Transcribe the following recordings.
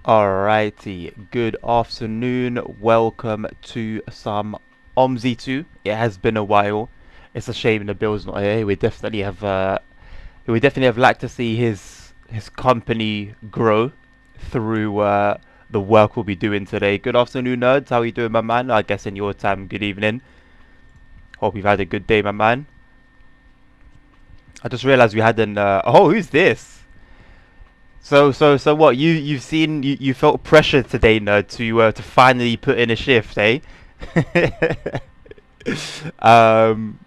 Alrighty, good afternoon. Welcome to some OMSI 2. It has been a while. It's a shame the Bill's not here. We definitely have liked to see his company grow through the work we'll be doing today. Good afternoon, nerds. How are you doing, my man? I guess in your time, good evening. Hope you've had a good day, my man. I just realized we had an oh, who's this? So what? You felt pressure today, nerd, to finally put in a shift, eh? um,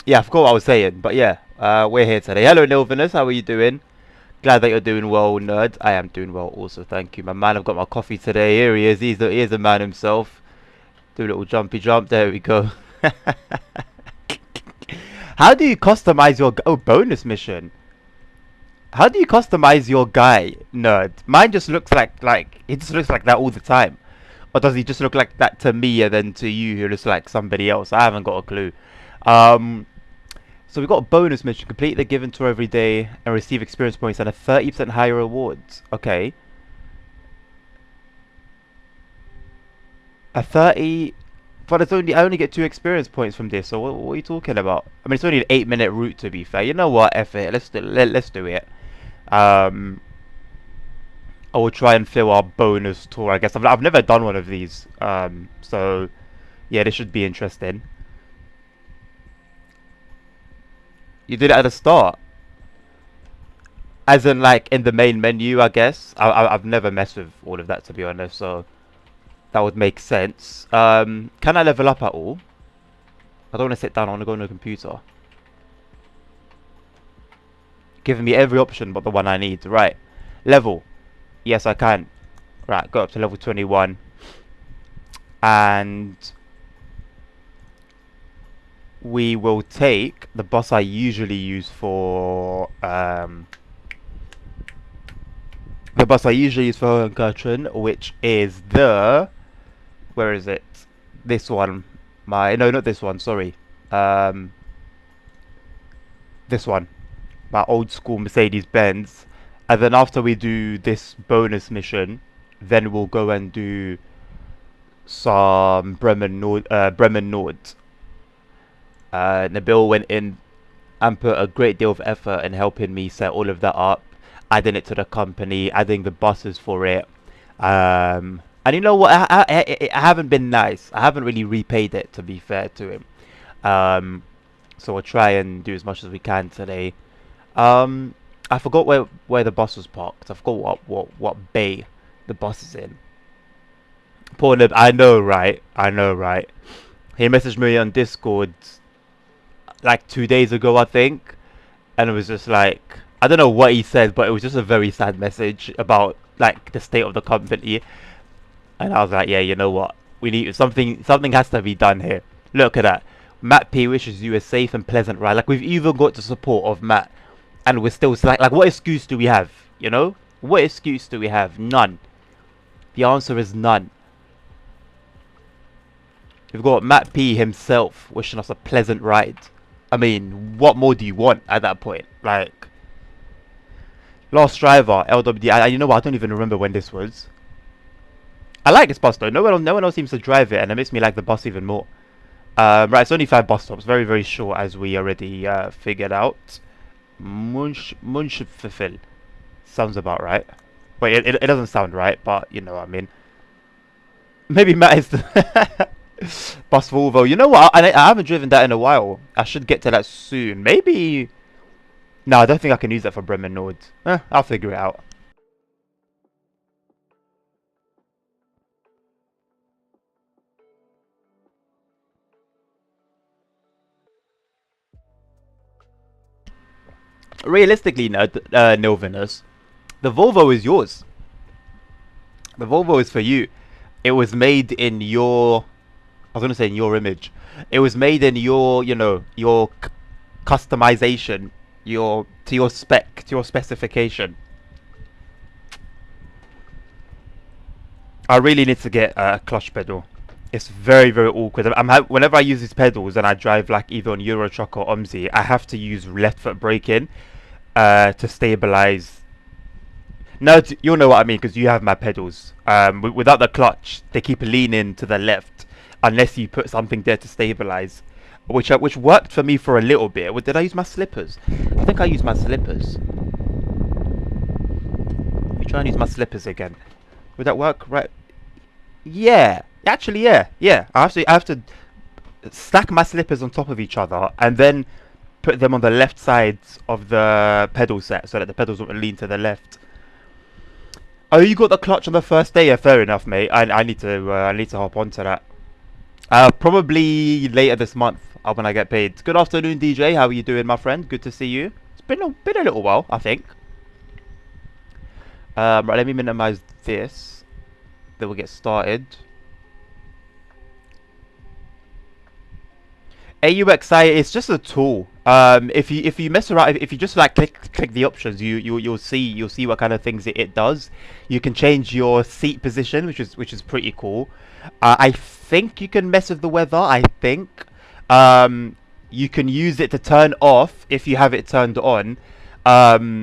yeah, I forgot what I was saying, but yeah, we're here today. Hello, Nilvinus, how are you doing? Glad that you're doing well, nerd. I am doing well, also. Thank you, my man. I've got my coffee today. Here he is. He's the man himself. Do a little jumpy jump. There we go. How do you customize your bonus mission? How do you customize your guy, nerd? Mine just looks like he just looks like that all the time. Or does he just look like that to me and then to you who looks like somebody else? I haven't got a clue. Um, so we've got a bonus mission. Complete the given tour every day and receive experience points and a 30% higher rewards. Okay. A 30... But I only get 2 experience points from this, so what are you talking about? I mean, it's only an 8-minute route, to be fair. You know what? F it. Let's do it. I will try and fill our bonus tour, I guess. I've never done one of these. So, yeah, this should be interesting. You did it at the start? As in, like, in the main menu, I guess? I've never messed with all of that, to be honest, so that would make sense. Can I level up at all? I don't want to sit down. I want to go on the computer. Giving me every option but the one I need. Right. Level. Yes, I can. Right, go up to level 21. And we will take the bus I usually use for Gertrude, which is the... Where is it? This one. No, not this one, sorry. This one. My old school Mercedes-Benz. And then after we do this bonus mission, then we'll go and do some Bremen Nord. Nabil went in and put a great deal of effort in helping me set all of that up, adding it to the company, adding the buses for it. And you know what? I haven't been nice. I haven't really repaid it, to be fair to him. So we'll try and do as much as we can today. I forgot where the bus was parked. I forgot what bay the bus is in. Poor Nib. I know, right? He messaged me on Discord like 2 days ago, I think, and it was just like, I don't know what he said, but it was just a very sad message about like the state of the company. And I was like, yeah, you know what? We need something has to be done here. Look at that. Matt P wishes you a safe and pleasant ride. Like, we've even got the support of Matt, and we're still like what excuse do we have? You know? What excuse do we have? None. The answer is none. We've got Matt P himself wishing us a pleasant ride. I mean, what more do you want at that point? Like, last driver, LWD. You know what? I don't even remember when this was. I like this bus though. No one else seems to drive it, and it makes me like the bus even more. Right, it's only 5 bus stops. Very, very short, as we already figured out. Munchfifil. Sounds about right. Wait, it doesn't sound right, but you know what I mean. Maybe Matt is the bus Volvo. You know what? I haven't driven that in a while. I should get to that soon. Maybe... No, I don't think I can use that for Bremen Nord. I'll figure it out. Realistically, Nilvinus, the Volvo is yours. The Volvo is for you. It was made in your... I was going to say in your image. It was made in your, you know, your customization, to your spec, to your specification. I really need to get a clutch pedal. It's very, very awkward. Whenever I use these pedals and I drive like either on Euro Truck or OMSI, I have to use left foot braking to stabilize. No, you'll know what I mean because you have my pedals. Without the clutch, they keep leaning to the left unless you put something there to stabilize, which worked for me for a little bit. Did I use my slippers? I think I used my slippers. Let me try and use my slippers again. Would that work? Right? Yeah. Actually, yeah, yeah. I have to stack my slippers on top of each other and then put them on the left sides of the pedal set so that the pedals won't lean to the left. Oh, you got the clutch on the first day? Yeah, fair enough, mate. I need to hop onto that. Probably later this month when I get paid. Good afternoon, DJ. How are you doing, my friend? Good to see you. It's been a little while, I think. Right, let me minimize this. Then we'll get started. AUXI is just a tool. If you mess around, if you just like click the options, you'll see what kind of things it does. You can change your seat position, which is pretty cool. I think you can mess with the weather. I think you can use it to turn off if you have it turned on. I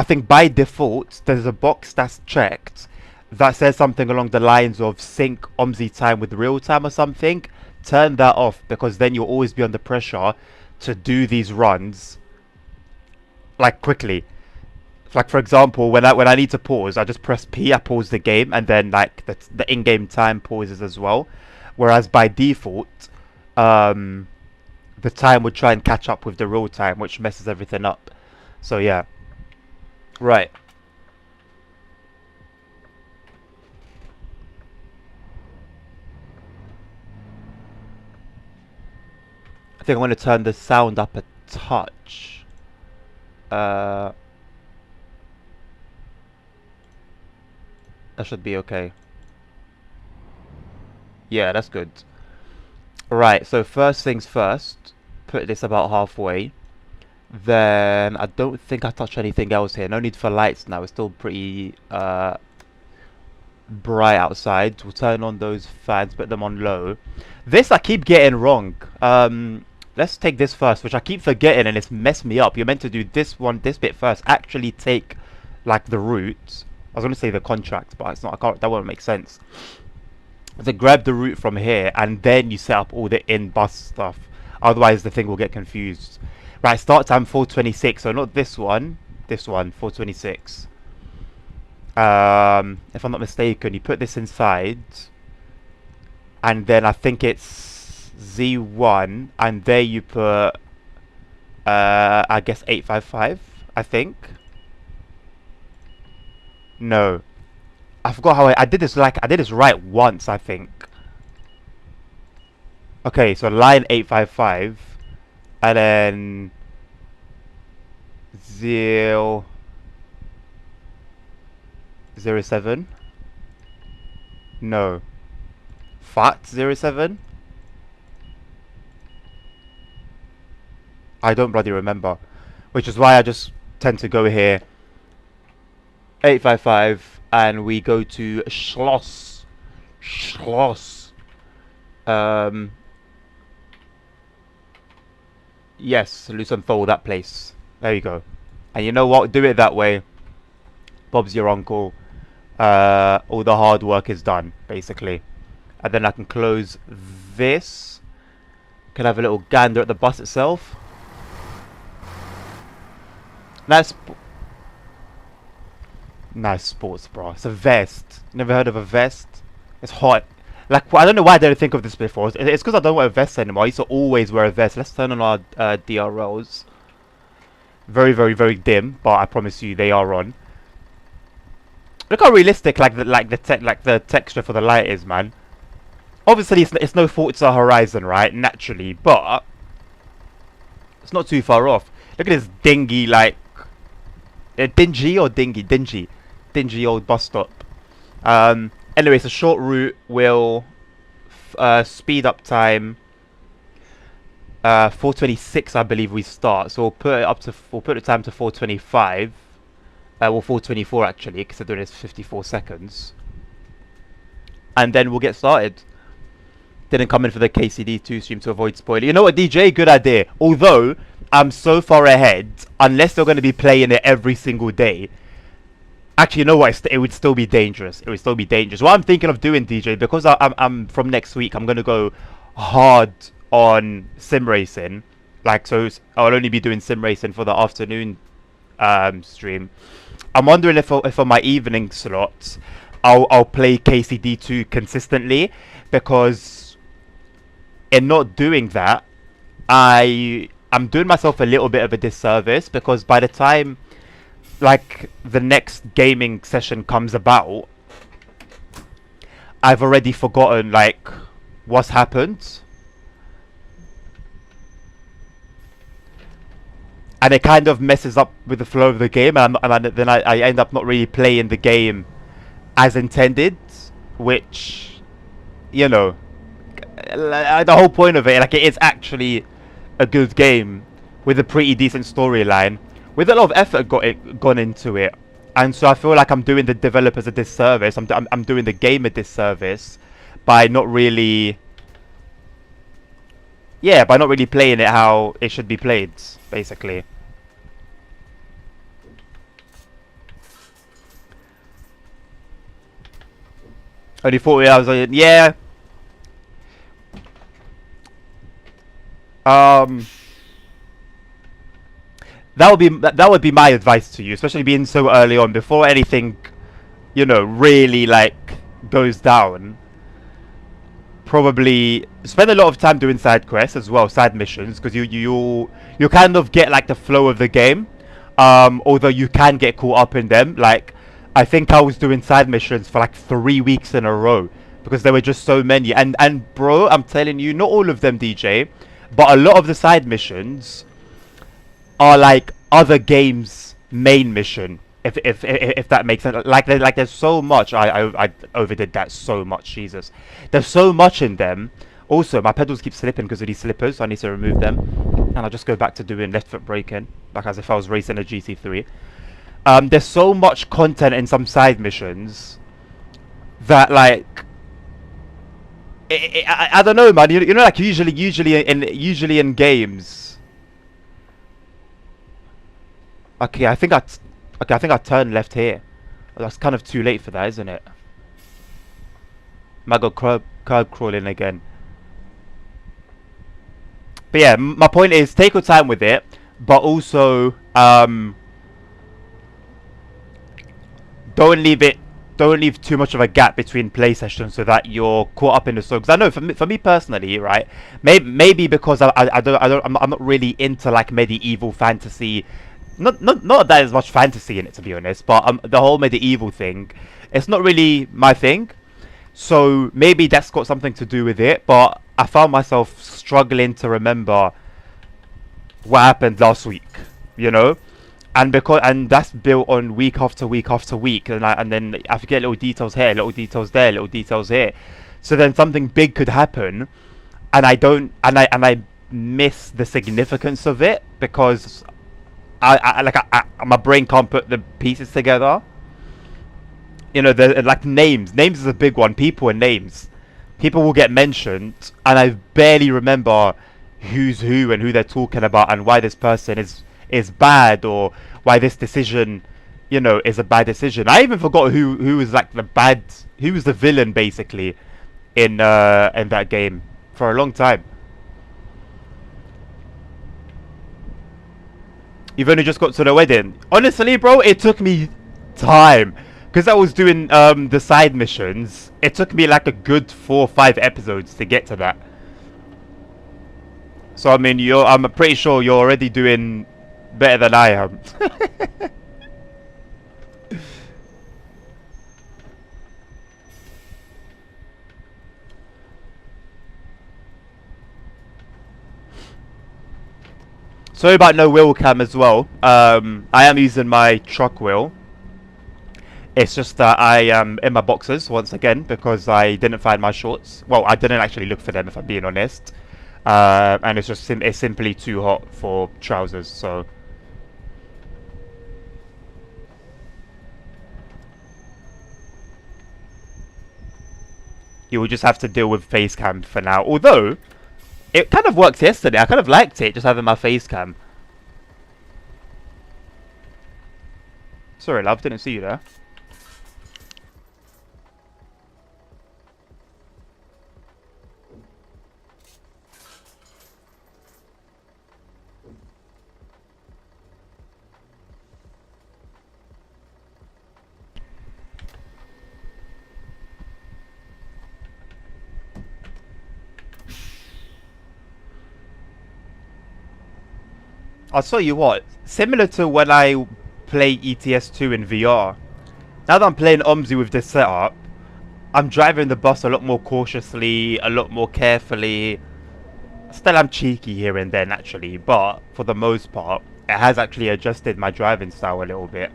think by default there's a box that's checked that says something along the lines of sync OMSI time with real time or something. Turn that off because then you'll always be under pressure to do these runs like quickly. Like for example, when I need to pause, I just press P, I pause the game, and then like the in-game time pauses as well. Whereas by default, the time would try and catch up with the real time, which messes everything up. So yeah, right. I think I'm going to turn the sound up a touch. That should be okay. Yeah, that's good. Right, so first things first, put this about halfway. Then I don't think I touched anything else here. No need for lights now. It's still pretty bright outside. We'll turn on those fans, put them on low. This I keep getting wrong. Let's take this first, which I keep forgetting and it's messed me up. You're meant to do this bit first. Actually take like the route. I was going to say the contract, but it's not. I can't. That won't make sense. So grab the route from here, and then you set up all the in-bus stuff. Otherwise, the thing will get confused. Right, start time 4:26. So not this one. This one, 4:26. If I'm not mistaken, you put this inside, and then I think it's Z1, and there you put, I guess 855. I think. No, I forgot how I did this. Like I did this right once, I think. Okay, so line 855, and then 007. No, FAT 07. I don't bloody remember, which is why I just tend to go here. 855, and we go to Schloss. Yes, Lucenthal, that place. There you go. And you know what? Do it that way. Bob's your uncle. All the hard work is done, basically. And then I can close this. Can have a little gander at the bus itself. That's nice sports bra. It's a vest. Never heard of a vest? It's hot. Like, I don't know why I didn't think of this before. It's because I don't wear vests anymore. I used to always wear a vest. Let's turn on our DRLs. Very, very, very dim, but I promise you they are on. Look how realistic the texture for the light is, man. Obviously, it's no Forza Horizon, right? Naturally, but it's not too far off. Look at this dingy, like dingy or dingy, dingy old bus stop. Anyway, it's a short route. We'll speed up time. 4:26, I believe we start. So we'll put the time to 4:25. Well, 4:24 actually, considering it's 54 seconds. And then we'll get started. Didn't come in for the KCD2 stream to avoid spoiler. You know what, DJ? Good idea. Although I'm so far ahead, unless they're going to be playing it every single day, Actually, you know what? It would still be dangerous. It would still be dangerous. What I'm thinking of doing, DJ, because I'm from next week, I'm gonna go hard on sim racing. Like, so I'll only be doing sim racing for the afternoon stream. I'm wondering if on my evening slots, I'll play KCD2 consistently, because in not doing that, I'm doing myself a little bit of a disservice, because by the time like the next gaming session comes about, I've already forgotten like what's happened, and it kind of messes up with the flow of the game, and then I end up not really playing the game as intended, which, you know, the whole point of it, like, it is actually a good game with a pretty decent storyline, with a lot of effort gone into it. And so I feel like I'm doing the developers a disservice. I'm doing the game a disservice by not really, yeah, by not really playing it how it should be played, basically. Only 40 hours on, yeah. That would be my advice to you, especially being so early on, before anything, you know, really like goes down. Probably spend a lot of time doing side quests as well, side missions, because you kind of get like the flow of the game. Although you can get caught up in them. Like, I think I was doing side missions for like 3 weeks in a row because there were just so many. And bro, I'm telling you, not all of them, DJ, but a lot of the side missions are like other games' main mission. If that makes sense. Like there's so much. I overdid that so much. Jesus, there's so much in them. Also, my pedals keep slipping because of these slippers, so I need to remove them. And I'll just go back to doing left foot braking, like as if I was racing a GT3. There's so much content in some side missions that, like, I don't know, man. You know, like usually in games. Okay, I think I turned left here. That's kind of too late for that, isn't it? Might go curb crawling again. But yeah, my point is, take your time with it, but also don't leave too much of a gap between play sessions so that you're caught up in the story. Because I know for me personally, right? Maybe because I'm not really into like medieval fantasy. Not that there's much fantasy in it, to be honest. But the whole medieval thing, it's not really my thing. So maybe that's got something to do with it. But I found myself struggling to remember what happened last week. You know. And that's built on week after week after week, and then I forget little details here, little details there, little details here. So then something big could happen, and I miss the significance of it because my brain can't put the pieces together. You know, like names. Names is a big one. People and names. People will get mentioned, and I barely remember who's who and who they're talking about and why this person is bad, or why this decision, you know, is a bad decision. I even forgot who was like who was the villain basically in that game for a long time. You've only just got to the wedding. Honestly, bro, it took me time because I was doing the side missions. It took me like a good 4 or 5 episodes to get to that. So I mean, I'm pretty sure you're already doing better than I am. Sorry about no wheel cam as well. I am using my truck wheel. It's just that I am in my boxers once again because I didn't find my shorts. Well, I didn't actually look for them, if I'm being honest. And it's just it's simply too hot for trousers, so. You will just have to deal with face cam for now. Although, it kind of worked yesterday. I kind of liked it, just having my face cam. Sorry, love, didn't see you there. I'll tell you what, similar to when I play ETS2 in VR, now that I'm playing OMSI with this setup, I'm driving the bus a lot more cautiously, a lot more carefully. Still, I'm cheeky here and there naturally, but for the most part, it has actually adjusted my driving style a little bit.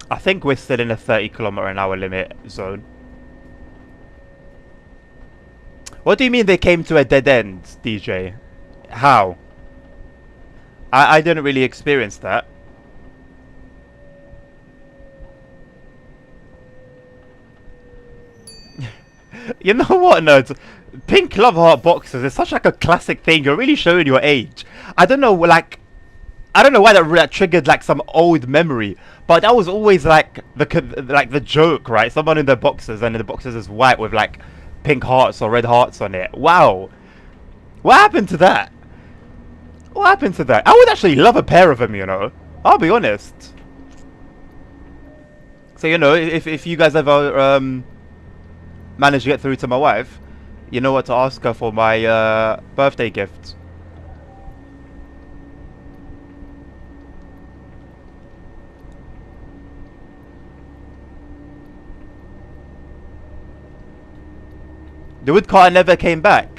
I think we're still in a 30km/h limit zone. What do you mean they came to a dead end, DJ? How? I didn't really experience that. You know what, nerds? Pink love heart boxes is such like a classic thing. You're really showing your age. I don't know, like, I don't know why that triggered like some old memory, but that was always like the joke, right? Someone in their boxes, and the boxes is white with like pink hearts or red hearts on it. Wow, what happened to that? What happened to that? I would actually love a pair of them, you know. I'll be honest. So you know, if you guys ever manage to get through to my wife, you know what to ask her for my birthday gift. The woodcutter never came back.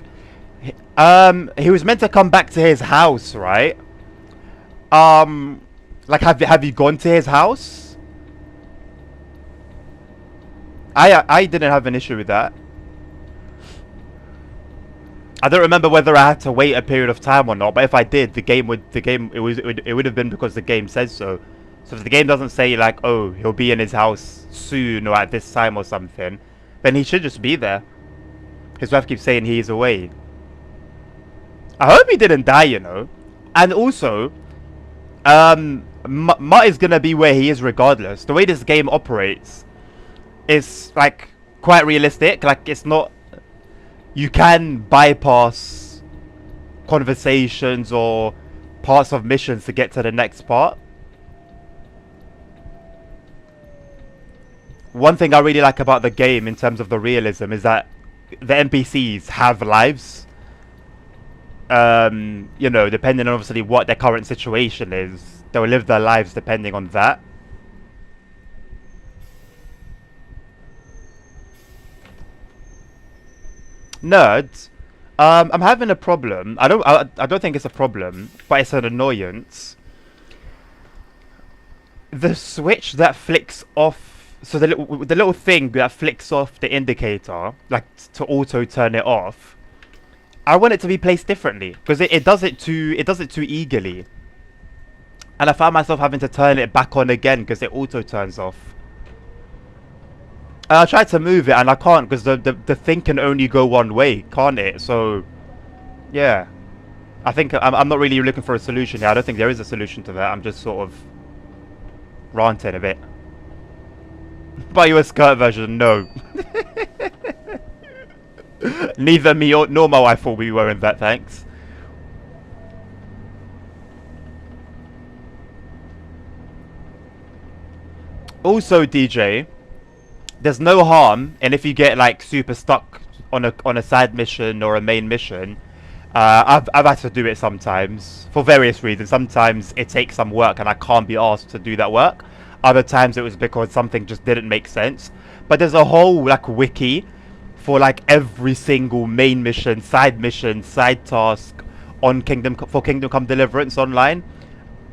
He was meant to come back to his house, right? Like have you gone to his house? I didn't have an issue with that. I don't remember whether I had to wait a period of time or not, but if I did, it would have been because the game says so. So if the game doesn't say like, oh, he'll be in his house soon or at this time or something, then he should just be there. His wife keeps saying he's away. I hope he didn't die, you know. And also, Mutt is gonna be where he is regardless. The way this game operates is like quite realistic. Like it's not. You can bypass conversations or parts of missions to get to the next part. One thing I really like about the game in terms of the realism is that the NPCs have lives. You know, depending on obviously what their current situation is, they'll live their lives depending on that. Nerds, I'm having a problem. I don't think it's a problem, but it's an annoyance. The switch that flicks off, so the little thing that flicks off the indicator, like to auto turn it off. I want it to be placed differently because it does it too eagerly, and I found myself having to turn it back on again because it auto turns off. I tried to move it and I can't because the thing can only go one way, can't it? So, yeah. I think I'm not really looking for a solution here. I don't think there is a solution to that. I'm just sort of ranting a bit. Buy you a skirt version? No. Neither me nor my wife will be wearing that, thanks. Also, DJ, there's no harm, and if you get like super stuck on a side mission or a main mission, I've had to do it sometimes for various reasons. Sometimes it takes some work and I can't be asked to do that work. Other times it was because something just didn't make sense. But there's a whole like wiki for like every single main mission, side task on Kingdom Come Deliverance online.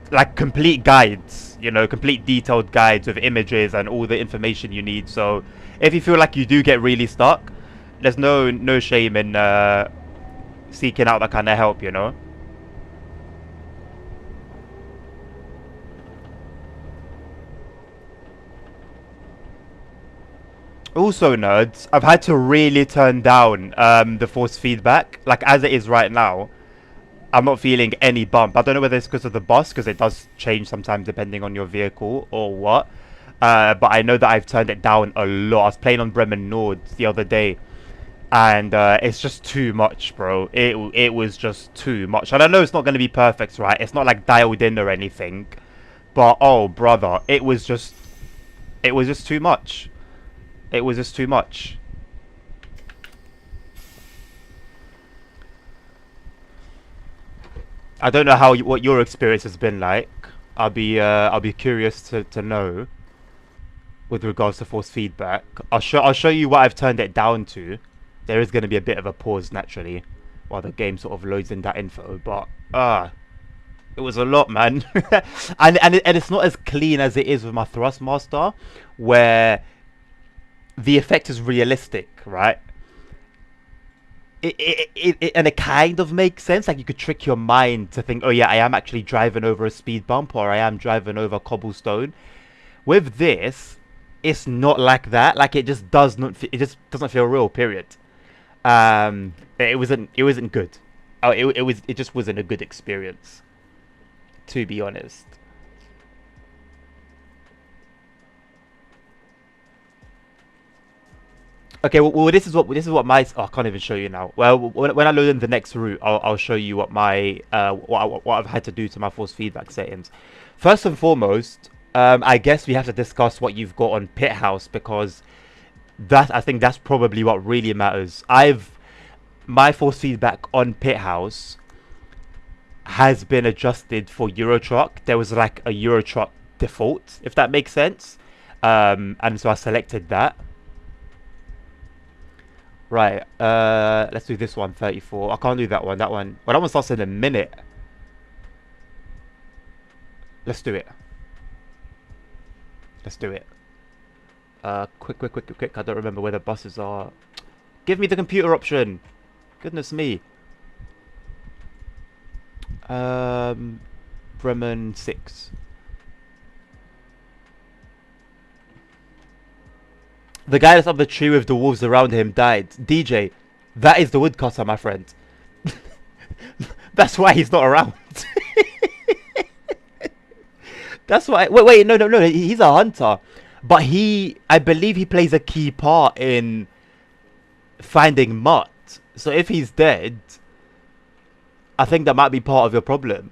Like complete guides, you know, complete detailed guides with images and all the information you need. So if you feel like you do get really stuck, there's no shame in seeking out that kind of help, you know. Also, nerds, I've had to really turn down the force feedback. Like as it is right now, I'm not feeling any bump. I don't know whether it's because of the bus, because it does change sometimes depending on your vehicle or what. But I know that I've turned it down a lot. I was playing on Bremen Nord the other day, and it's just too much, bro. It was just too much. And I know it's not going to be perfect, right? It's not like dialed in or anything, but oh brother, it was just too much. It was just too much. I don't know what your experience has been like. I'll be curious to know with regards to force feedback. I'll show you what I've turned it down to. There is going to be a bit of a pause naturally while the game sort of loads in that info, but it was a lot, man. And it's not as clean as it is with my Thrustmaster, where the effect is realistic, right? And it kind of makes sense. Like you could trick your mind to think, oh yeah, I am actually driving over a speed bump, or I am driving over cobblestone. With this, it's not like that. Like it just does not. It just doesn't feel real. Period. It wasn't. It wasn't good. Oh, it was. It just wasn't a good experience, to be honest. Okay, well, this is what my I can't even show you now. Well, when I load in the next route, I'll show you what my what I've had to do to my force feedback settings. First and foremost, I guess we have to discuss what you've got on Pit House, because that I think that's probably what really matters. My force feedback on Pit House has been adjusted for Euro Truck. There was like a Euro Truck default, if that makes sense. And so I selected that. Right, let's do this one, 34. I can't do that one. Well, that one starts in a minute. Let's do it. Let's do it. Quick. I don't remember where the buses are. Give me the computer option. Goodness me. Bremen 6. The guy that's up the tree with the wolves around him died. DJ, that is the woodcutter, my friend. That's why he's not around. That's why. Wait, no. He's a hunter, but I believe he plays a key part in finding Mutt. So if he's dead, I think that might be part of your problem.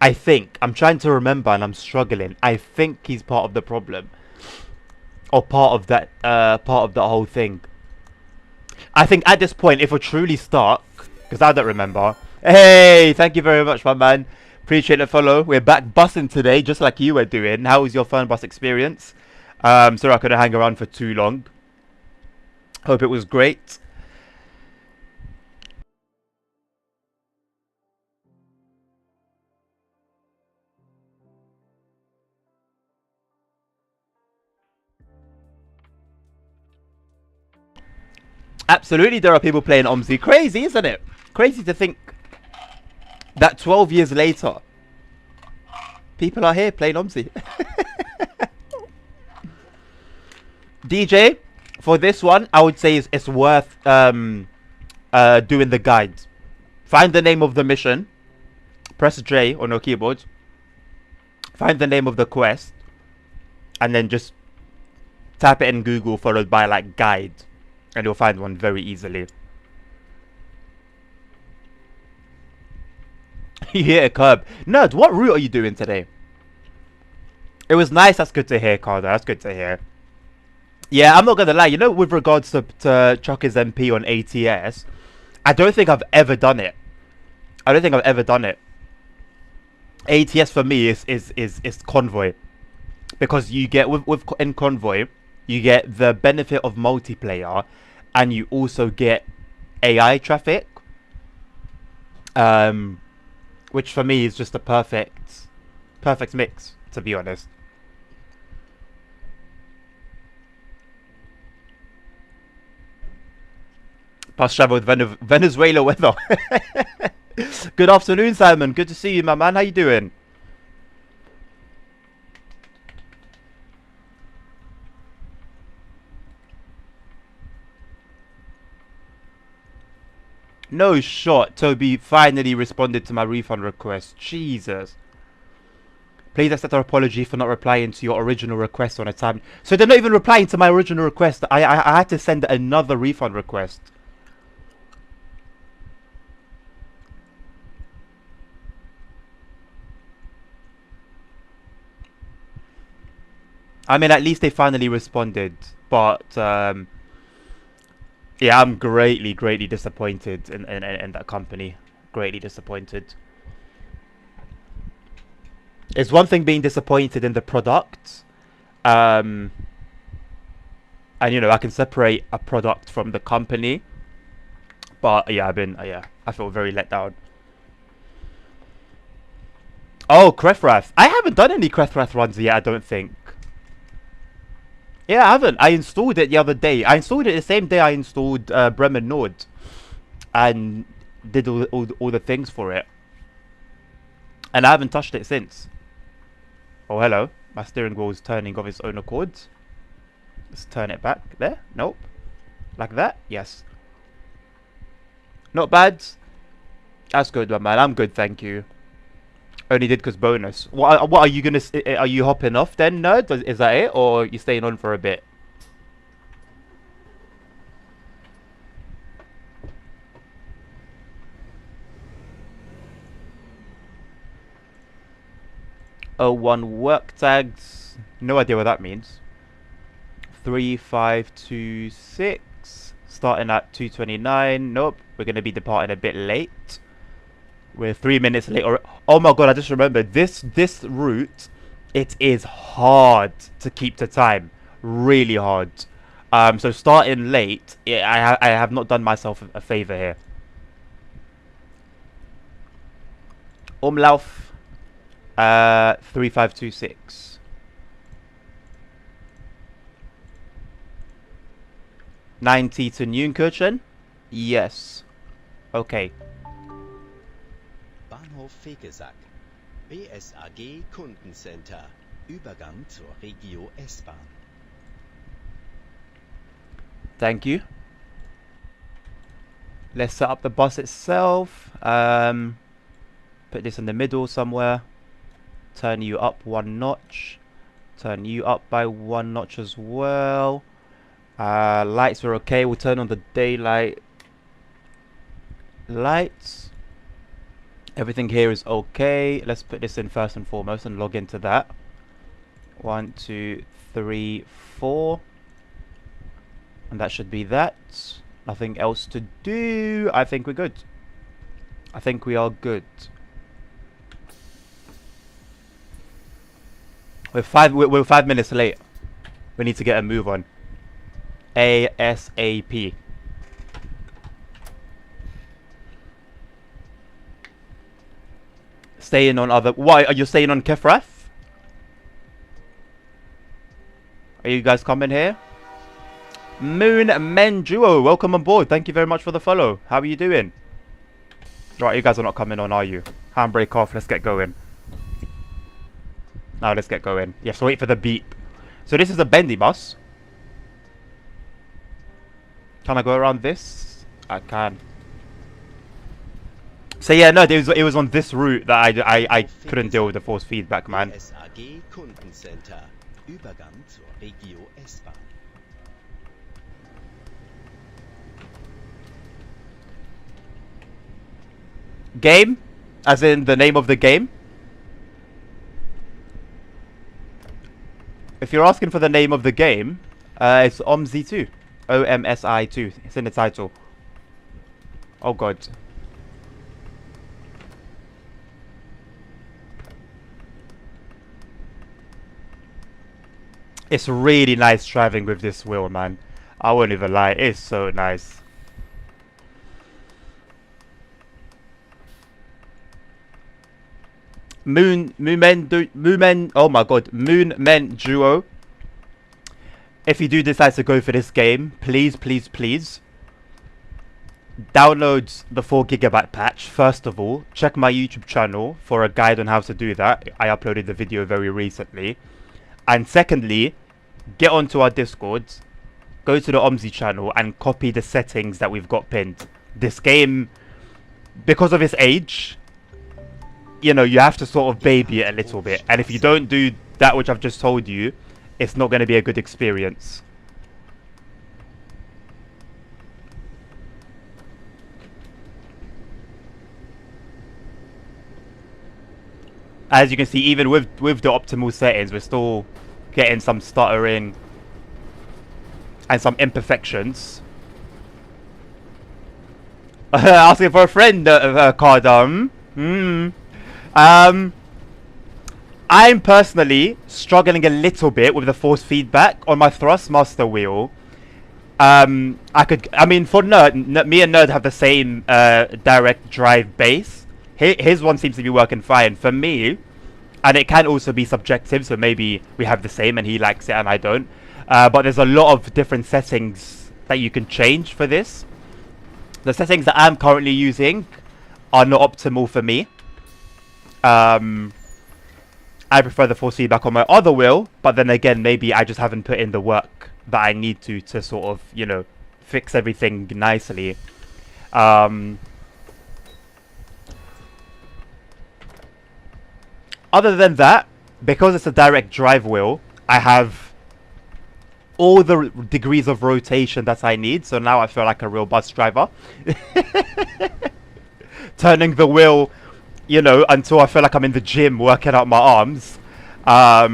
I think. I'm trying to remember and I'm struggling. I think he's part of the problem. Or part of that whole thing. I think at this point, if we're truly stuck, because I don't remember. Hey, thank you very much, my man. Appreciate the follow. We're back bussing today, just like you were doing. How was your fun bus experience? Sorry I couldn't hang around for too long. Hope it was great. Absolutely, there are people playing OMSI. Crazy, isn't it? Crazy to think that 12 years later, people are here playing OMSI. DJ, for this one, I would say it's worth doing the guide. Find the name of the mission. Press J on your keyboard. Find the name of the quest. And then just type it in Google followed by like guide. And you'll find one very easily. You hit a curb. Nerd, what route are you doing today? It was nice. That's good to hear, Carter. That's good to hear. Yeah, I'm not going to lie. You know, with regards to Chucky's MP on ATS, I don't think I've ever done it. I don't think I've ever done it. ATS for me is Convoy. Because you get, in Convoy, you get the benefit of multiplayer, and you also get AI traffic, which for me is just a perfect mix, to be honest. Bus travel with Venezuela weather. Good afternoon, Simon. Good to see you, my man. How you doing? No shot. Toby finally responded to my refund request. Jesus. Please accept our apology for not replying to your original request on a time. So they're not even replying to my original request. I had to send another refund request. I mean, at least they finally responded. But, yeah, I'm greatly, greatly disappointed in that company. Greatly disappointed. It's one thing being disappointed in the product. And, you know, I can separate a product from the company. But, yeah, I feel very let down. Oh, Krefrath. I haven't done any Krefrath runs yet, I don't think. Yeah, I haven't. I installed it the other day. I installed it the same day I installed Bremen Nord. And did all the things for it. And I haven't touched it since. Oh, hello. My steering wheel is turning of its own accord. Let's turn it back. There? Nope. Like that? Yes. Not bad. That's good, my man. I'm good, thank you. Only did because bonus. What are you gonna? Are you hopping off then, nerd? Is that it, or are you staying on for a bit? Oh, one work tags. No idea what that means. 3526. Starting at 2:29. Nope. We're gonna be departing a bit late. We're 3 minutes late. Oh my god! I just remembered this route. It is hard to keep to time. Really hard. So starting late, I have not done myself a favor here. Umlauf, 3526. $90 to Neunkirchen? Yes. Okay. Bahnhof Fegesack. BSAG Kundencenter. Übergang zur Regio S-Bahn. Thank you. Let's set up the bus itself. Put this in the middle somewhere. Turn you up 1 notch. Turn you up by 1 notch as well. Lights are okay. We'll turn on the daylight lights. Everything here is okay. Let's put this in first and foremost and log into that. 1, 2, 3, 4. And that should be that. Nothing else to do. I think we're good. I think we are good. We're 5 minutes late. We need to get a move on. ASAP. Staying on other... Why? Are you staying on Kefrath? Are you guys coming here? Moon Men Duo, welcome on board. Thank you very much for the follow. How are you doing? Right, you guys are not coming on, are you? Handbrake off, let's get going. Now let's get going. You have to wait for the beep. So this is a bendy bus. Can I go around this? I can. So yeah, no, it was on this route that I couldn't deal with the force feedback, man. BSAG Kundencenter. Übergang zur Regio S-Bahn. Game? As in the name of the game? If you're asking for the name of the game, it's OMSI 2. OMSI 2. It's in the title. Oh god. It's really nice driving with this wheel, man. I won't even lie. It's so nice. Moon Men Duo. If you do decide to go for this game, please download the 4GB patch. First of all, check my YouTube channel for a guide on how to do that. I uploaded the video very recently. And secondly, get onto our Discord, go to the OMSI channel and copy the settings that we've got pinned. This game, because of its age, you know, you have to sort of baby it a little bit. And if you don't do that which I've just told you, it's not going to be a good experience. As you can see, even with the optimal settings, we're still getting some stuttering and some imperfections. Asking for a friend, Cardum. I'm personally struggling a little bit with the force feedback on my Thrustmaster wheel. I mean, for Nerd, me and Nerd have the same direct drive base. His one seems to be working fine. For me, and it can also be subjective, so maybe we have the same and he likes it and I don't. But there's a lot of different settings that you can change for this. The settings that I'm currently using are not optimal for me. I prefer the force feedback on my other wheel, but then again, maybe I just haven't put in the work that I need to sort of, you know, fix everything nicely. Other than that, because it's a direct drive wheel, I have all the degrees of rotation that I need, so now I feel like a real bus driver. Turning the wheel, you know, until I feel like I'm in the gym working out my arms. But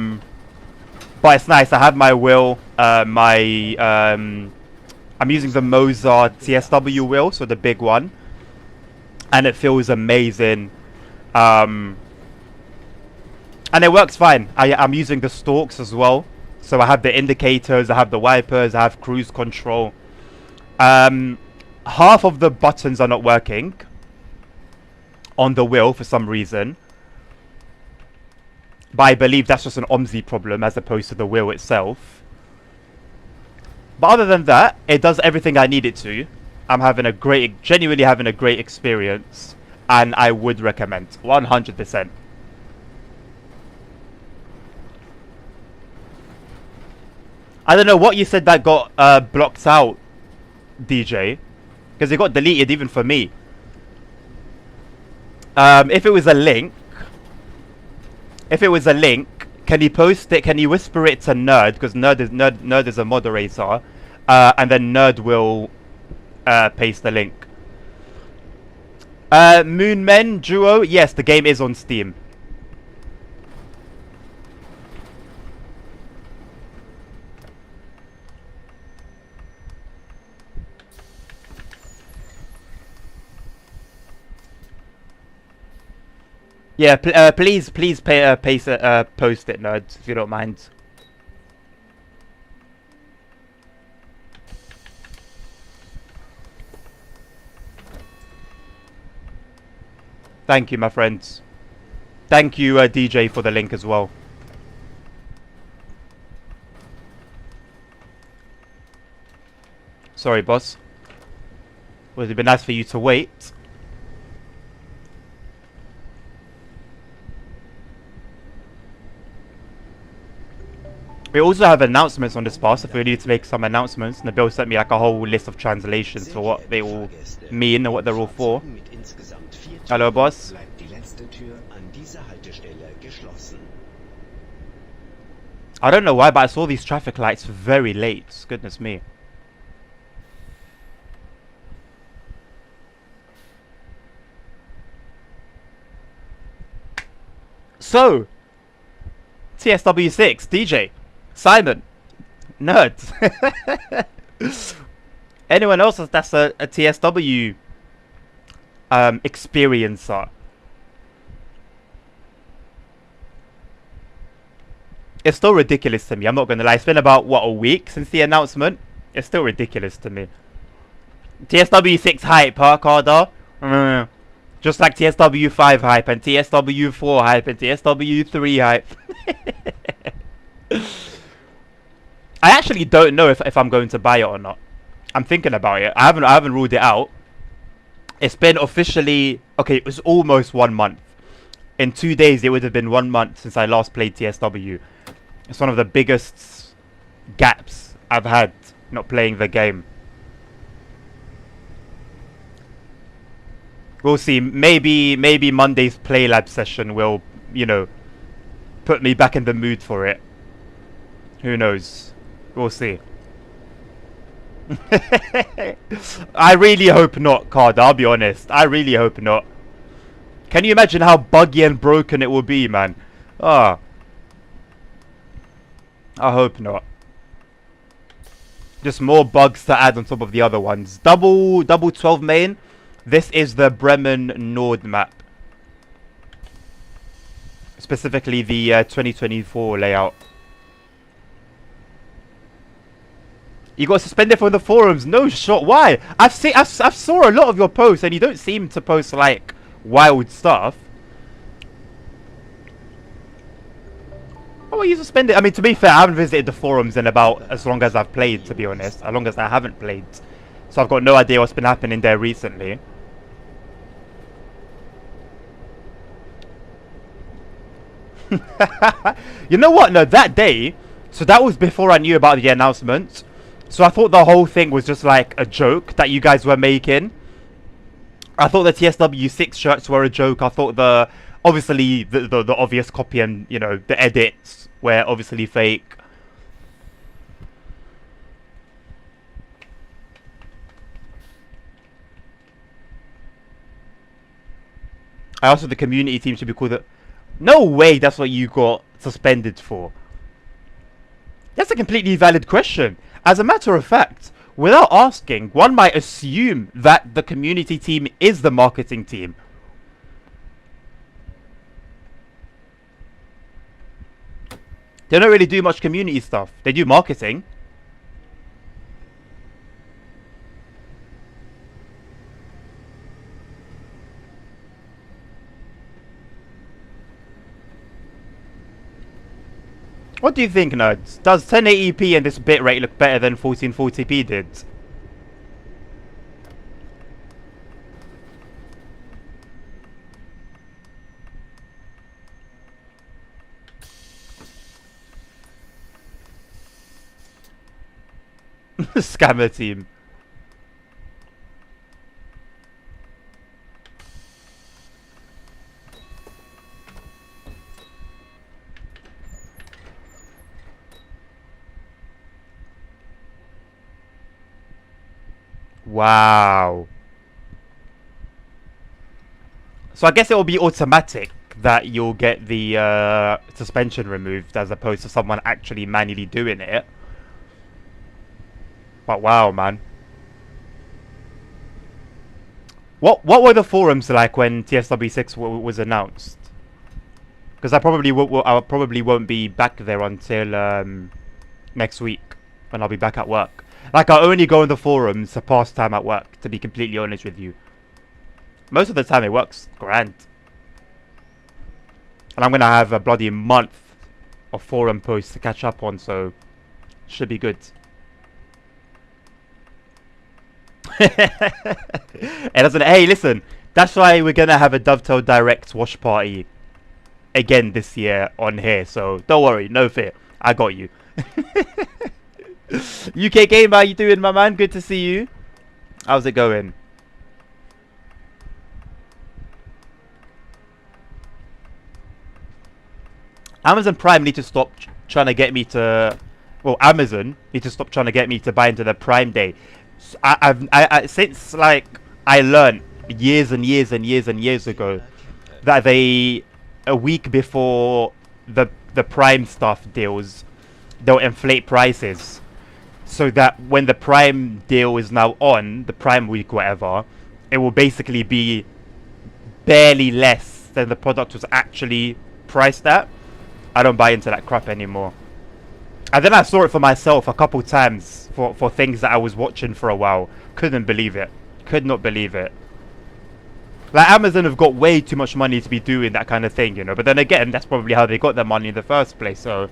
it's nice. I have my wheel, I'm using the Mozart TSW wheel, so the big one, and it feels amazing. And it works fine. I'm using the stalks as well. So I have the indicators, I have the wipers, I have cruise control. Half of the buttons are not working on the wheel for some reason. But I believe that's just an OMSI problem as opposed to the wheel itself. But other than that, it does everything I need it to. I'm genuinely having a great experience. And I would recommend, 100%. I don't know what you said that got blocked out, DJ. Because it got deleted even for me. If it was a link, can you post it? Can you whisper it to Nerd? Because Nerd is a moderator. And then Nerd will paste the link. Moonmen Duo. Yes, the game is on Steam. Yeah, please post it, Nerds, if you don't mind. Thank you, my friends. Thank you, DJ, for the link as well. Sorry, boss. Would have been nice for you to wait. We also have announcements on this pass if we need to make some announcements. Nabil sent me like a whole list of translations for what they all mean and what they're all for. Hello, boss. I don't know why, but I saw these traffic lights very late. Goodness me. So, TSW6, DJ, Simon, Nerds. Anyone else that's a TSW experiencer? It's still ridiculous to me, I'm not going to lie. It's been about, what, a week since the announcement? It's still ridiculous to me. TSW6 hype, huh, Carter? Just like TSW5 hype, and TSW4 hype, and TSW3 hype. I actually don't know if I'm going to buy it or not. I'm thinking about it. I haven't ruled it out. It's been officially... Okay, it was almost 1 month. In 2 days, it would have been 1 month since I last played TSW. It's one of the biggest gaps I've had not playing the game. We'll see. Maybe Monday's play lab session will, you know, put me back in the mood for it. Who knows? We'll see. I really hope not, Card. I'll be honest. I really hope not. Can you imagine how buggy and broken it will be, man? Ah, I hope not. Just more bugs to add on top of the other ones. Double 12 main. This is the Bremen Nord map. Specifically the 2024 layout. You got suspended from the forums. No shot. Why? I've saw a lot of your posts, and you don't seem to post like wild stuff. Why were you suspended? I mean, to be fair, I haven't visited the forums in about as long as I've played. To be honest, as long as I haven't played, so I've got no idea what's been happening there recently. You know what? No, that day. So that was before I knew about the announcement. So I thought the whole thing was just like a joke that you guys were making. I thought the TSW6 shirts were a joke. I thought obviously the obvious copy and, you know, the edits were obviously fake. I also, the community team should be called. No way, that's what you got suspended for. That's a completely valid question. As a matter of fact, without asking, one might assume that the community team is the marketing team. They don't really do much community stuff. They do marketing. What do you think, nerds? Does 1080p and this bitrate look better than 1440p did? Scammer team. Wow. So I guess it will be automatic that you'll get the suspension removed as opposed to someone actually manually doing it. But wow, man. What were the forums like when TSW6 was announced? Because I probably won't be back there until next week when I'll be back at work. Like, I only go in the forums to pass time at work, to be completely honest with you. Most of the time it works grand. And I'm going to have a bloody month of forum posts to catch up on, so should be good. It doesn't. Hey, listen, that's why we're going to have a Dovetail Direct watch party again this year on here, so don't worry, no fear. I got you. UK Gamer, how you doing, my man? Good to see you. How's it going? Amazon Prime need to stop trying to get me to... Well, Amazon need to stop trying to get me to buy into the Prime Day. Since, like, I learned years and years and years and years ago that a week before the Prime stuff deals, they'll inflate prices. So that when the Prime deal is now on, the Prime week, whatever, it will basically be barely less than the product was actually priced at. I don't buy into that crap anymore. And then I saw it for myself a couple times for things that I was watching for a while. Couldn't believe it. Could not believe it. Like, Amazon have got way too much money to be doing that kind of thing, you know. But then again, that's probably how they got their money in the first place, so...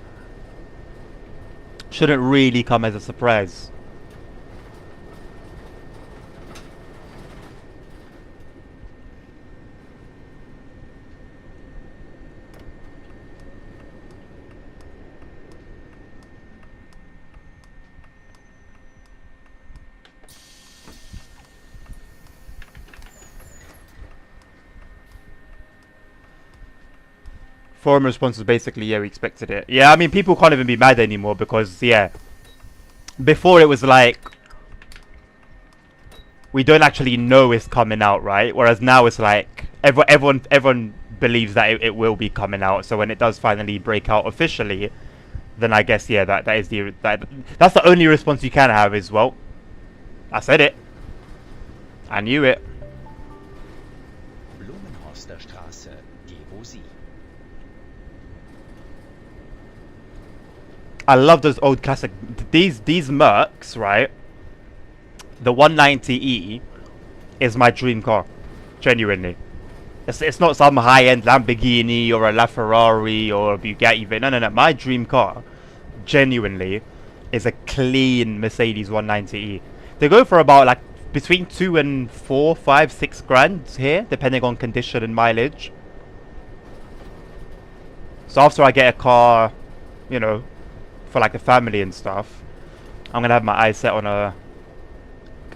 shouldn't really come as a surprise. Forum response was basically, yeah, we expected it. Yeah, I mean, people can't even be mad anymore because, yeah, before it was like, we don't actually know it's coming out, right? Whereas now it's like, everyone believes that it will be coming out. So when it does finally break out officially, then I guess, yeah, that's the only response you can have is, well, I said it. I knew it. Blumenhorster Straße, Geosi. I love those old classic. These Mercs, right? The 190E is my dream car, genuinely. It's not some high-end Lamborghini or a LaFerrari or a Bugatti. No. My dream car, genuinely, is a clean Mercedes 190E. They go for about like between 2 and 4, 5, 6 grand here, depending on condition and mileage. So after I get a car, you know, for like a family and stuff, I'm gonna have my eyes set on a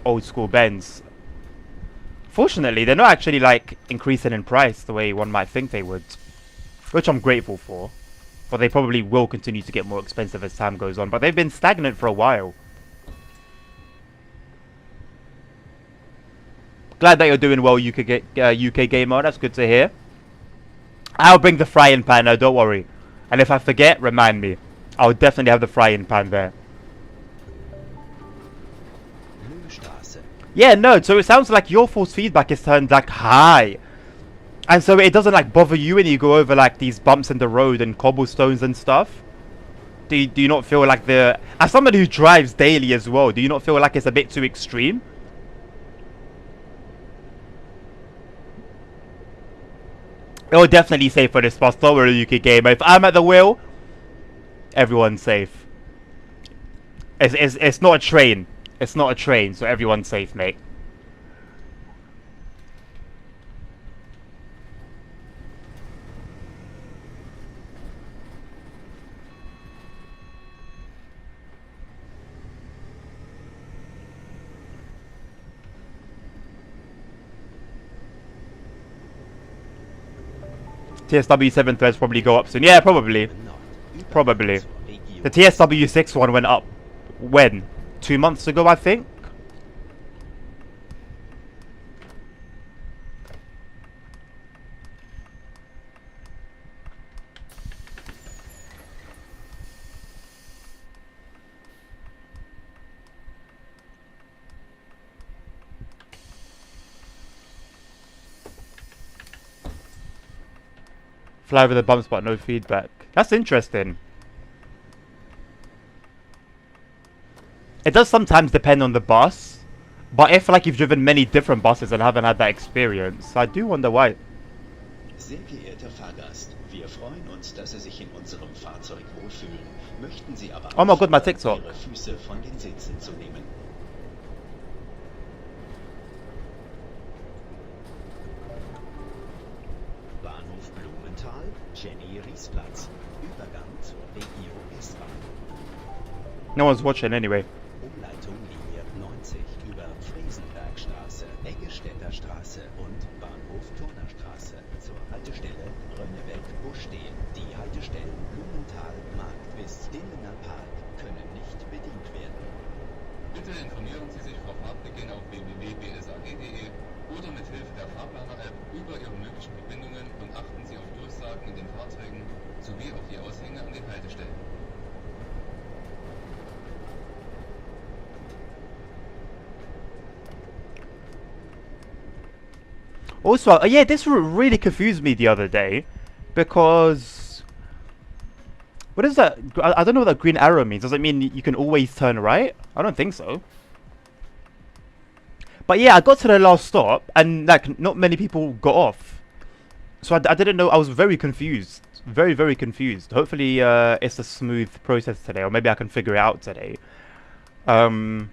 old school Benz. Fortunately, they're not actually like increasing in price the way one might think they would, which I'm grateful for. But they probably will continue to get more expensive as time goes on. But they've been stagnant for a while. Glad that you're doing well, UK gamer. That's good to hear. I'll bring the frying pan now, don't worry. And if I forget, remind me. I'll definitely have the frying pan there. Yeah, no, so it sounds like your force feedback is turned like high. And so it doesn't like bother you when you go over like these bumps in the road and cobblestones and stuff? Do you not feel like as somebody who drives daily as well, do you not feel like it's a bit too extreme? It'll definitely safe for this bus, don't worry, UK gamer. If I'm at the wheel, everyone's safe. It's not a train. It's not a train, so everyone's safe, mate. TSW7 threads probably go up soon. Yeah, probably. Probably. The TSW6 one went up when? 2 months ago, I think? Fly over the bumps but no feedback. That's interesting. It does sometimes depend on the bus, but if like you've driven many different buses and haven't had that experience, I do wonder why. Sehr geehrter Fahrgast, wir freuen uns, dass Sie sich in unserem Fahrzeug wohlfühlen. Möchten Sie aber Oh my god, my TikTok. Ihre Füße von den Sitzen zu nehmen. Bahnhof Blumenthal, Jenny-Ries-Platz. Übergang zur Regio S-Bahn. No one's watching anyway. Umleitung Linie 90 über Friesenbergstraße, Eggestädter Straße und Bahnhof Turnerstraße zur Haltestelle Rönnebeck-Busch stehen. Die Haltestellen Blumenthal, Markt bis Dillener Park können nicht bedient werden. Bitte informieren Sie sich vor Fahrtbeginn auf www.bsag.de oder mit Hilfe der Fahrplaner-App über Ihre möglichen Verbindungen und achten Sie auf Durchsagen in den Fahrzeugen sowie auf die Aushänge an den Haltestellen. Also, yeah, this really confused me the other day, because what is that? I don't know what that green arrow means. Does it mean you can always turn right? I don't think so. But yeah, I got to the last stop, and like not many people got off, so I didn't know. I was very confused, very confused. Hopefully, it's a smooth process today, or maybe I can figure it out today. But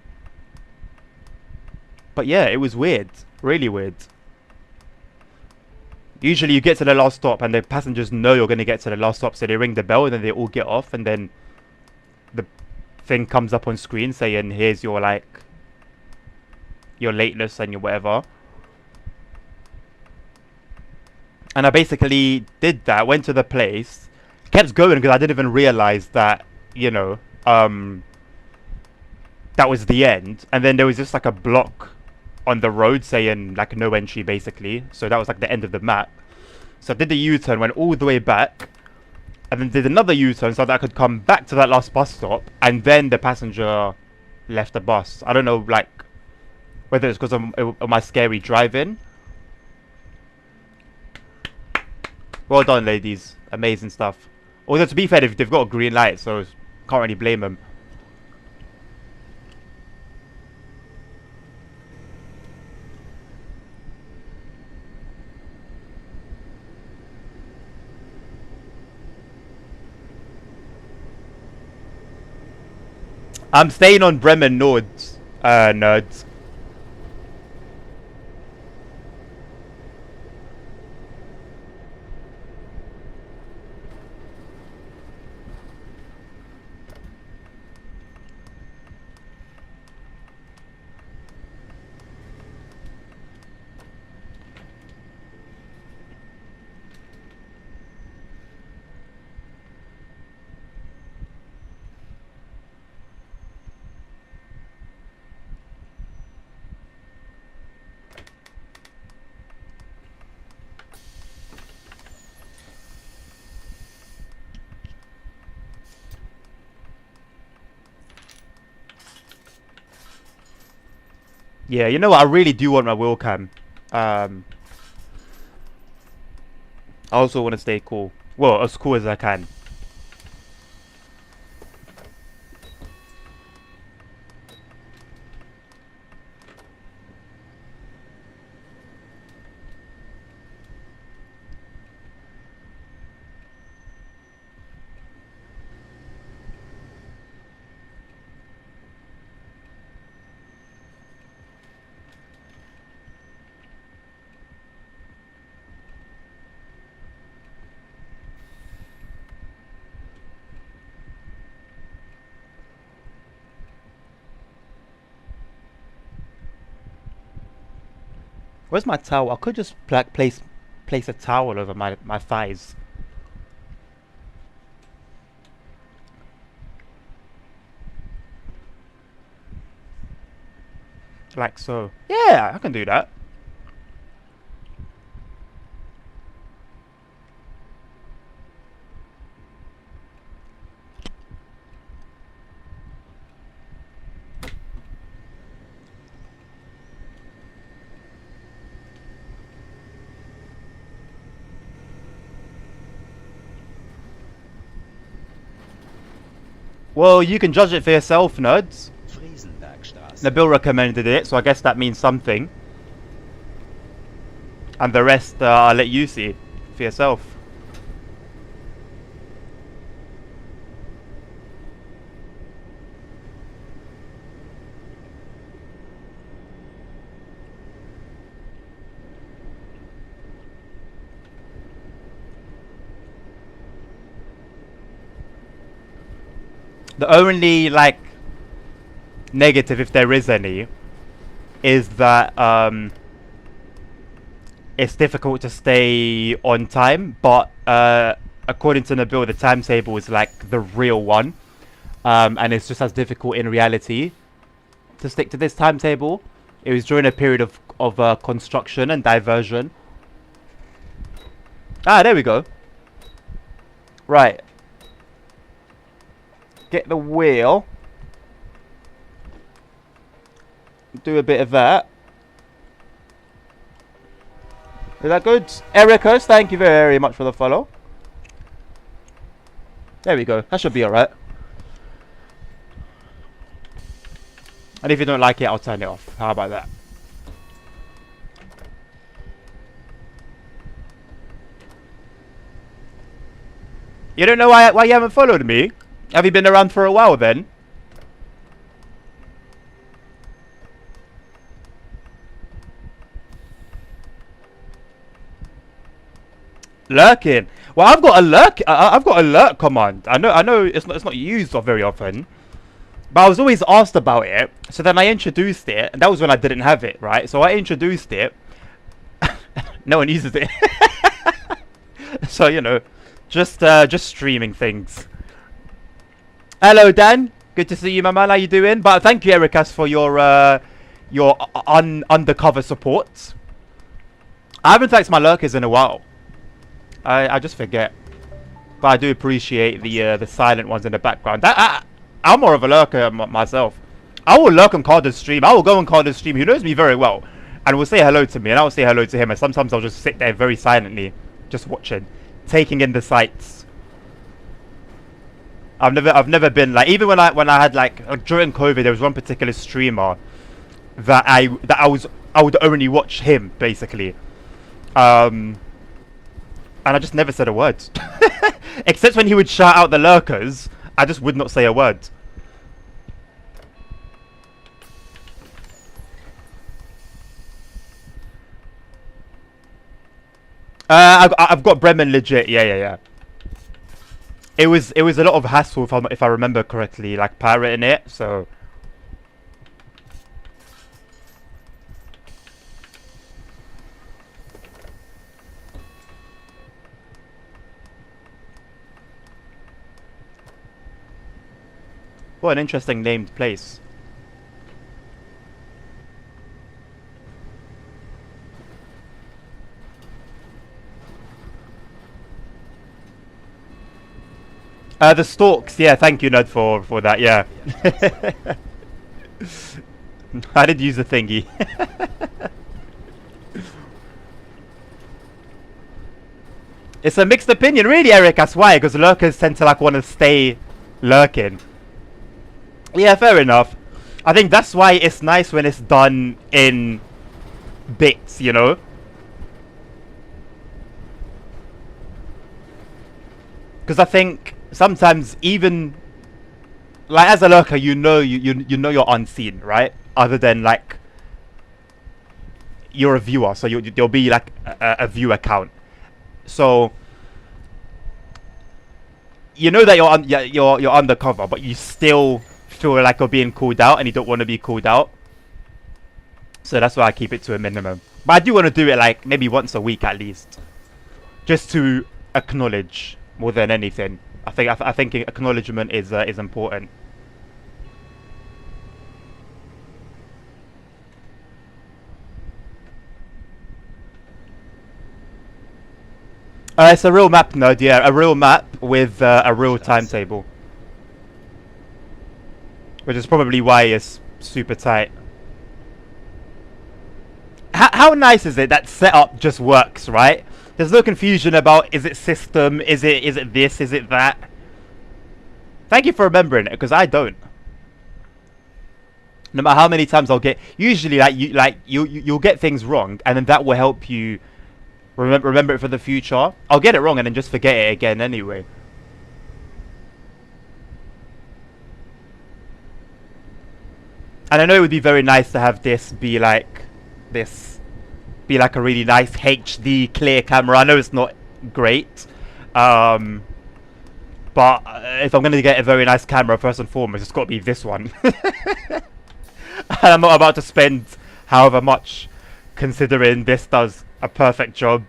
yeah, it was weird, really weird. Usually you get to the last stop and the passengers know you're going to get to the last stop, so they ring the bell and then they all get off, and then the thing comes up on screen saying here's your like your lateness and your whatever. And I basically did that, went to the place, kept going because I didn't even realize that, you know, that was the end. And then there was just like a block on the road saying like no entry basically. So that was like the end of the map. So I did the U-turn, went all the way back, and then did another U-turn so that I could come back to that last bus stop, and then the passenger left the bus. I don't know, like, whether it's because of my scary driving. Well done, ladies. Amazing stuff. Although, to be fair, they've got a green light, so can't really blame them. I'm staying on Bremen Nords, nerds. Yeah, you know what? I really do want my wheel cam. I also want to stay cool. Well, as cool as I can. Where's my towel? I could just place a towel over my thighs. Like so. Yeah, I can do that. Well, you can judge it for yourself, nerds. Nabil recommended it, so I guess that means something. And the rest, I'll let you see for yourself. The only, like, negative, if there is any, is that it's difficult to stay on time, but according to Nabil, the timetable is like the real one, and it's just as difficult in reality to stick to this timetable. It was during a period of construction and diversion. Ah, there we go. Right. Get the wheel. Do a bit of that. Is that good? Ericus, thank you very much for the follow. There we go. That should be alright. And if you don't like it, I'll turn it off. How about that? You don't know why you haven't followed me? Have you been around for a while then? Lurking. Well, I've got a lurk. I've got a lurk command. I know. It's not used very often, but I was always asked about it. So then I introduced it, and that was when I didn't have it, right? So I introduced it. No one uses it. So you know, just streaming things. Hello, Dan. Good to see you, my man. How you doing? But thank you, Ericas, for your undercover support. I haven't thanked my lurkers in a while. I just forget. But I do appreciate the silent ones in the background. I'm more of a lurker myself. I will lurk on Carter's stream. I will go on Carter's stream. He knows me very well, and will say hello to me, and I will say hello to him. And sometimes I'll just sit there very silently, just watching, taking in the sights. I've never been like, even when I had like during COVID, there was one particular streamer that I would only watch him basically. And I just never said a word. Except when he would shout out the lurkers, I just would not say a word. I've got Bremen legit. Yeah. It was a lot of hassle if I remember correctly, like pirating it. So. What an interesting named place. The stalks, yeah, thank you, Ned, for that, yeah. I did use the thingy. It's a mixed opinion, really, Eric, that's why, because lurkers tend to, like, want to stay lurking. Yeah, fair enough. I think that's why it's nice when it's done in bits, you know? Because I think sometimes even like as a lurker, you know you're unseen, right? Other than like you're a viewer, so there'll be like a view account. So you know that you're undercover, but you still feel like you're being called out, and you don't want to be called out. So that's why I keep it to a minimum. But I do want to do it like maybe once a week at least, just to acknowledge more than anything. I think acknowledgement is important. It's a real map, nerd. Yeah, a real map with a real timetable, which is probably why it's super tight. How nice is it that setup just works, right? There's no confusion about is it system, is it this, is it that. Thank you for remembering it, because I don't. No matter how many times I'll get, usually you'll get things wrong, and then that will help you remember it for the future. I'll get it wrong and then just forget it again anyway. And I know it would be very nice to have this be like a really nice HD clear camera. I know it's not great, but if I'm going to get a very nice camera, first and foremost, it's got to be this one. And I'm not about to spend however much, considering this does a perfect job.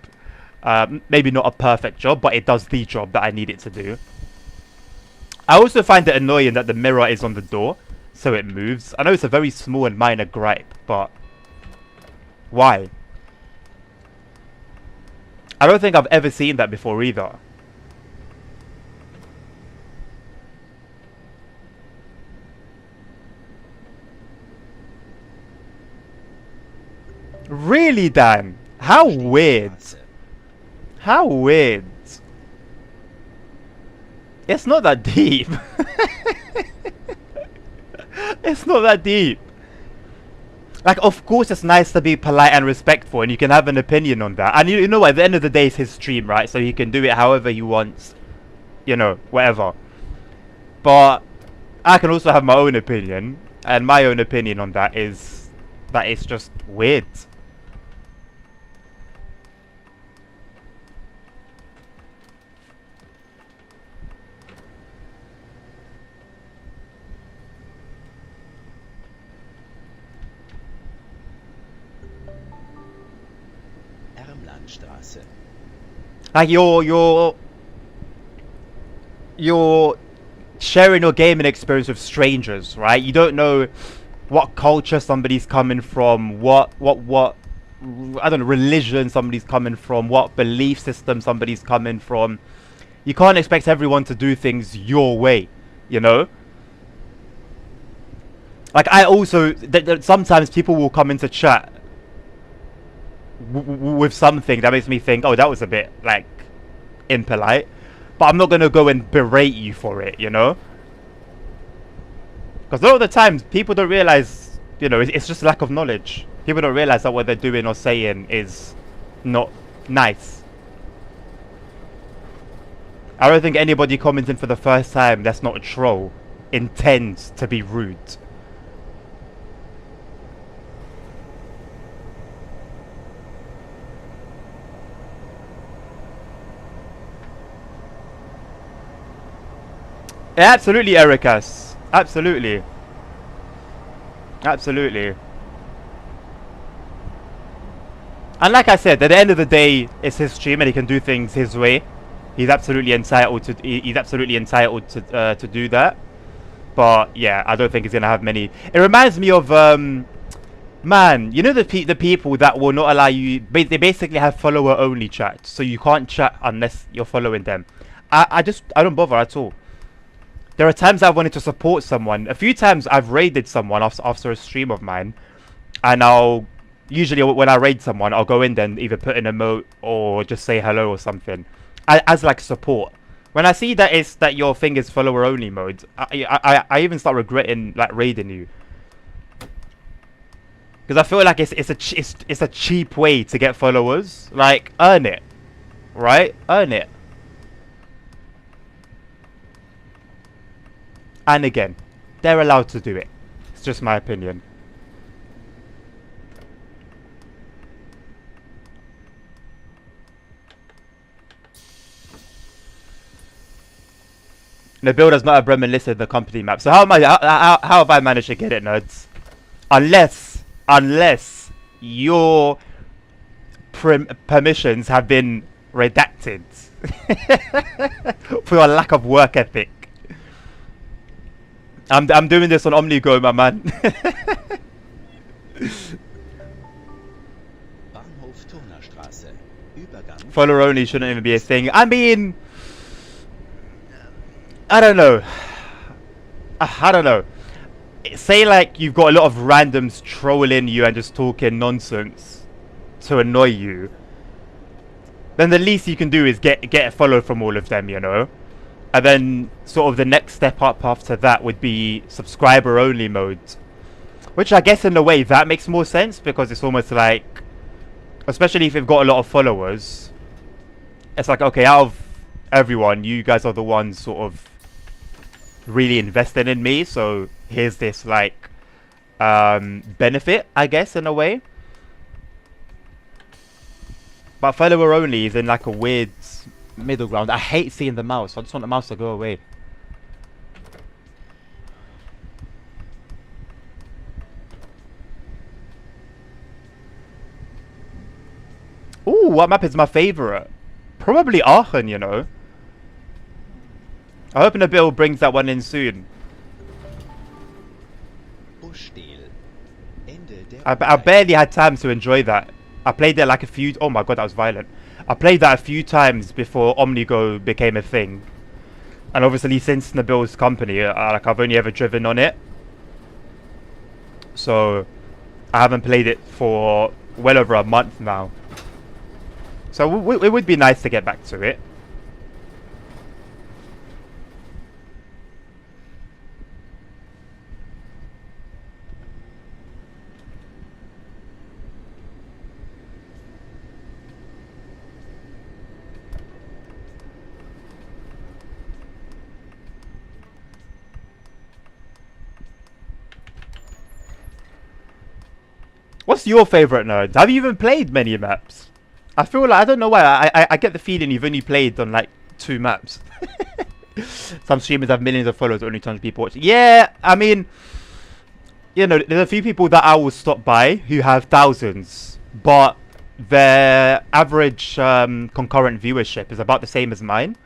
Maybe not a perfect job, but it does the job that I need it to do. I also find it annoying that the mirror is on the door, so it moves. I know it's a very small and minor gripe, but why? I don't think I've ever seen that before either. Really, Dan? How weird. How weird. It's not that deep. It's not that deep. Like, of course it's nice to be polite and respectful, and you can have an opinion on that. And you know what, at the end of the day, it's his stream, right? So he can do it however he wants. You know, whatever. But I can also have my own opinion. And my own opinion on that is that it's just weird. Like you're sharing your gaming experience with strangers, right? You don't know what culture somebody's coming from, what I don't know, religion somebody's coming from, what belief system somebody's coming from. You can't expect everyone to do things your way, you know? Like, I also sometimes people will come into chat with something that makes me think, oh, that was a bit like impolite, but I'm not gonna go and berate you for it, you know? Because a lot of the times people don't realize, you know, it's just lack of knowledge. People don't realize that what they're doing or saying is not nice. I don't think anybody commenting for the first time that's not a troll intends to be rude. Yeah, absolutely, Ericas. Absolutely. Absolutely. And like I said, at the end of the day, it's his stream and he can do things his way. He's absolutely entitled to. He's absolutely entitled to do that. But yeah, I don't think he's gonna have many. It reminds me of man, you know the people that will not allow you. They basically have follower only chat, so you can't chat unless you're following them. I don't bother at all. There are times I've wanted to support someone. A few times I've raided someone after a stream of mine, and I'll usually when I raid someone, I'll go in there and either put an emote or just say hello or something, as like support. When I see that your thing is follower only mode, I even start regretting like raiding you, because I feel like it's a cheap way to get followers. Like, earn it, right? Earn it. And again, they're allowed to do it. It's just my opinion. The builder's not have reminisced the company map. So how have I managed to get it, nerds? Unless your permissions have been redacted for your lack of work ethic. I'm doing this on OmniGo, my man. Follower only shouldn't even be a thing. I mean, I don't know. I don't know. Say like you've got a lot of randoms trolling you and just talking nonsense to annoy you. Then the least you can do is get a follow from all of them, you know? And then sort of the next step up after that would be subscriber only mode. Which I guess in a way that makes more sense, because it's almost like, especially if you've got a lot of followers, it's like, okay, out of everyone, you guys are the ones sort of really invested in me, so here's this like benefit, I guess, in a way. But follower only is in like a weird middle ground. I hate seeing the mouse. I just want the mouse to go away. Ooh, what map is my favorite? Probably Aachen, you know. I hope Nabil brings that one in soon. I barely had time to enjoy that. I played it like a few... Oh my god, that was violent. I played that a few times before OmniGo became a thing. And obviously since Nabil's company, like I've only ever driven on it. So I haven't played it for well over a month now. So it would be nice to get back to it. What's your favourite, nerd? Have you even played many maps? I feel like, I don't know why, I get the feeling you've only played on like 2 maps. Some streamers have millions of followers, only 200 people watching. Yeah, I mean, you know, there's a few people that I will stop by who have thousands. But their average concurrent viewership is about the same as mine.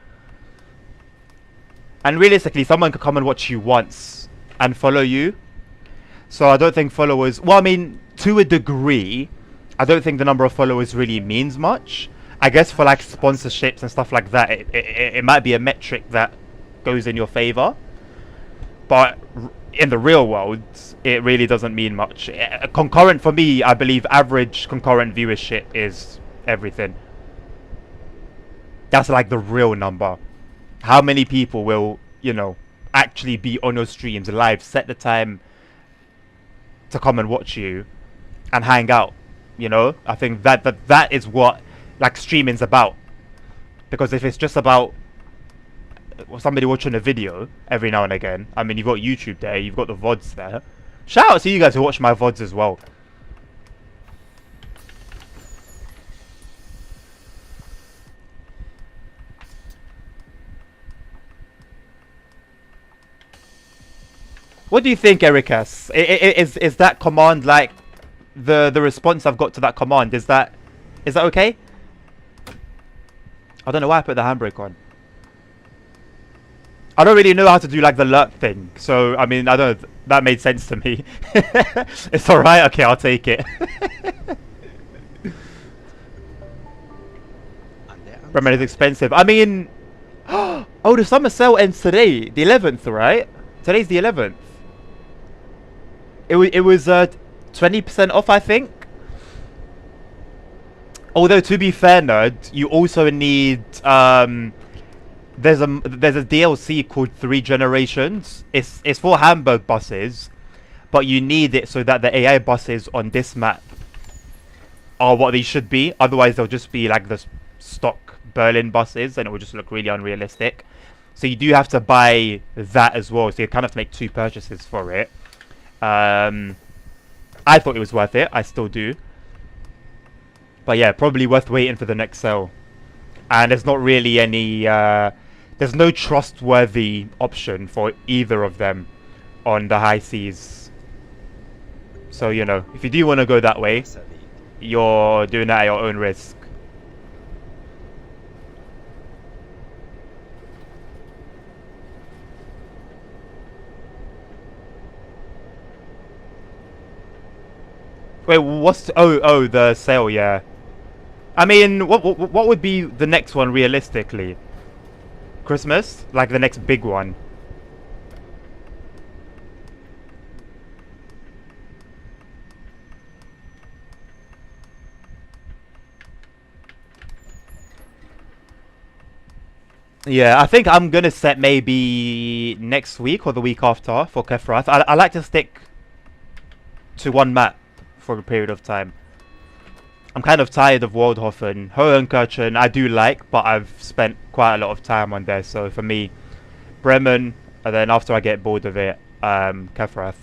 And realistically, someone could come and watch you once and follow you. So I don't think followers... Well, I mean, to a degree, I don't think the number of followers really means much. I guess for like sponsorships and stuff like that, it might be a metric that goes in your favor. But in the real world, it really doesn't mean much. Concurrent, for me, I believe average concurrent viewership is everything. That's like the real number. How many people will, you know, actually be on your streams live, set the time to come and watch you and hang out, you know? I think that is what like streaming's about. Because if it's just about somebody watching a video every now and again, I mean, you've got YouTube there, you've got the VODs there. Shout out to you guys who watch my VODs as well. What do you think, Ericas? Is that command like the response I've got to that command? Is that okay? I don't know why I put the handbrake on. I don't really know how to do like the lurk thing, so I mean I don't. That made sense to me. It's all right. Okay, I'll take it. Bremen is expensive. I mean, oh, the summer sale ends today, the 11th, right? Today's the 11th. It was 20% off, I think. Although to be fair, nerd, you also need there's a DLC called 3 Generations. It's for Hamburg buses, but you need it so that the AI buses on this map are what they should be. Otherwise, they'll just be like the stock Berlin buses, and it will just look really unrealistic. So you do have to buy that as well. So you kind of have to make 2 purchases for it. I thought it was worth it. I still do. But yeah, probably worth waiting for the next sale. And there's not really any... there's no trustworthy option for either of them on the high seas. So, you know, if you do want to go that way, you're doing that at your own risk. Wait, what's... Oh, the sale, yeah. I mean, what would be the next one realistically? Christmas? Like the next big one? Yeah, I think I'm gonna set maybe next week or the week after for Kefrath. I like to stick to one map for a period of time. I'm kind of tired of Waldhofen. Hohenkirchen I do like, but I've spent quite a lot of time on there. So for me, Bremen, and then after I get bored of it, Kefrath.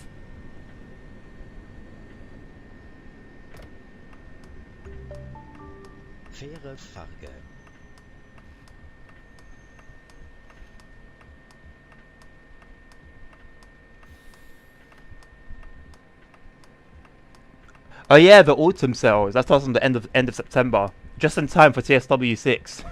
Faire Farge. Oh yeah, the autumn sales. That starts on the end of September, just in time for TSW 6.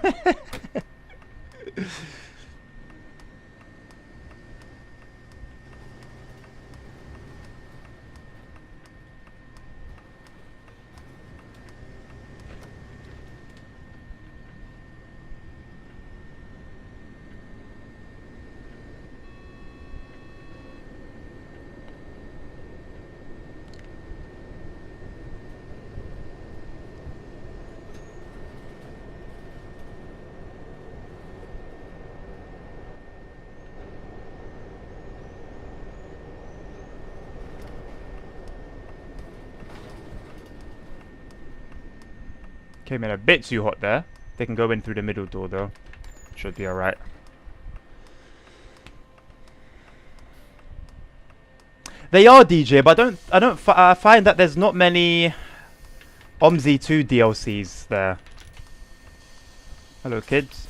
Came in a bit too hot there. They can go in through the middle door though. Should be alright. They are DJ, but I find that there's not many OMSI 2 DLCs there. Hello kids.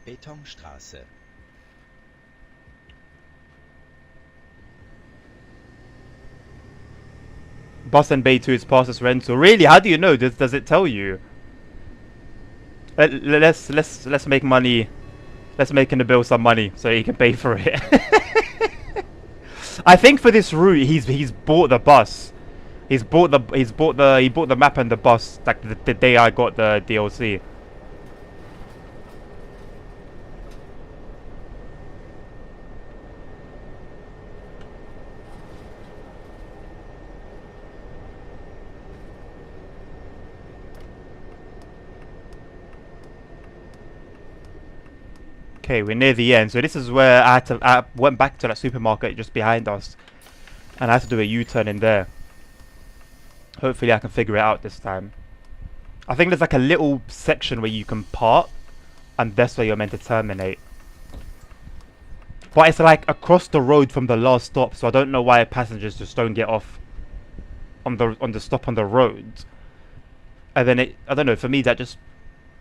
Betonstraße. Bus and Bay 2 is past its rental. Really? How do you know? Does it tell you? Let's make money. Let's make in the bill some money so he can pay for it. I think for this route he's bought the bus. He bought the map and the bus like the day I got the DLC. Okay, we're near the end. So this is where I went back to that supermarket just behind us, and I had to do a U-turn in there. Hopefully I can figure it out this time. I think there's like a little section where you can park, and that's where you're meant to terminate. But it's like across the road from the last stop, so I don't know why passengers just don't get off on the stop on the road. And then I don't know, for me that just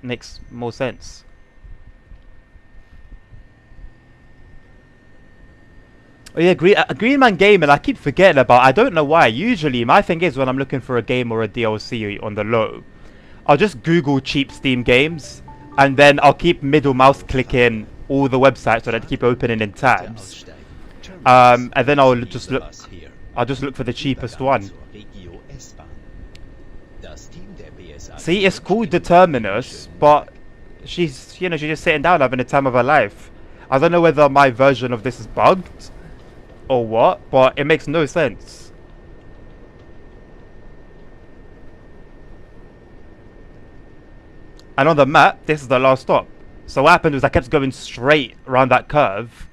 makes more sense. Oh yeah, Green Man Gaming, I keep forgetting about. I don't know why. Usually, my thing is when I'm looking for a game or a DLC on the low, I'll just Google cheap Steam games, and then I'll keep middle mouse clicking all the websites so that I keep opening in tabs. And then I'll just look. I'll just look for the cheapest one. See, it's called the Terminus, but she's just sitting down having the time of her life. I don't know whether my version of this is bugged or what, but it makes no sense. And on the map, this is the last stop. So what happened was I kept going straight around that curve,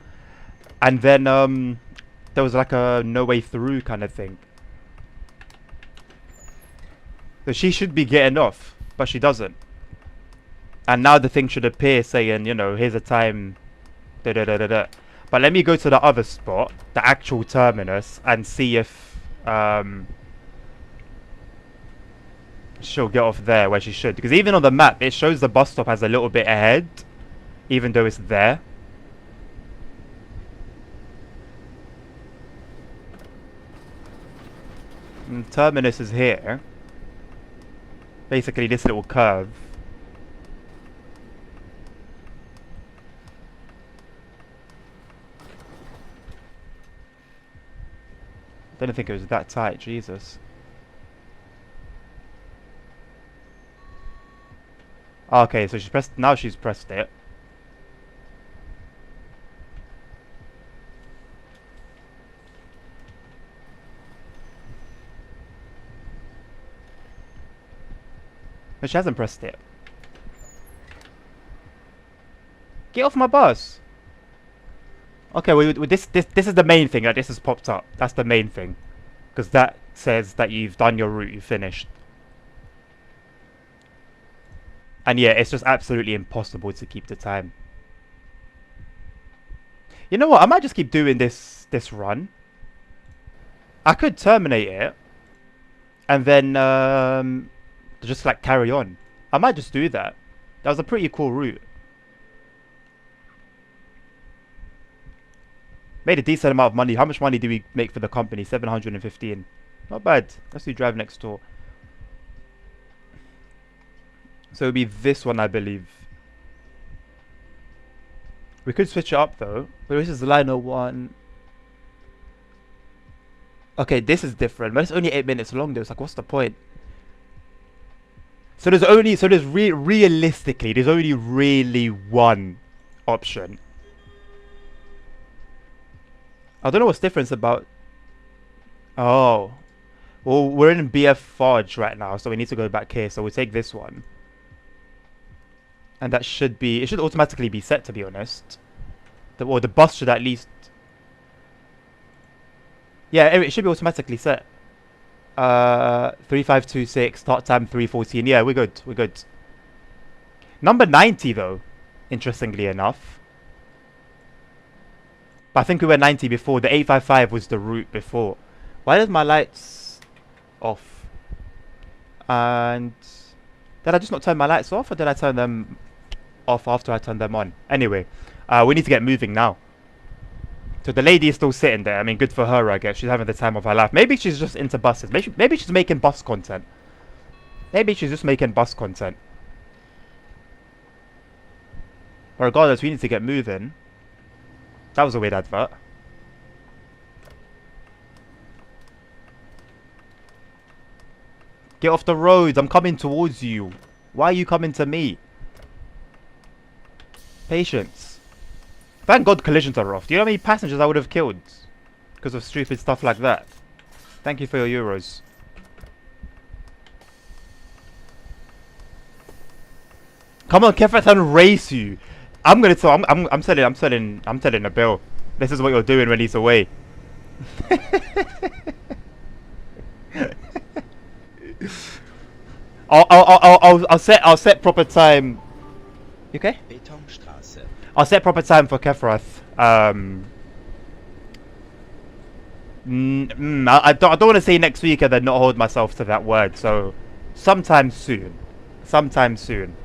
and then there was like a no way through kind of thing. So she should be getting off, but she doesn't. And now the thing should appear saying, here's a time, da da da da da. But let me go to the other spot, the actual terminus, and see if she'll get off there where she should. Because even on the map, it shows the bus stop has a little bit ahead, even though it's there. And terminus is here. Basically this little curve. I didn't think it was that tight, Jesus. Okay, so now she's pressed it. No, she hasn't pressed it. Get off my bus! Okay, well, this is the main thing that this has popped up. That's the main thing, because that says that you've done your route, you've finished. And yeah, it's just absolutely impossible to keep the time. You know what? I might just keep doing this run. I could terminate it, and then just like carry on. I might just do that. That was a pretty cool route. Made a decent amount of money. How much money do we make for the company? 715. Not bad. Let's do drive next door. So it'll be this one, I believe. We could switch it up though. But this is line 01. Okay, this is different. But it's only 8 minutes long though. It's like, what's the point? So realistically, there's only really one option. I don't know what's different about. Oh, well, we're in BF Forge right now, so we need to go back here. So we'll take this one, and that should be. It should automatically be set, to be honest. The bus should at least. Yeah, it should be automatically set. 3526 start time 3:14. Yeah, we're good. We're good. Number 90 though, interestingly enough. But I think we were 90 before. The 855 was the route before. Why is my lights off? And did I just not turn my lights off, or did I turn them? off after I turned them on. Anyway, we need to get moving now. So the lady is still sitting there. I mean, good for her, I guess. She's having the time of her life. Maybe she's just into buses. Maybe she's making bus content. Maybe she's just making bus content. But regardless, we need to get moving. That was a weird advert. Get off the road. I'm coming towards you. Why are you coming to me? Patience. Thank God collisions are off. Do you know how many passengers I would have killed because of stupid stuff like that? Thank you for your euros. Come on, Kefret, and race you. I'm gonna tell. I'm telling a bill. This is what you're doing when he's away. I'll set proper time. You okay? Betonstraße. I'll set proper time for Kefrath. I don't want to say next week and then not hold myself to that word. So, sometime soon. Sometime soon.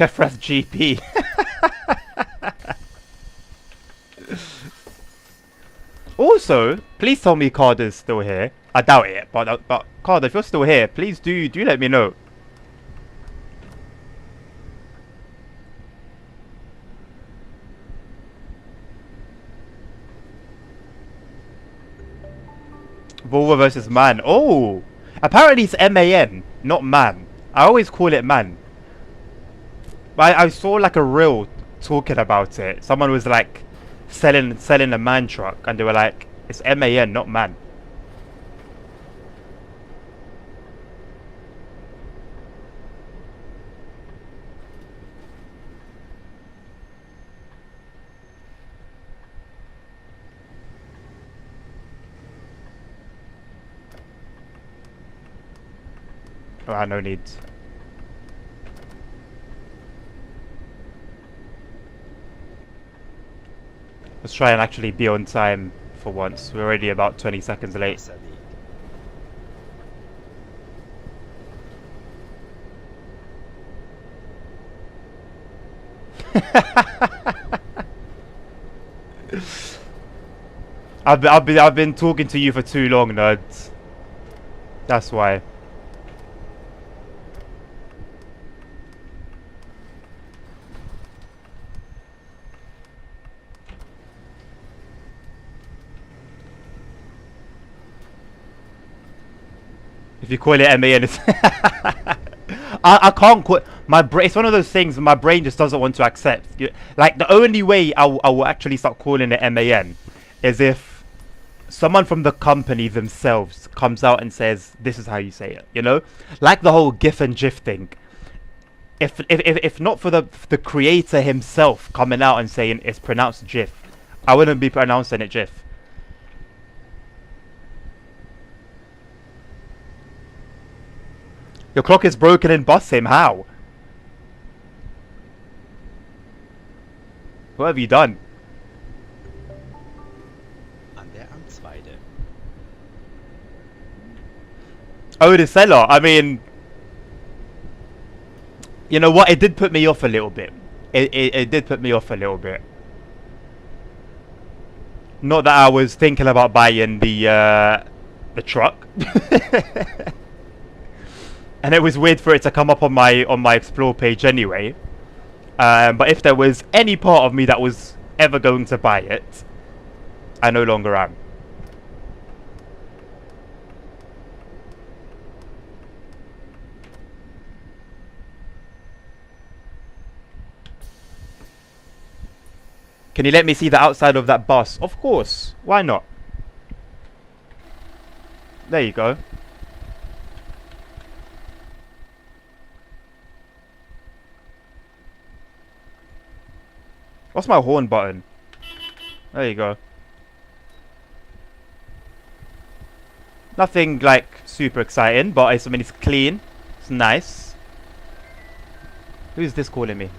Kefrath GP. Also, please tell me Card is still here. I doubt it, but Card, if you're still here, please do let me know. Volvo versus Man. Oh, apparently it's MAN, not Man. I always call it Man. I saw like a reel talking about it. Someone was like selling a man truck, and they were like, it's MAN, not Man. Oh, no need. Let's try and actually be on time for once. We're already about 20 seconds late. Wasserweg. I've been talking to you for too long, nerds. That's why. If you call it MAN, it's I can't call my brain. It's one of those things my brain just doesn't want to accept. Like the only way I will actually start calling it MAN is if someone from the company themselves comes out and says this is how you say it. You know, like the whole GIF and GIF thing. If not for the creator himself coming out and saying it's pronounced GIF, I wouldn't be pronouncing it GIF. Your clock is broken in bus him. How? What have you done? An der Amtsweide. Oh, the seller. I mean, you know what? It did put me off a little bit. It did put me off a little bit. Not that I was thinking about buying the truck. And it was weird for it to come up on my explore page anyway. But if there was any part of me that was ever going to buy it, I no longer am. Can you let me see the outside of that bus? Of course. Why not? There you go. What's my horn button? There you go. Nothing like super exciting, but I mean it's clean. It's nice. Who's this calling me?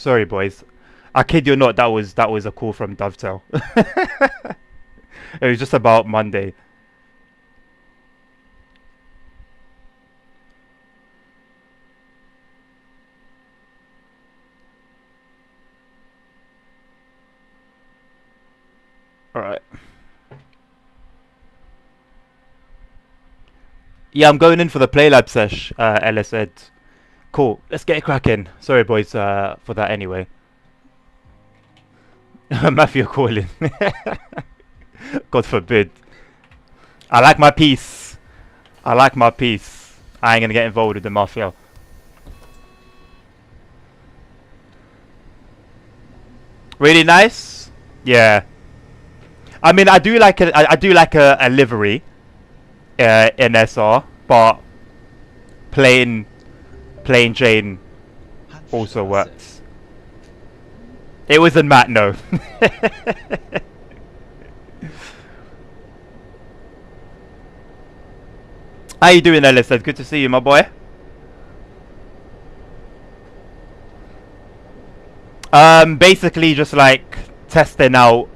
Sorry, boys. I kid you not, that was a call from Dovetail. It was just about Monday. Alright. Yeah, I'm going in for the Play Lab sesh, Ella said. Cool, let's get it cracking. Sorry, boys, for that anyway. Mafia calling. God forbid. I like my peace. I like my peace. I ain't gonna get involved with the Mafia. Really nice? Yeah. I mean, I do like a livery in SR, but plain Jane also works. It wasn't Matt, no. How you doing, Ellis? Good to see you, my boy. Basically just like testing out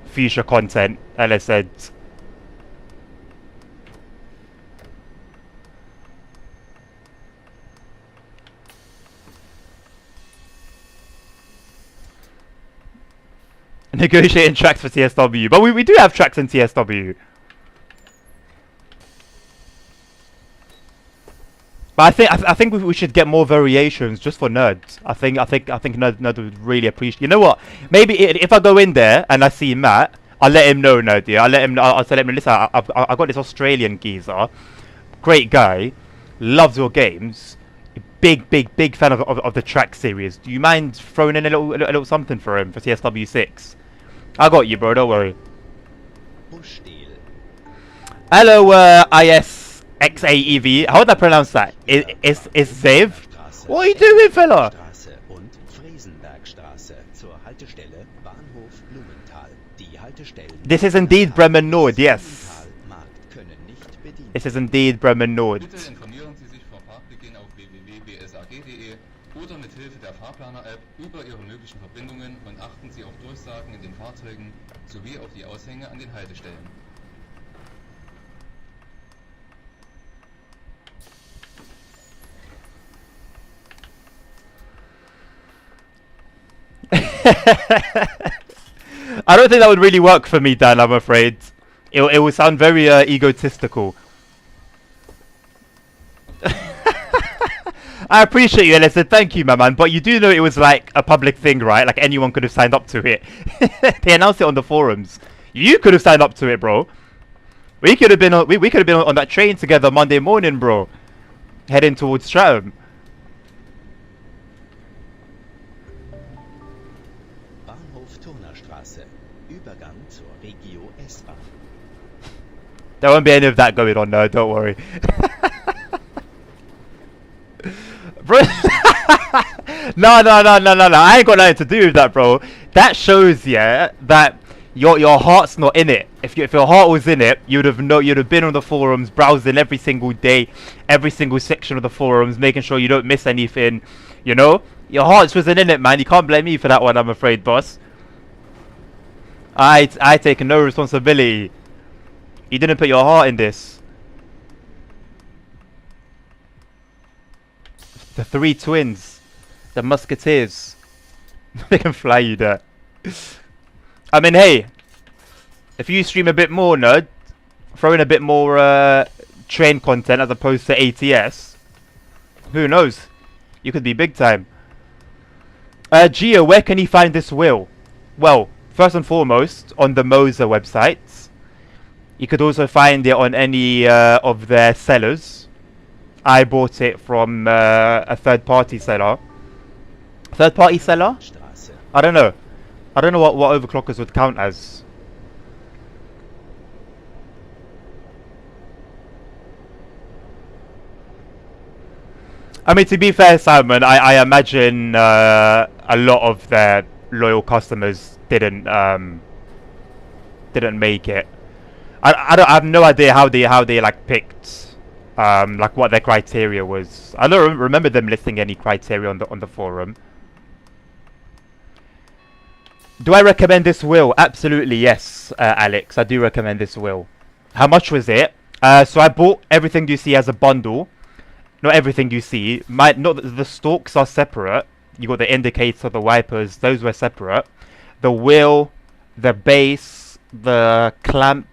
future content, Ellis said. Negotiating tracks for TSW, but we do have tracks in TSW. But I think we should get more variations just for nerds. I think nerd would really appreciate. You know what? Maybe if I go in there and I see Matt, I'll let him know, nerd. Yeah, I'll tell him, listen, I got this Australian geezer, great guy, loves your games, big fan of the track series. Do you mind throwing in a little something for him for TSW6? I got you, bro. Don't worry. Hello, ISXAEV. How would I pronounce that? Is Zev? What are you doing, fella? This is indeed Bremen Nord, yes. This is indeed Bremen Nord. Bitte informieren Sie sich vor Fahrtbeginn auf www.bsag.de oder mit Hilfe der Fahrplaner-App über Ihre möglichen Verbindungen und achten Sie auf Durchsagen in den Fahrzeugen sowie auf die Aushänge an den Haltestellen. I don't think that would really work for me, Dan, I'm afraid. It would sound very egotistical. I appreciate you, Ellis. Thank you, my man. But you do know it was like a public thing, right? Like anyone could have signed up to it. They announced it on the forums. You could have signed up to it, bro. We could have been on, we could have been on that train together Monday morning, bro. Heading towards Stratham. There won't be any of that going on, no, don't worry. Bro, no, I ain't got nothing to do with that, bro. That shows, yeah, that your heart's not in it. If your heart was in it, you'd have been on the forums, browsing every single day, every single section of the forums, making sure you don't miss anything. You know, your heart wasn't in it, man. You can't blame me for that one, I'm afraid, boss. I take no responsibility. You didn't put your heart in this. The three twins, the musketeers, they can fly you there. I mean, hey, if you stream a bit more, nerd, throw in a bit more train content as opposed to ATS, who knows? You could be big time. Gio, where can he find this wheel? Well, first and foremost, on the Moser website. You could also find it on any of their sellers. I bought it from a third-party seller. Third-party seller? I don't know. I don't know what overclockers would count as. I mean, to be fair, Simon, I imagine a lot of their loyal customers didn't make it. I have no idea how they like picked like what their criteria was. I don't remember them listing any criteria on the forum. Do I recommend this wheel? Absolutely yes, Alex. I do recommend this wheel. How much was it? So I bought everything you see as a bundle. Not everything you see. Not the stalks are separate. You got the indicator, the wipers. Those were separate. The wheel, the base, the clamp,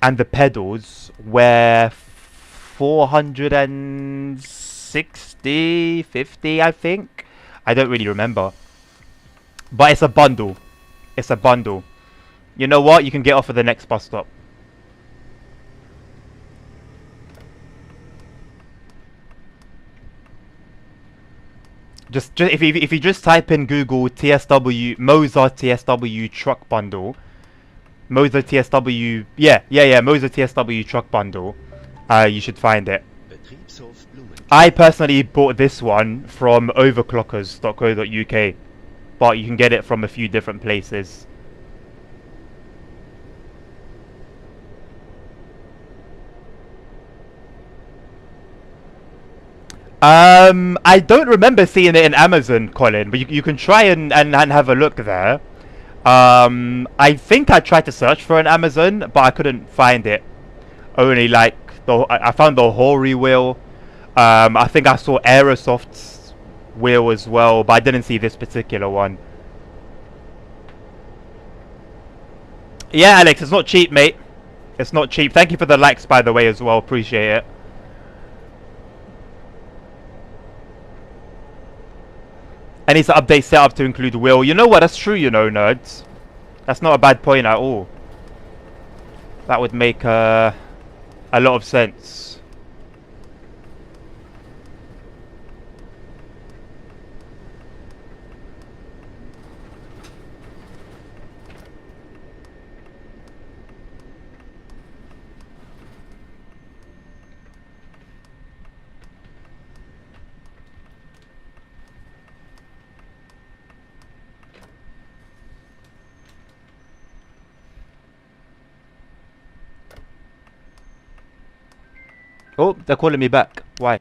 and the pedals were 460, 50, I think. I don't really remember. But it's a bundle. It's a bundle. You know what? You can get off at the next bus stop. Just if you just type in Google TSW Moser TSW truck bundle, Moser TSW Moser TSW truck bundle, you should find it. I personally bought this one from overclockers.co.uk, but you can get it from a few different places. I don't remember seeing it in Amazon, Colin, but you can try and have a look there. I think I tried to search for an Amazon, but I couldn't find it. Only like I found the Hori wheel. I think I saw Aerosoft's wheel as well, but I didn't see this particular one. Yeah, Alex, it's not cheap, mate. It's not cheap. Thank you for the likes, by the way, as well. Appreciate it. And needs to update setup to include wheel. You know what? That's true, you know, nerds. That's not a bad point at all. That would make a lot of sense. Oh, they're calling me back. Why?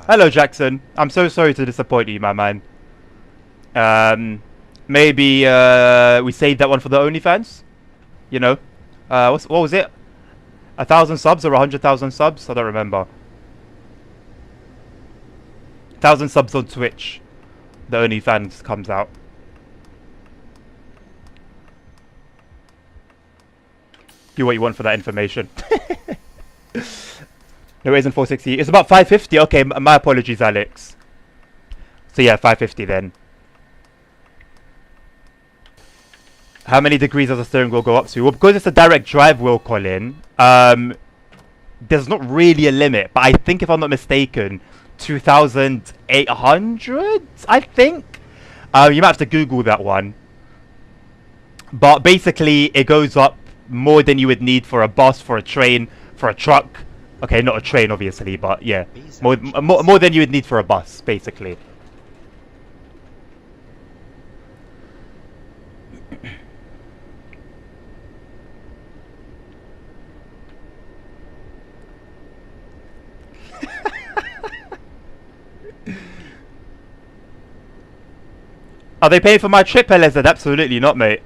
Hello, Jackson. I'm so sorry to disappoint you, my man. Maybe we save that one for the OnlyFans. You know, what was it? 1,000 subs or 100,000 subs? I don't remember. 1,000 subs on Twitch. The OnlyFans comes out. Do what you want for that information. No, it isn't 460. It's about 550. Okay, my apologies, Alex. So yeah, 550 then. How many degrees does the steering wheel go up to? Well, because it's a direct drive wheel, Colin, there's not really a limit. But I think, if I'm not mistaken, 2,800, I think. You might have to Google that one. But basically, it goes up more than you would need for a bus, for a train, for a truck. Okay, not a train, obviously, but yeah. More than you would need for a bus, basically. Are they paying for my trip, Elizabeth? Absolutely not, mate.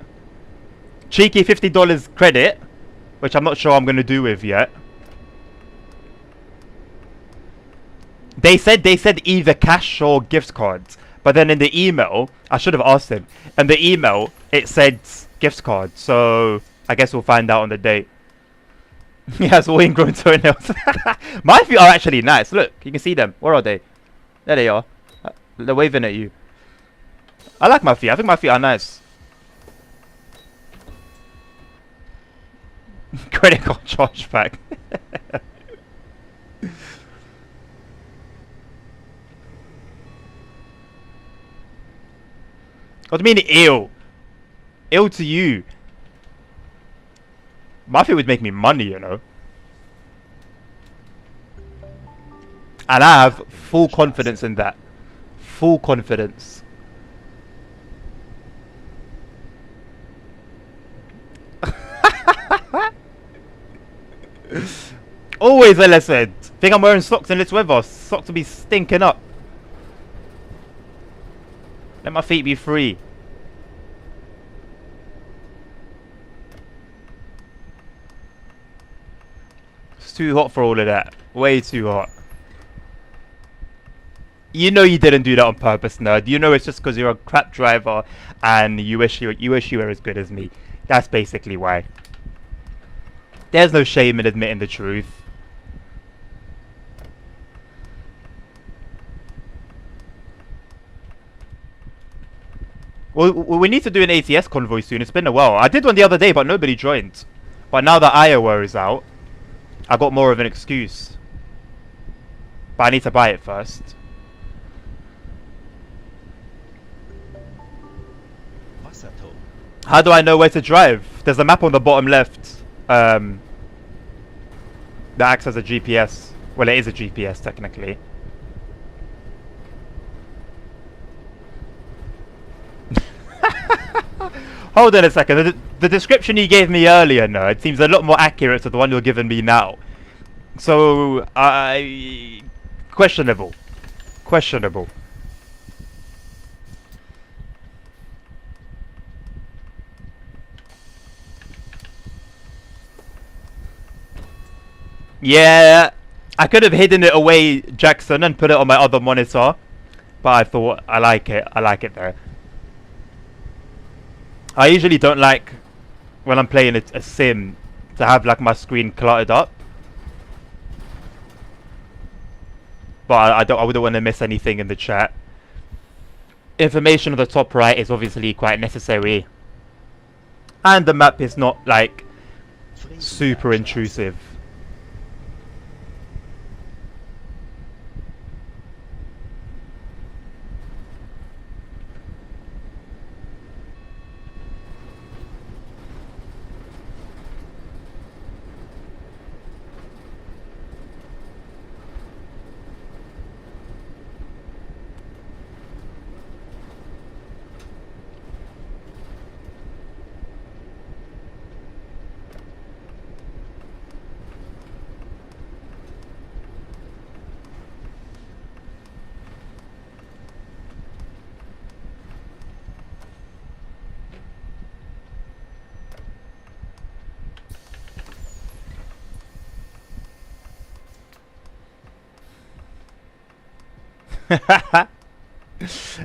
Cheeky $50 credit, which I'm not sure I'm going to do with yet. They said either cash or gift cards. But then in the email, I should have asked him. In the email, it said gift card. So I guess we'll find out on the day. He has all ingrown toenails. My feet are actually nice. Look, you can see them. Where are they? There they are. They're waving at you. I like my feet. I think my feet are nice. Credit card chargeback. What do you mean ill? Ill to you? My feet would make me money, you know. And I have full confidence in that. Full confidence. Always a lesson. Think I'm wearing socks in this weather? Socks will be stinking up. Let my feet be free. It's too hot for all of that. Way too hot. You know you didn't do that on purpose, nerd. You know it's just because you're a crap driver and you wish you were as good as me. That's basically why. There's no shame in admitting the truth. Well, we need to do an ATS convoy soon. It's been a while. I did one the other day, but nobody joined. But now that Iowa is out, I got more of an excuse. But I need to buy it first. How do I know where to drive? There's a map on the bottom left. That acts as a GPS. Well, it is a GPS technically. Hold on a second. The description you gave me earlier, nerd, seems a lot more accurate to the one you're giving me now. So, questionable. Questionable. Yeah, I could have hidden it away, Jackson, and put it on my other monitor. But I thought, I like it there. I usually don't like, when I'm playing a sim, to have like my screen cluttered up. But I wouldn't want to miss anything in the chat. Information on the top right is obviously quite necessary. And the map is not like super intrusive.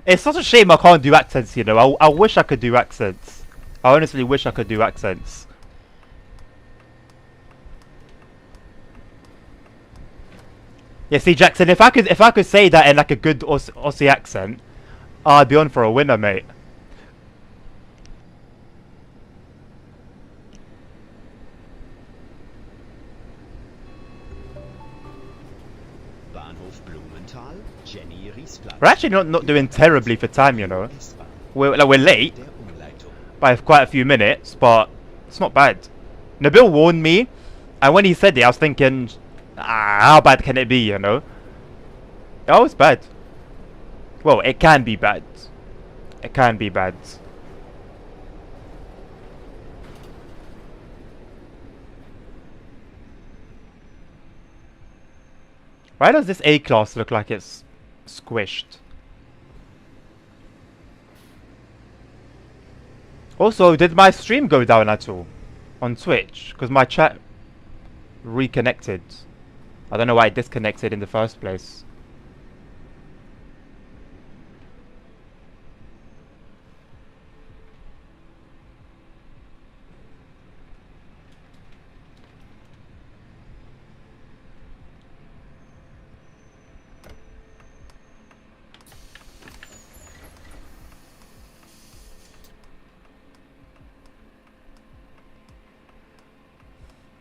It's such a shame I can't do accents, you know. I wish I could do accents. I honestly wish I could do accents. Yeah, see, Jackson, if I could say that in like a good Aussie accent, I'd be on for a winner, mate. Bahnhof Blumenthal, Jenny Riesplatz. We're actually not doing terribly for time, you know. S-Bahn. We're late Der Umleitung. by quite a few minutes, but it's not bad. Nabil warned me, and when he said it, I was thinking, how bad can it be, you know? Oh, it's bad. Well, it can be bad. It can be bad. Why does this A-class look like it's squished? Also, did my stream go down at all on Twitch? Because my chat reconnected. I don't know why it disconnected in the first place.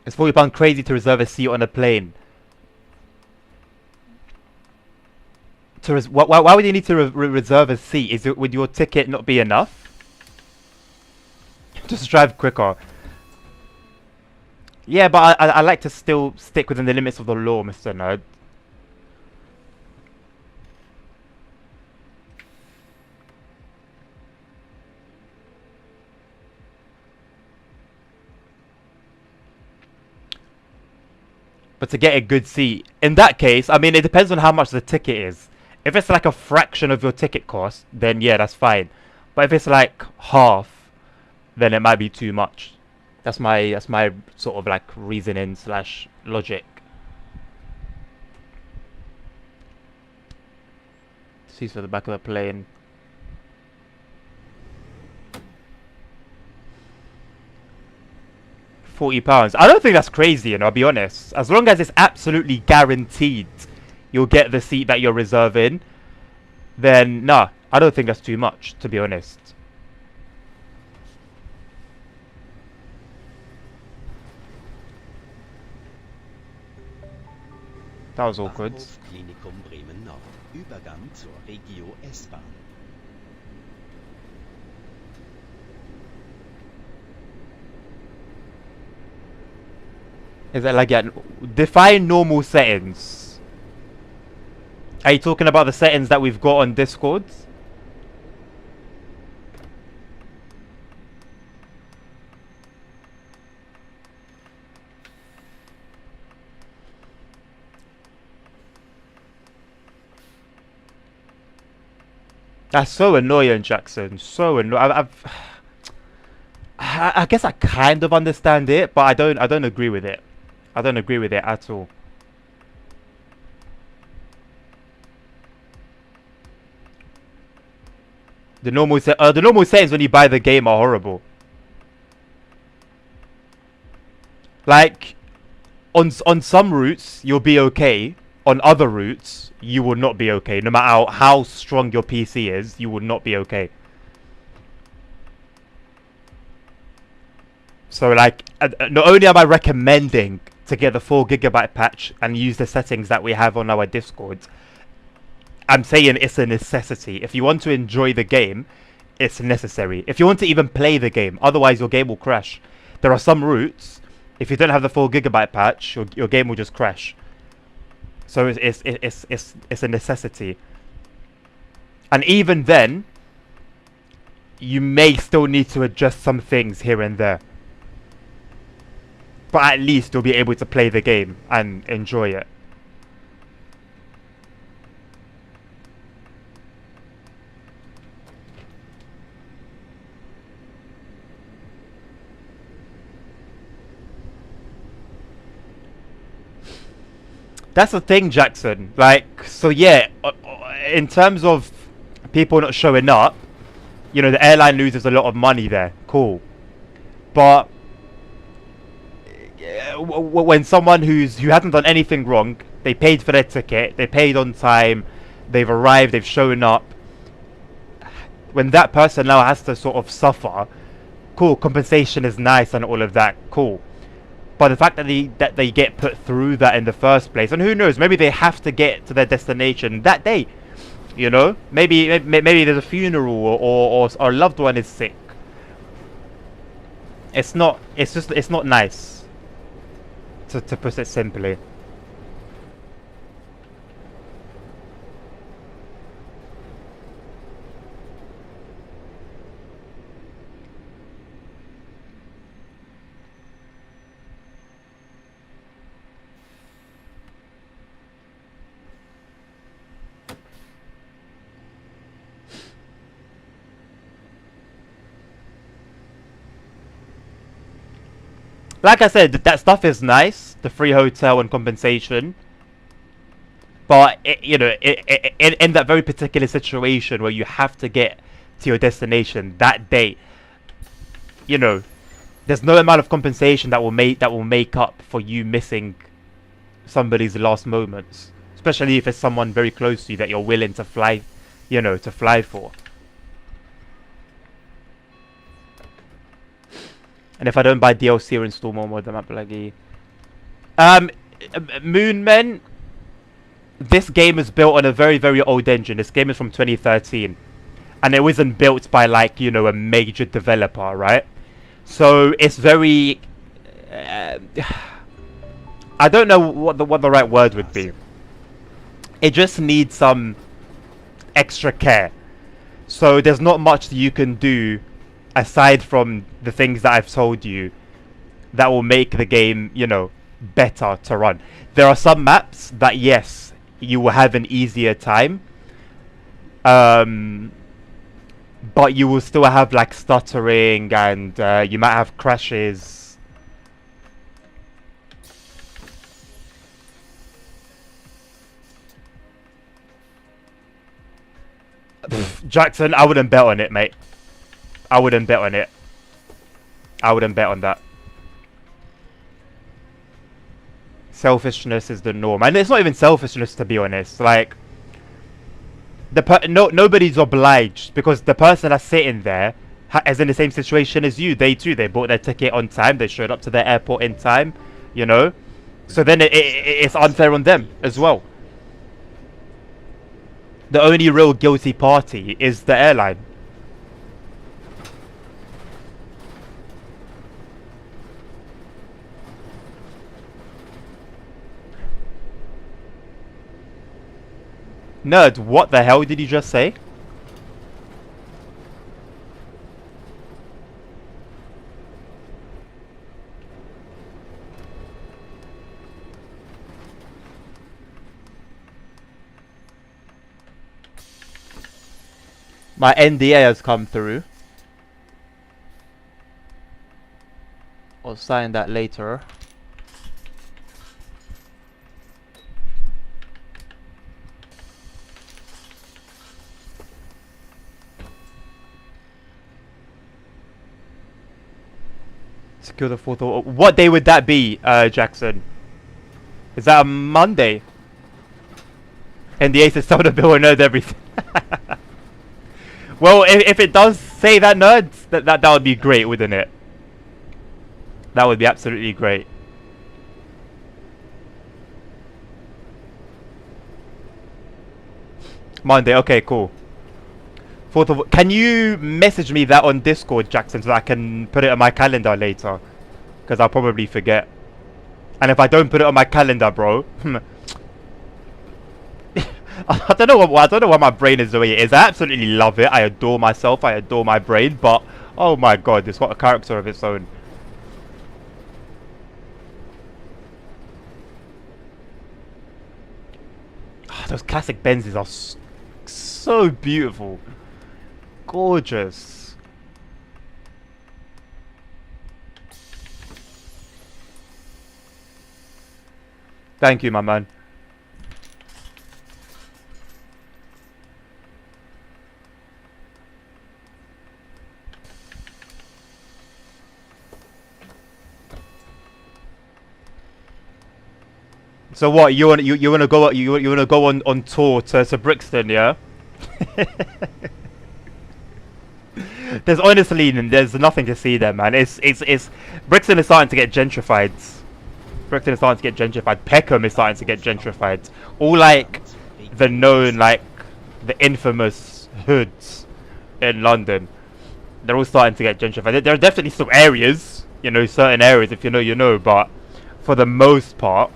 It's £40 crazy to reserve a seat on a plane. Why would you need to reserve a seat? Is it, would your ticket not be enough? Just drive quicker. Yeah, but I like to still stick within the limits of the law, Mr. Nerd. But to get a good seat, in that case, I mean, it depends on how much the ticket is. If it's like a fraction of your ticket cost, then yeah, that's fine. But if it's like half, then it might be too much. That's my sort of like reasoning slash logic. Seats for the back of the plane. £40. I don't think that's crazy, you know, I'll be honest. As long as it's absolutely guaranteed you'll get the seat that you're reserving, then nah, I don't think that's too much, to be honest. That was awkward. Bahnhof Klinikum Bremen Nord. Übergang zur Regio S-Bahn. Is it like, yeah, define normal settings? Are you talking about the settings that we've got on Discord? That's so annoying, Jackson. So annoying. I guess I kind of understand it, but I don't agree with it. I don't agree with it at all. The normal settings when you buy the game are horrible. Like on some routes you'll be okay. On other routes you will not be okay. No matter how strong your PC is, you will not be okay. So like, not only am I recommending to get the 4GB patch and use the settings that we have on our Discord, I'm saying it's a necessity. If you want to enjoy the game, it's necessary. If you want to even play the game, otherwise your game will crash. There are some routes, if you don't have the 4GB patch, your game will just crash. So it's a necessity. And even then, you may still need to adjust some things here and there. But at least you'll be able to play the game and enjoy it. That's the thing, Jackson. Like, so yeah, in terms of people not showing up, you know, the airline loses a lot of money there. Cool. But when someone who hasn't done anything wrong, they paid for their ticket, they paid on time, they've arrived, they've shown up, when that person now has to sort of suffer, cool, compensation is nice and all of that, cool. But the fact that they get put through that in the first place, and who knows, maybe they have to get to their destination that day. You know, maybe there's a funeral or a loved one is sick. It's not nice, to put it simply. Like I said, that stuff is nice, the free hotel and compensation. But in that very particular situation where you have to get to your destination that day, there's no amount of compensation that will make up for you missing somebody's last moments, especially if it's someone very close to you that you're willing to fly, to fly for. And if I don't buy DLC or install more mod, I'm not laggy. Moonmen. This game is built on a very, very old engine. This game is from 2013. And it wasn't built by, like, a major developer, right? So, it's very... I don't know what the right word would be. It just needs some extra care. So, there's not much that you can do aside from the things that I've told you that will make the game, better to run. There are some maps that, yes, you will have an easier time, but you will still have like stuttering and you might have crashes. Jackson, I wouldn't bet on it, mate. I wouldn't bet on it. I wouldn't bet on that. Selfishness is the norm, and it's not even selfishness, to be honest. Like, nobody's obliged, because the person that's sitting there is in the same situation as you. They bought their ticket on time. They showed up to their airport in time. So then it's unfair on them as well. The only real guilty party is the airline. Nerd, what the hell did you just say? My NDA has come through. I'll sign that later. Secure the 4th. What day would that be, Jackson? Is that a Monday? NDA says someone to bill or nerd everything. Well, if it does say that, nerds, that would be great, wouldn't it? That would be absolutely great. Monday, okay, cool. 4th of... Can you message me that on Discord, Jackson, so that I can put it on my calendar later? Because I'll probably forget. And if I don't put it on my calendar, bro... I don't know why my brain is the way it is. I absolutely love it. I adore myself. I adore my brain. But, oh my god, it's got a character of its own. Those classic Benzes are so beautiful. Gorgeous. Thank you, my man. So what, you wanna go on tour to Brixton, yeah? There's honestly there's nothing to see there, man. It's Brixton is starting to get gentrified. Brixton is starting to get gentrified. Peckham is starting to get gentrified. All like the known, like the infamous hoods in London. They're all starting to get gentrified. There are definitely some areas, you know, certain areas. If you know, you know. But for the most part,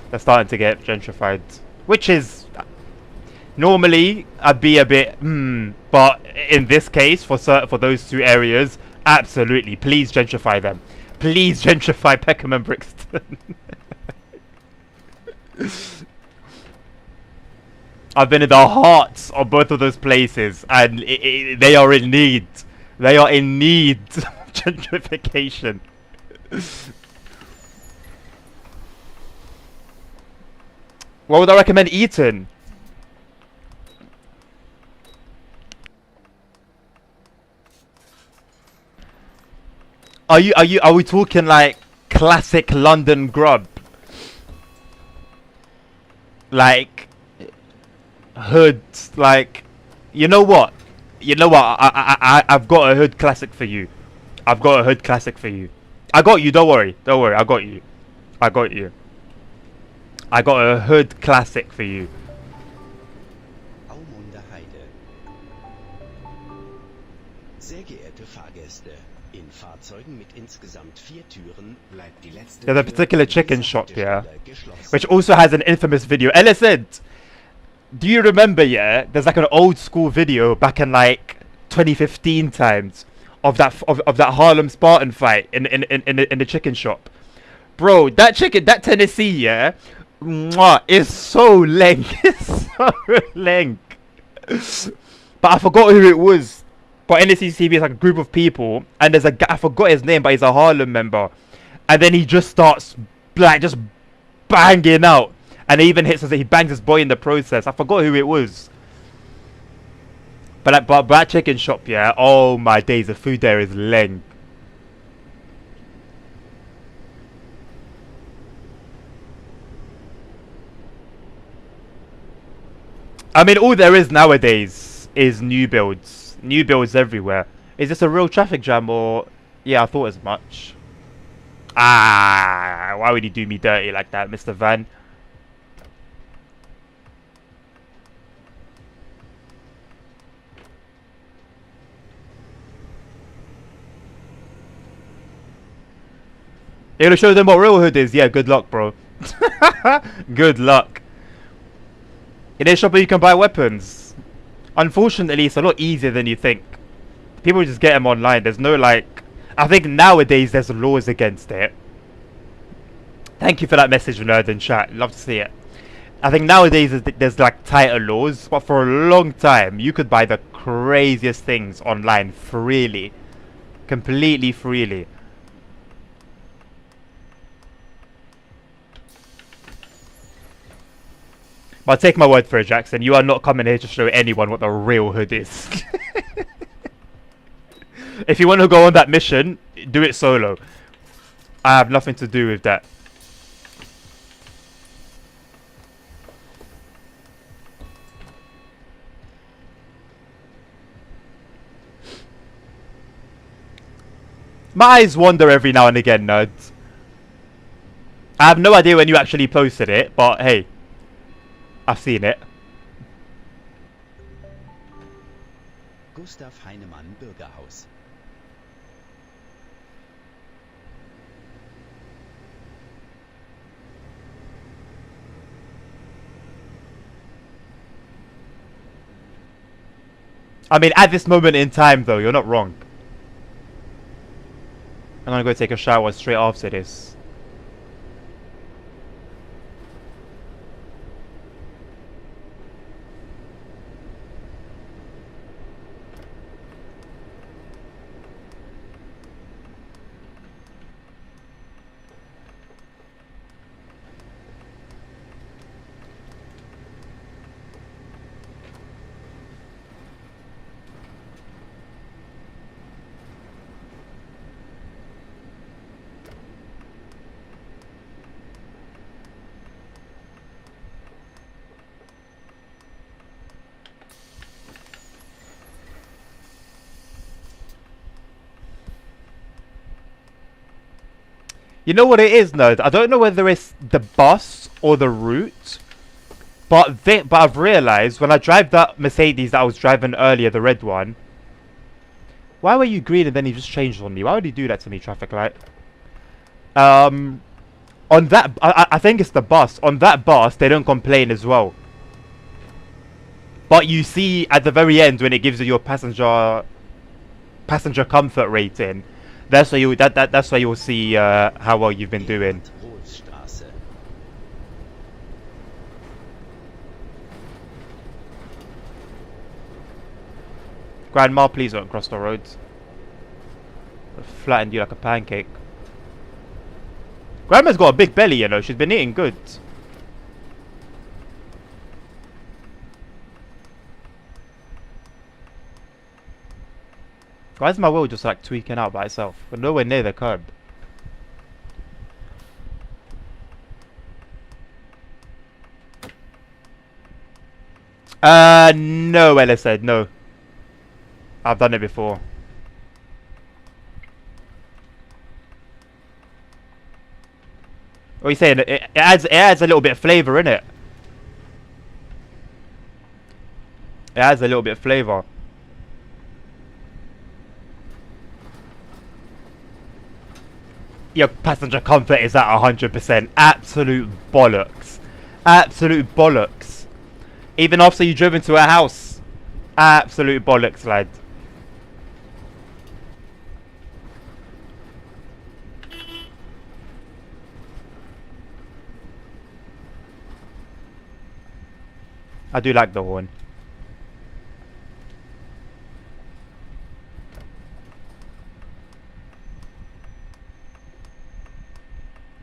they're starting to get gentrified, which is normally I'd be a bit but in this case, for those two areas, absolutely. Please gentrify them. Please gentrify Peckham and Brixton. I've been in the hearts of both of those places, and they are in need. They are in need of gentrification. What would I recommend eating? Are we talking like classic London grub? Like hood, like, you know what? I've got a hood classic for you. I've got a hood classic for you. I got you, don't worry. Don't worry, I got you. I got you. I got a hood classic for you. Aumunder Heide. Sehr geehrte Fahrgäste, in Fahrzeugen mit insgesamt 4 Türen bleibt die letzte There's a Tür particular dieser chicken shop here, Haltestelle geschlossen. which also has an infamous video. Ellison, do you remember, yeah, there's like an old school video back in like 2015 times of that Harlem Spartan fight in the chicken shop. Bro, that Tennessee, yeah, mwah, is so lank. It's so lank. But I forgot who it was. But in the CCTV, it's like a group of people, and there's a guy, I forgot his name, but he's a Harlem member. And then he just starts like just banging out. And he even hits us. He bangs his boy in the process. I forgot who it was. But that chicken shop, yeah. Oh my days, the food there is leng. I mean, all there is nowadays is new builds. New builds everywhere. Is this a real traffic jam or? Yeah, I thought as much. Ah, why would you do me dirty like that, Mr. Van? You're gonna show them what real hood is? Yeah, good luck, bro. Good luck. In a shop where you can buy weapons. Unfortunately, it's a lot easier than you think. People just get them online. There's no like... I think nowadays there's laws against it. Thank you for that message, nerd in chat. Love to see it. I think nowadays there's like tighter laws, but for a long time you could buy the craziest things online freely. Completely freely. But take my word for it, Jackson. You are not coming here to show anyone what the real hood is. If you want to go on that mission, do it solo. I have nothing to do with that. My eyes wander every now and again, nerds. I have no idea when you actually posted it, but hey. I've seen it. Gustav Heinemann Bürgerhaus. I mean, at this moment in time, though, you're not wrong. I'm gonna go take a shower straight after this. You know what it is, Nerd? I don't know whether it's the bus or the route, but I've realised when I drive that Mercedes that I was driving earlier, the red one. Why were you green and then you just changed on me? Why would you do that to me, traffic light? On that, I think it's the bus. On that bus, they don't complain as well. But you see at the very end when it gives you your passenger comfort rating, that's where that's where you'll see how well you've been doing. Rohlstraße. Grandma, please don't cross the roads. I'll flatten you like a pancake. Grandma's got a big belly, you know. She's been eating good. Why is my wheel just like tweaking out by itself? We're nowhere near the curb. No, Ella said no. I've done it before. What are you saying? It adds a little bit of flavour, innit? It adds a little bit of flavour. Your passenger comfort is at 100%. Absolute bollocks. Absolute bollocks. Even after you drove into a house. Absolute bollocks, lad. I do like the horn.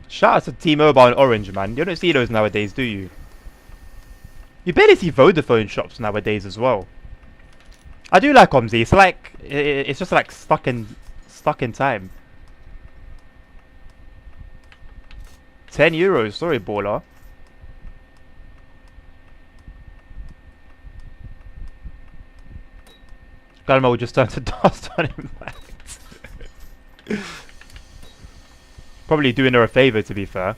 Shout out to T-Mobile and Orange, man. You don't see those nowadays, do you? You barely see Vodafone shops nowadays as well. I do like OMSI. It's like it's just like stuck in time. €10. Sorry, baller. Grandma will just turn to dust on him. Probably doing her a favour, to be fair.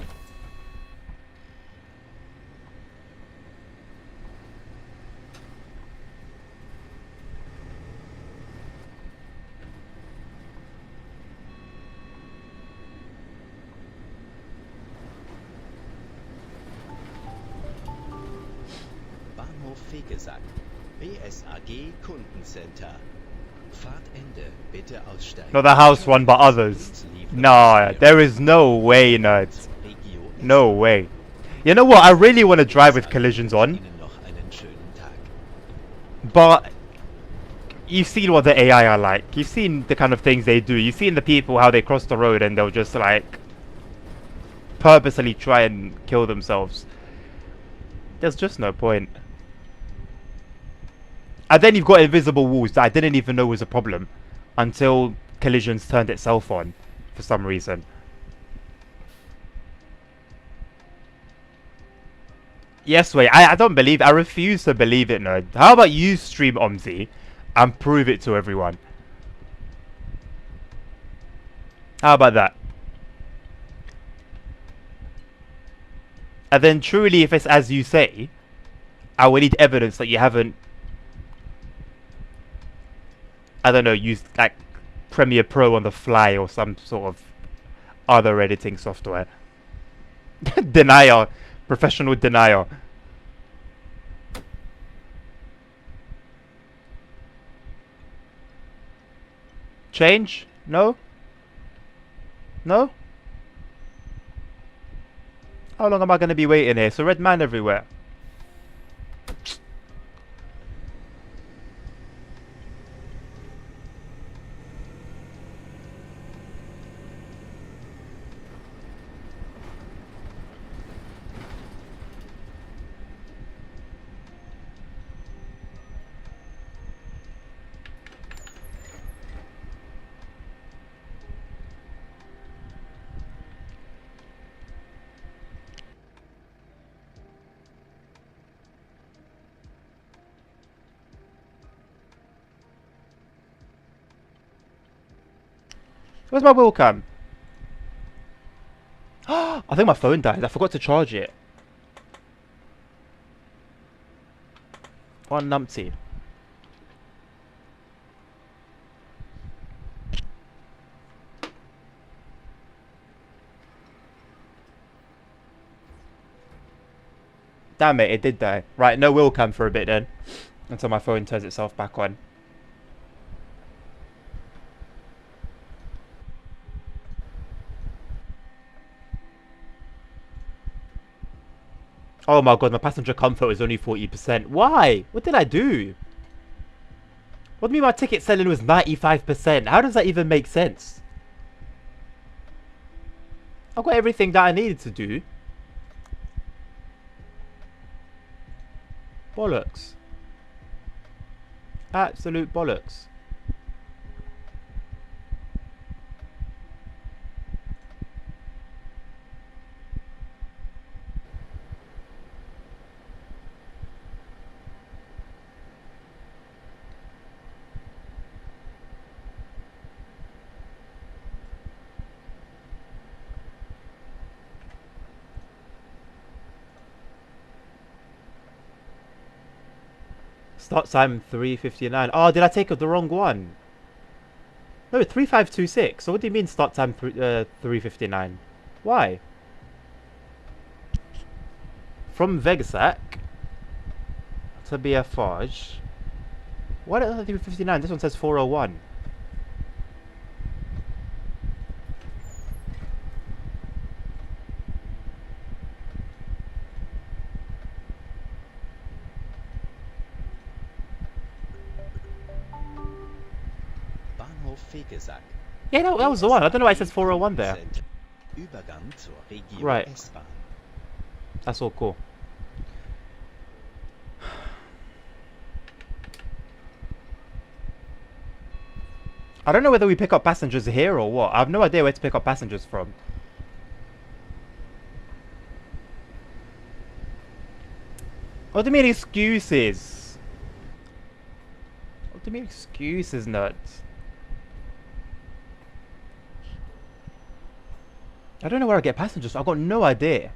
Bahnhof Fegesack. BSAG Kundencenter. Fahrtende. Bitte aussteigen. Not the house one, but others. Nah, there is no way, nerds. No way. You know what? I really want to drive with collisions on. But you've seen what the AI are like. You've seen the kind of things they do. You've seen the people, how they cross the road and they'll just like purposely try and kill themselves. There's just no point. And then you've got invisible walls that I didn't even know was a problem until collisions turned itself on for some reason. Yes, wait, I don't believe, I refuse to believe it, nerd. How about you stream OMSI and prove it to everyone? How about that? And then truly, if it's as you say, I will need evidence that you haven't, I don't know, used like Premiere Pro on the fly or some sort of other editing software. Denier. Professional denier. Change? No? No? How long am I going to be waiting here? It's a red man everywhere. Where's my wheel cam? I think my phone died. I forgot to charge it. What numpty. Damn it, it did die. Right, no wheel cam for a bit then. Until my phone turns itself back on. Oh my god, my passenger comfort was only 40%. Why? What did I do? What do you mean my ticket selling was 95%? How does that even make sense? I've got everything that I needed to do. Bollocks. Absolute bollocks. Start time 3:59. Oh, did I take the wrong one? No, it's 3526. So what do you mean start time 3:59? Why? From Vegasac to BFRge. Why did I 3:59? This one says 4:01. Bahnhof Vegesack. Yeah, that was the one. I don't know why it says 4:01 there. Übergang zur Regio Right. S-Bahn. That's all cool. I don't know whether we pick up passengers here or what. I have no idea where to pick up passengers from. What do you mean excuses? What do you mean excuses, nuts? I don't know where I get passengers. I've got no idea.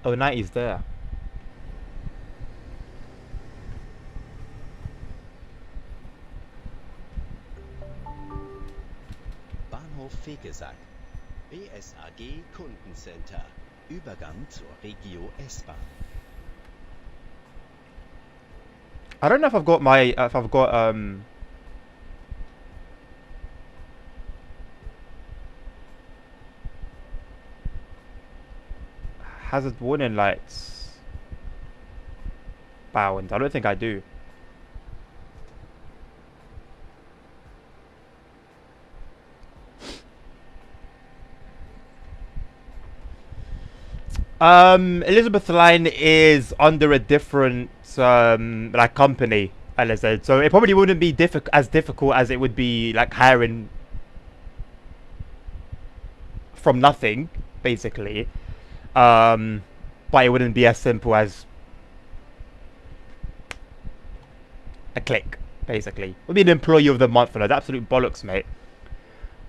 Oh, 90's there. Bahnhof Vegesack. BSAG Kundencenter. Übergang zur Regio S-Bahn. I don't know if I've got my hazard warning lights bound. I don't think I do. Elizabeth Line is under a different like company, as I said, so it probably wouldn't be as difficult as it would be like hiring from nothing, basically. But it wouldn't be as simple as a click, basically. We'll be an employee of the month for that. Absolute bollocks, mate.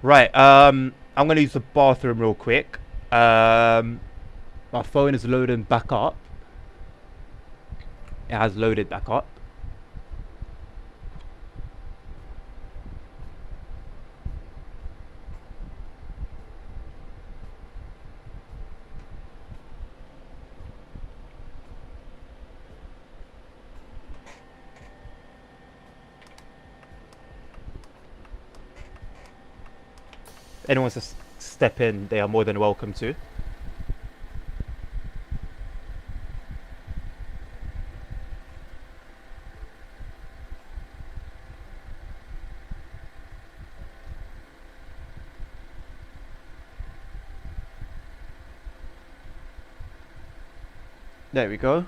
Right, I'm gonna use the bathroom real quick. My phone is loading back up. It has loaded back up. Anyone wants to step in, they are more than welcome to. There we go.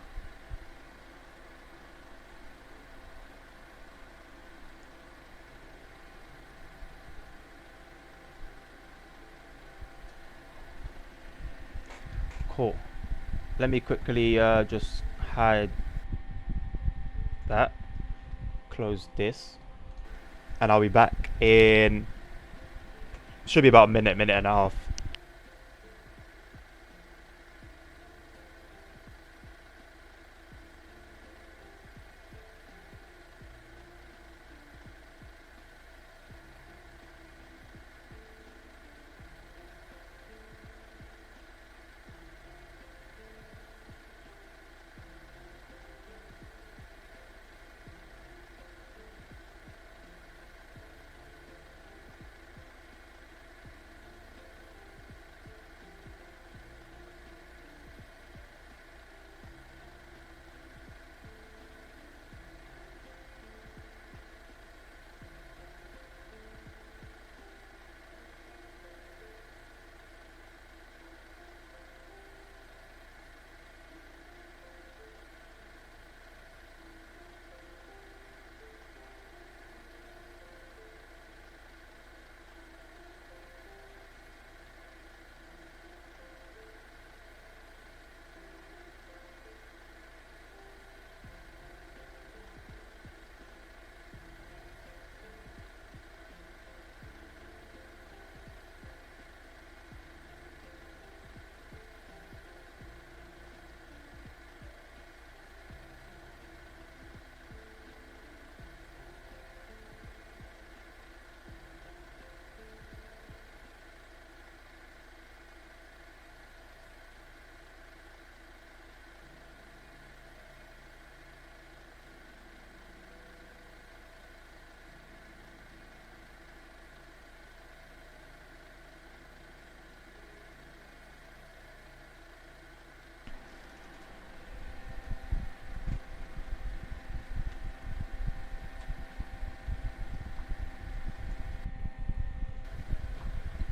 Cool. Let me quickly just hide that. Close this. And I'll be back in Should be about a minute, minute and a half.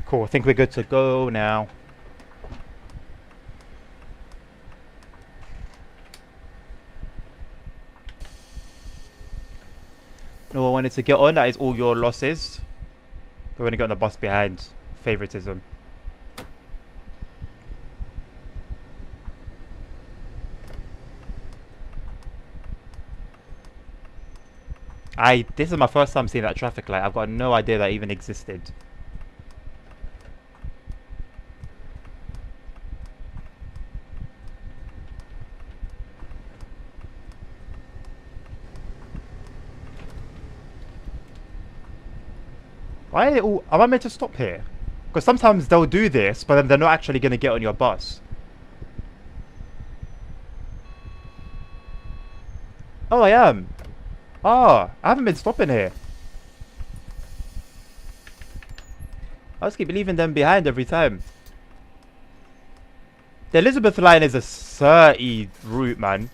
Cool, I think we're good to go now. No one wanted to get on, that is all your losses. We're gonna get on the bus behind. Favoritism. This is my first time seeing that traffic light. I've got no idea that even existed. Why are they all... Am I meant to stop here? Because sometimes they'll do this, but then they're not actually going to get on your bus. Oh, I am. Ah, I haven't been stopping here. I just keep leaving them behind every time. The Elizabeth line is a 30 route, man.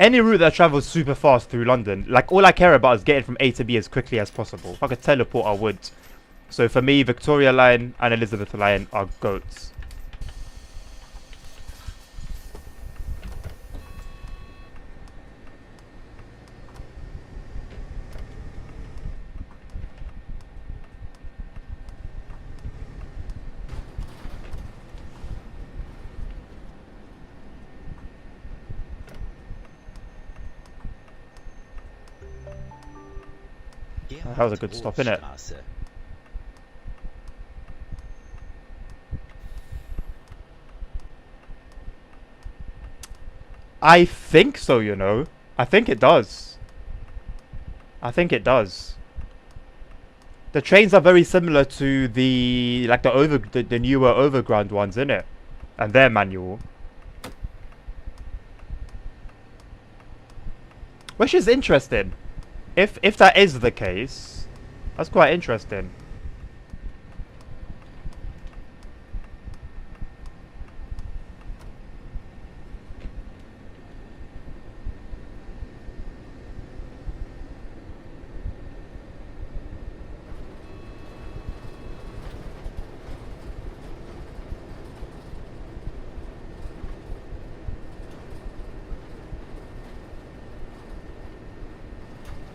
Any route that travels super fast through London, like all I care about is getting from A to B as quickly as possible. If I could teleport, I would. So for me, Victoria line and Elizabeth line are goats. That was a good stop, innit? Straße. I think so, you know. I think it does. I think it does. The trains are very similar to the the newer overground ones, innit? And they're manual. Which is interesting. If that is the case, that's quite interesting.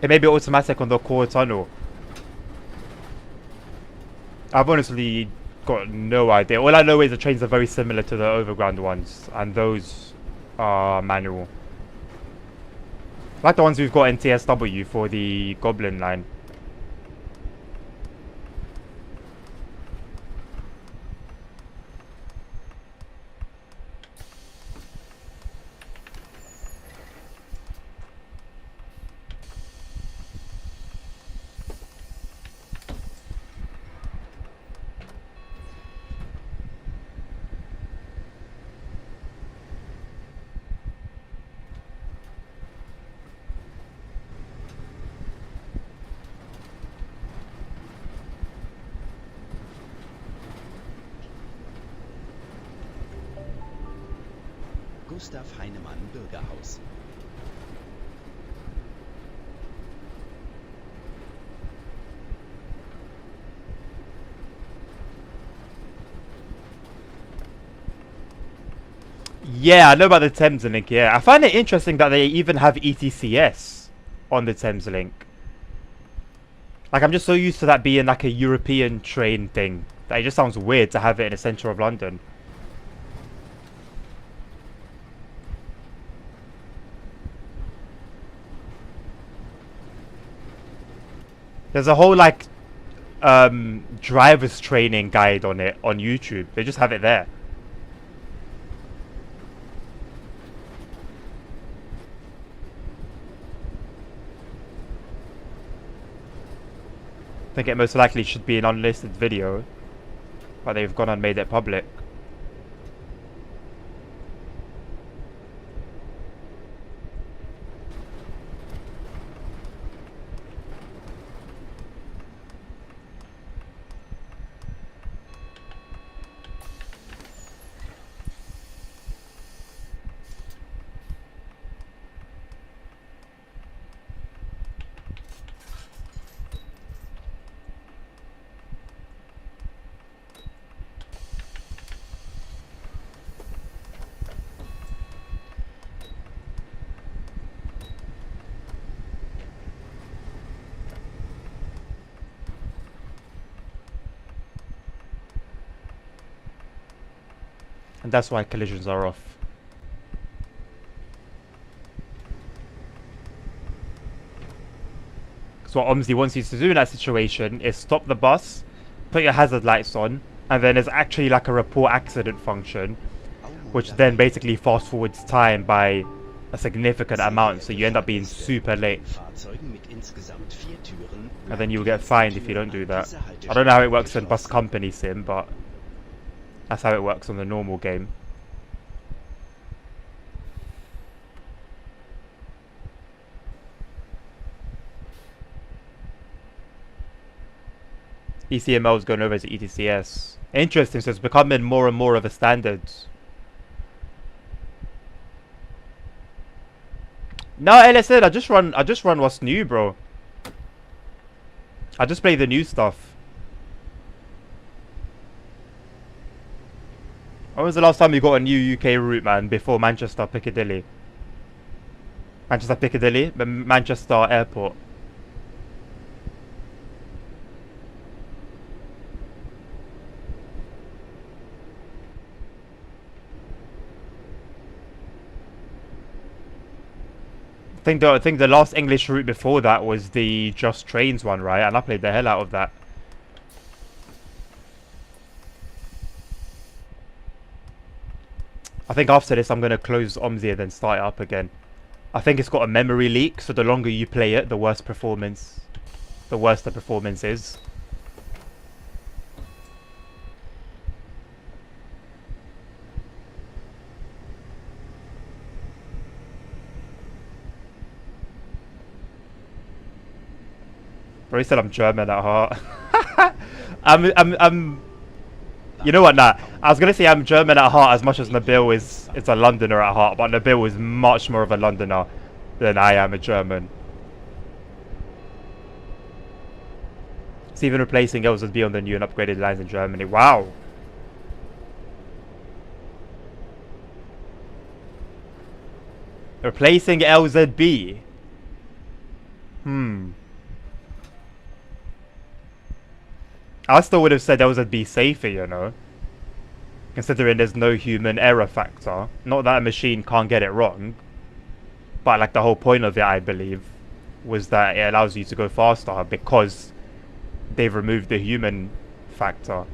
It may be automatic on the core tunnel. I've honestly got no idea. All I know is the trains are very similar to the overground ones, and those are manual. Like the ones we've got in TSW for the Goblin line. Gustav Heinemann Bürgerhaus. Yeah, I know about the Thames Link, yeah. I find it interesting that they even have ETCS on the Thames Link. Like, I'm just so used to that being like a European train thing that it just sounds weird to have it in the centre of London. There's a whole like driver's training guide on it on YouTube. They just have it there. I think it most likely should be an unlisted video, but they've gone and made it public. And that's why collisions are off. So what OMSI wants you to do in that situation is stop the bus, put your hazard lights on, and then there's actually like a report accident function, which then basically fast forwards time by a significant amount, so you end up being super late. And then you'll get fined if you don't do that. I don't know how it works in Bus Company Sim, but that's how it works on the normal game. ECML is going over to ETCS. Interesting, so it's becoming more and more of a standard. No, LSN, I just run what's new, bro. I just play the new stuff. When was the last time you got a new UK route, man, before Manchester Piccadilly? Manchester Piccadilly? Manchester Airport. I think the last English route before that was the Just Trains one, right? And I played the hell out of that. I think after this I'm going to close OMSI and then start it up again. I think it's got a memory leak, so the longer you play it, the worse the performance is. Bro, he said I'm German at heart. I'm you know what, nah. I was gonna say I'm German at heart as much as Nabil is a Londoner at heart, but Nabil is much more of a Londoner than I am a German. It's even replacing LZB on the new and upgraded lines in Germany. Wow. Replacing LZB. I still would have said LZB safer, you know. Considering there's no human error factor. Not that a machine can't get it wrong. But like the whole point of it, I believe, was that it allows you to go faster because they've removed the human factor.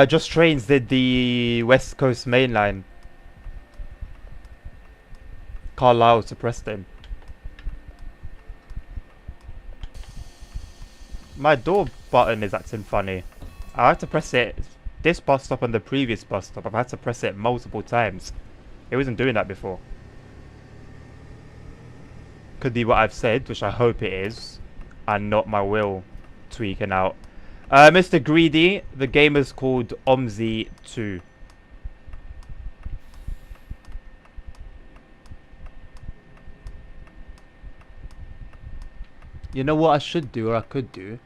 Just Trains did the West Coast Main Line. Carlisle to Preston. My door button is acting funny. I had to press it. This bus stop and the previous bus stop, I've had to press it multiple times. It wasn't doing that before. Could be what I've said, which I hope it is, and not my will tweaking out. Mr. Greedy, the game is called OMSI 2. You know what I should do, or I could do?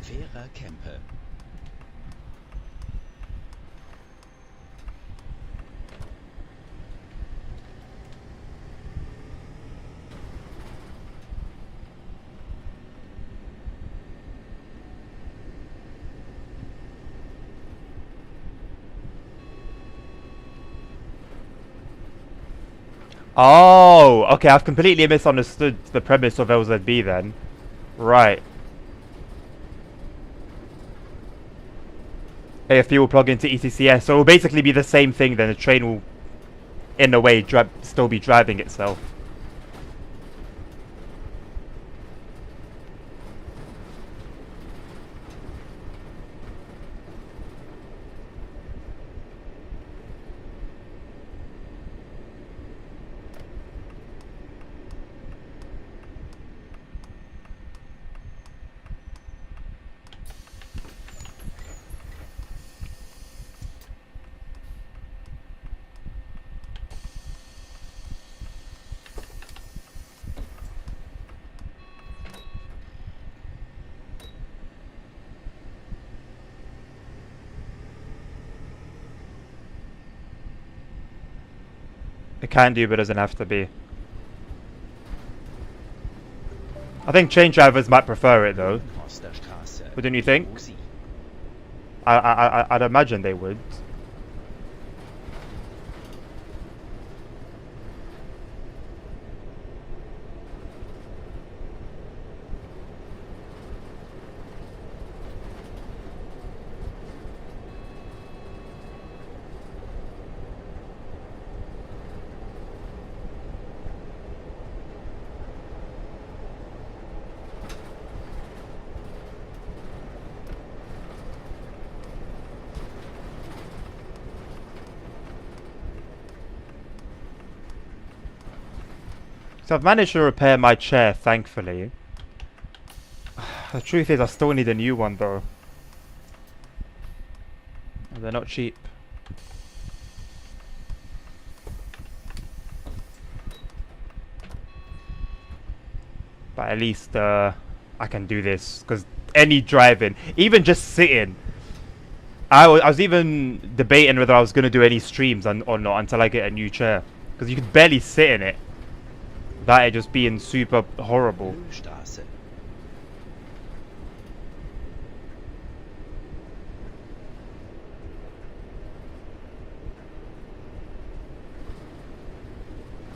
Fairer Kempe. Oh, okay, I've completely misunderstood the premise of LZB then. Right. A fuel plug into ECCS, so it will basically be the same thing then. The train will, in a way, still be driving itself. It can do, but doesn't have to be. I think train drivers might prefer it though. Straße. Wouldn't you think? OMSI. I'd imagine they would. So I've managed to repair my chair, thankfully. The truth is I still need a new one though. They're not cheap. But at least I can do this, because any driving, even just sitting, I was even debating whether I was going to do any streams or not until I get a new chair, because you could barely sit in it without it just being super horrible. Straße.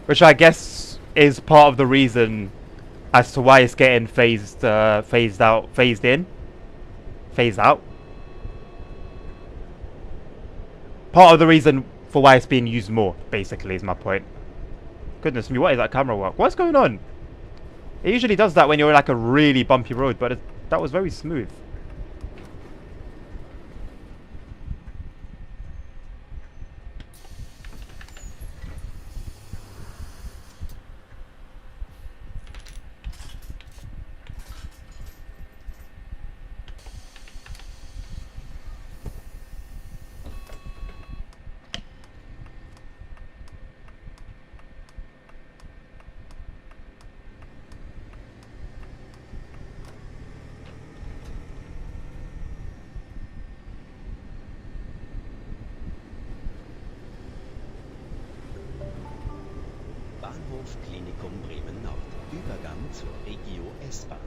Which I guess is part of the reason as to why it's getting phased out. Part of the reason for why it's being used more, basically, is my point. Goodness me, what is that camera work? What's going on? It usually does that when you're in like a really bumpy road, but that was very smooth. Bahnhof Klinikum Bremen Nord. Übergang zur Regio S-Bahn.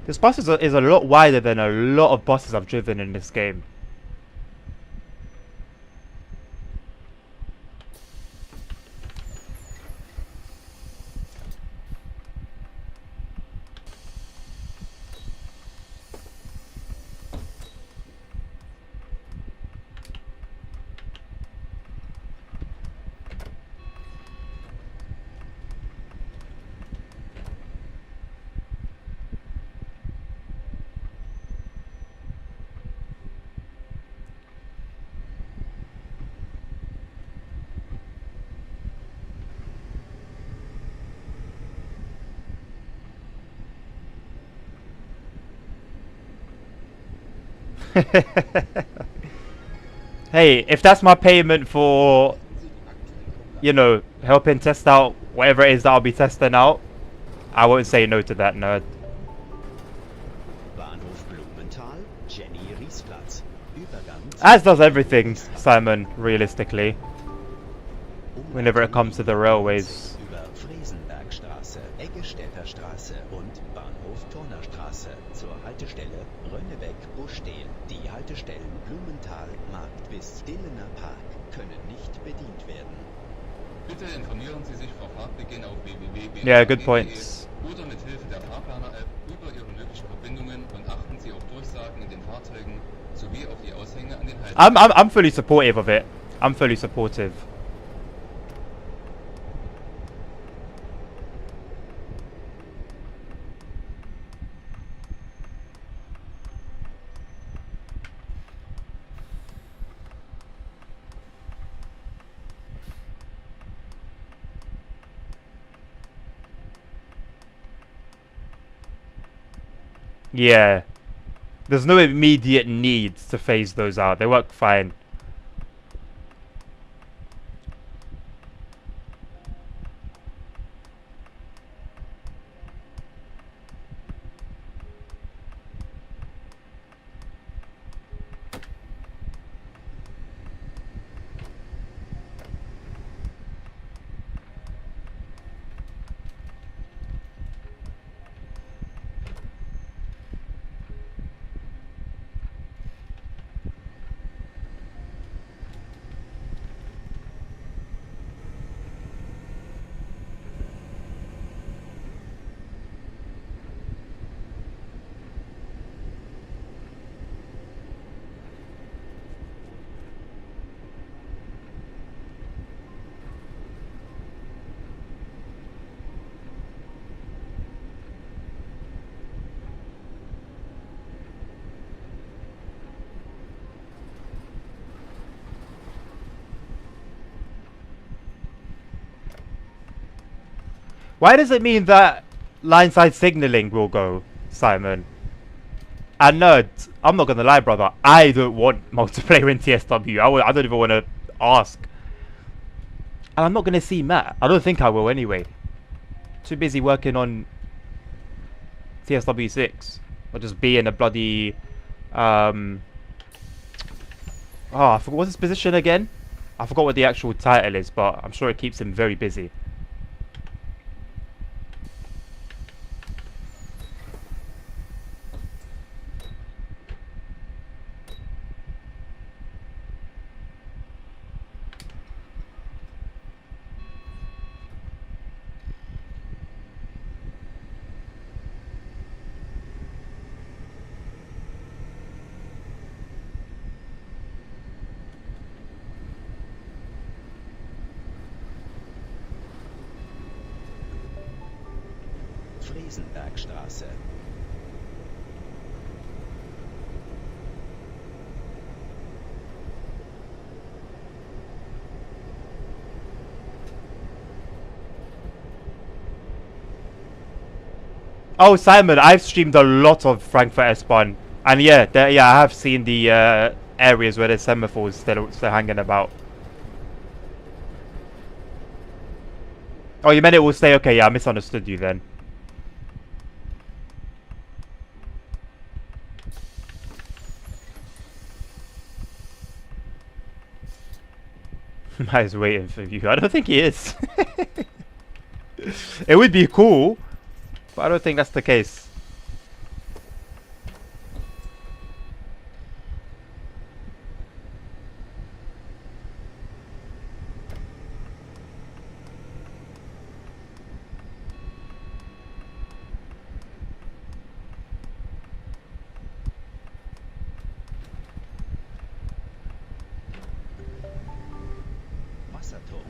This bus is a lot wider than a lot of buses I've driven in this game. Hey, if that's my payment for, you know, helping test out whatever it is that I'll be testing out, I won't say no to that, nerd. Bahnhof Blumenthal, Jenny Riesplatz. Übergang zu As does everything, Riesplatz. Simon, realistically. Whenever it comes to the railways. Über Fresenbergstraße, Eggestädter Straße und Bahnhof Turnerstraße zur Haltestelle Rönnebeck-Busch stehen. Die Haltestellen Blumenthal, Markt bis Dillener Park können nicht bedient werden. Bitte informieren Sie sich vor Fahrtbeginn auf www.bsag.de Yeah, good points. oder mit Hilfe der Fahrplaner-App über Ihre möglichen Verbindungen und achten Sie auf Durchsagen in den Fahrzeugen sowie auf die Aushänge an den Haltestellen. I'm fully supportive of it. I'm fully supportive. Yeah. There's no immediate need to phase those out. They work fine. Why does it mean that line side signaling will go, Simon? And nerd, I'm not gonna lie, brother. I don't want multiplayer in TSW. I don't even want to ask. And I'm not gonna see Matt. I don't think I will anyway. Too busy working on TSW 6, or just being a bloody oh, I forgot what's his position again. I forgot what the actual title is, but I'm sure it keeps him very busy. Fresenbergstraße. Oh, Simon, I've streamed a lot of Frankfurt S-Bahn. And yeah, yeah, I have seen the areas where the semaphores still hanging about. Oh, you meant it will stay? Okay, yeah, I misunderstood you then. He's waiting for you. I don't think he is. It would be cool, but I don't think that's the case. Wasserturm.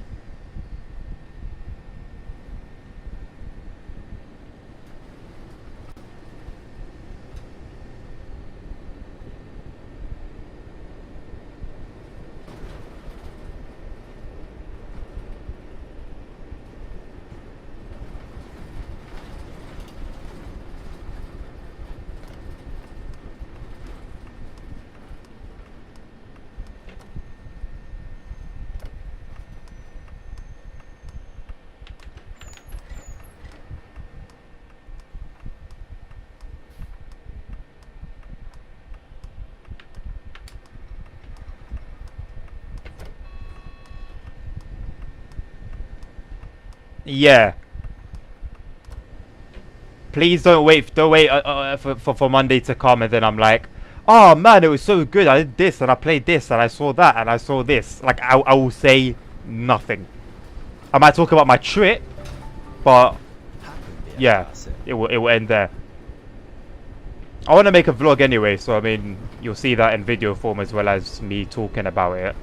Yeah. Please don't wait for Monday to come and then I'm like, oh man, it was so good. I did this and I played this and I saw that and I saw this. Like I will say nothing. I might talk about my trip, but yeah, Hackenbergstraße. it will end there. I want to make a vlog anyway, so I mean, you'll see that in video form as well as me talking about it.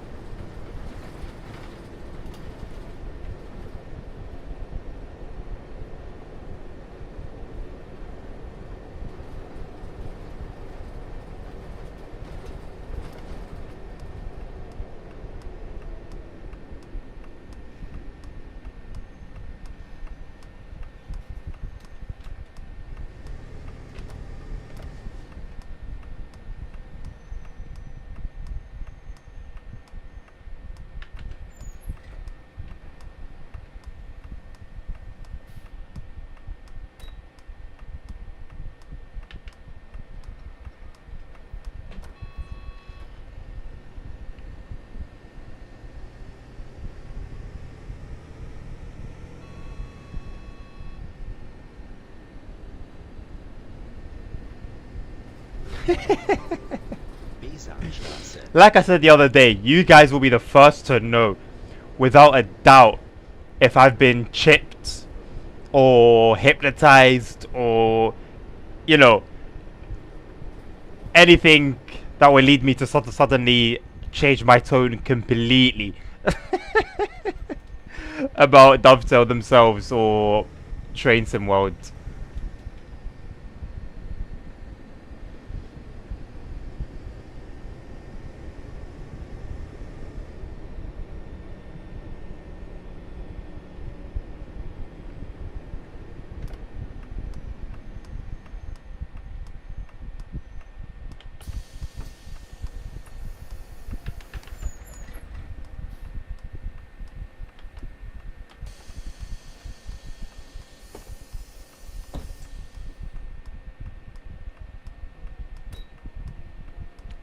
Besamstraße. Like I said the other day, you guys will be the first to know, without a doubt, if I've been chipped or hypnotized or, you know, anything that will lead me to suddenly change my tone completely about Dovetail themselves or Train Sim World.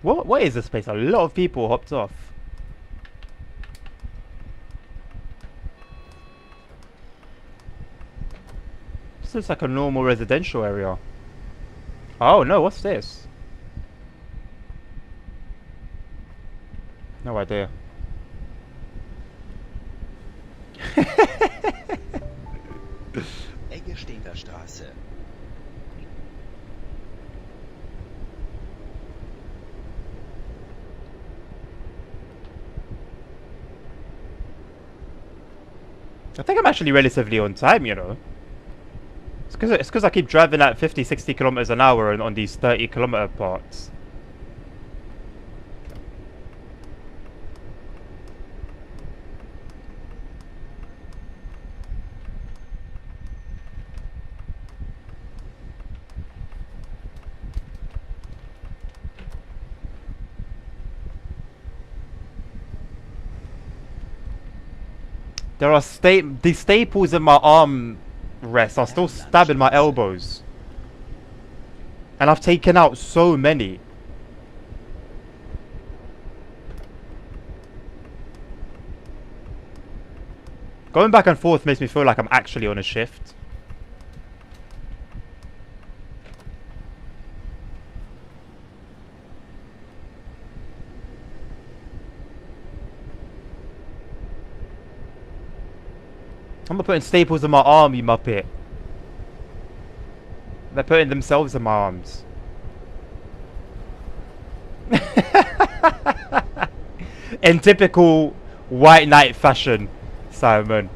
What is this place? A lot of people hopped off. This looks like a normal residential area. Oh no, what's this? No idea. Eggesteker Straße. I think I'm actually relatively on time, you know. It's because I keep driving at 50, 60 kilometers an hour on these 30-kilometer parts. There are the staples in my arm rests are still stabbing my elbows. And I've taken out so many. Going back and forth makes me feel like I'm actually on a shift. I'm not putting staples in my arm, you muppet. They're putting themselves in my arms. In typical white knight fashion, Simon.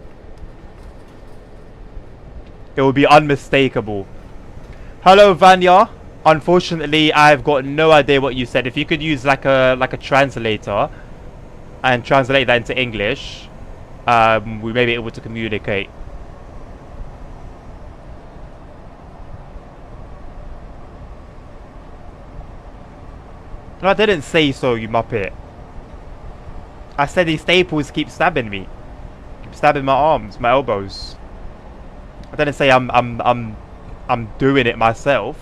It will be unmistakable. Hello, Vanya. Unfortunately, I've got no idea what you said. If you could use like a translator and translate that into English, we may be able to communicate. No, I didn't say so, you muppet. I said these staples keep stabbing me, keep stabbing my arms, my elbows. I didn't say I'm doing it myself.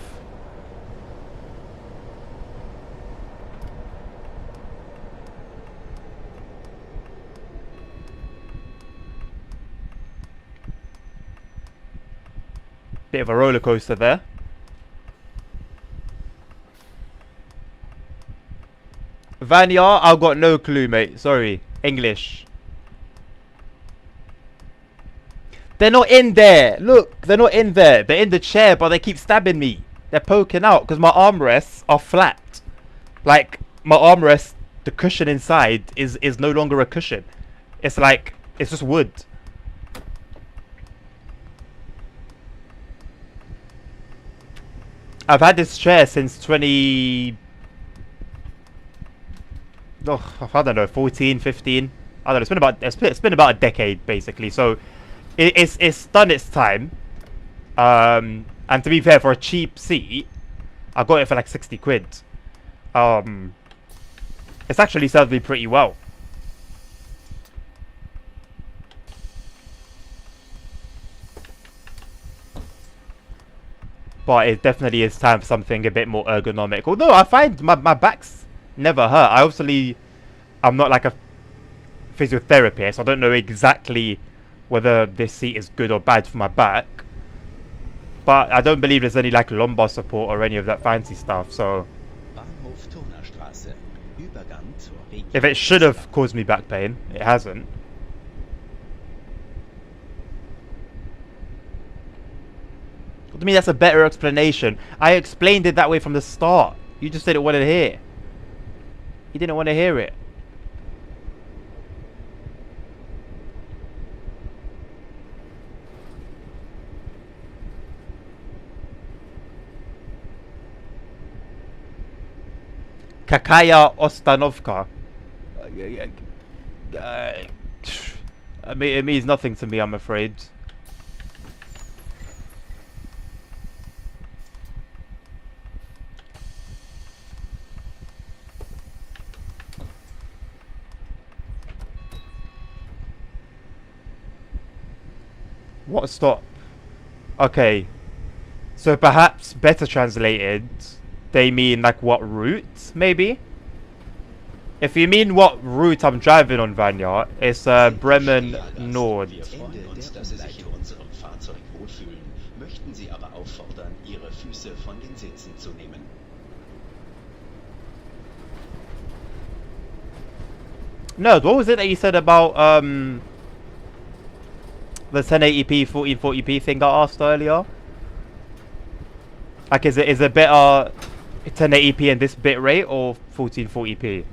Bit of a roller coaster there. Vanya, I've got no clue, mate. Sorry. English. They're not in there. Look, they're not in there. They're in the chair, but they keep stabbing me. They're poking out because my armrests are flat. Like, my armrest, the cushion inside is no longer a cushion. It's like, it's just wood. I've had this chair since 20... Oh, I don't know, 14, 15. I don't know, it's been about a decade, basically. So, it's done its time. And to be fair, for a cheap seat, I got it for like 60 quid. It's actually served me pretty well. But it definitely is time for something a bit more ergonomic. Although I find my back's never hurt. I'm not like a physiotherapist. I don't know exactly whether this seat is good or bad for my back. But I don't believe there's any like lumbar support or any of that fancy stuff. So if it should have caused me back pain, it hasn't. To me, that's a better explanation. I explained it that way from the start. You just didn't want to hear. You didn't want to hear it. Kakaya Ostanovka. I mean, it means nothing to me, I'm afraid. What stop? Okay. So perhaps better translated, they mean like what route, maybe? If you mean what route I'm driving on, Vanya, it's Bremen Nord. No, what was it that you said about the 1080p, 1440p thing I asked earlier? Like, is it better 1080p in this bit rate or 1440p?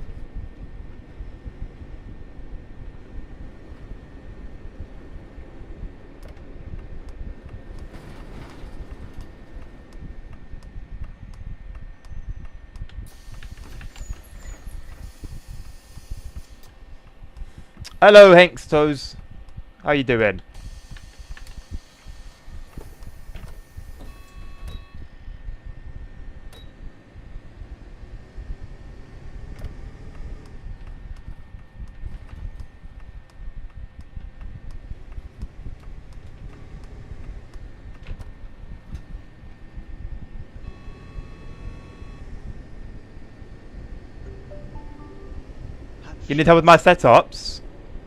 Hello, Hanks Toes. How you doing? You need help with my setups?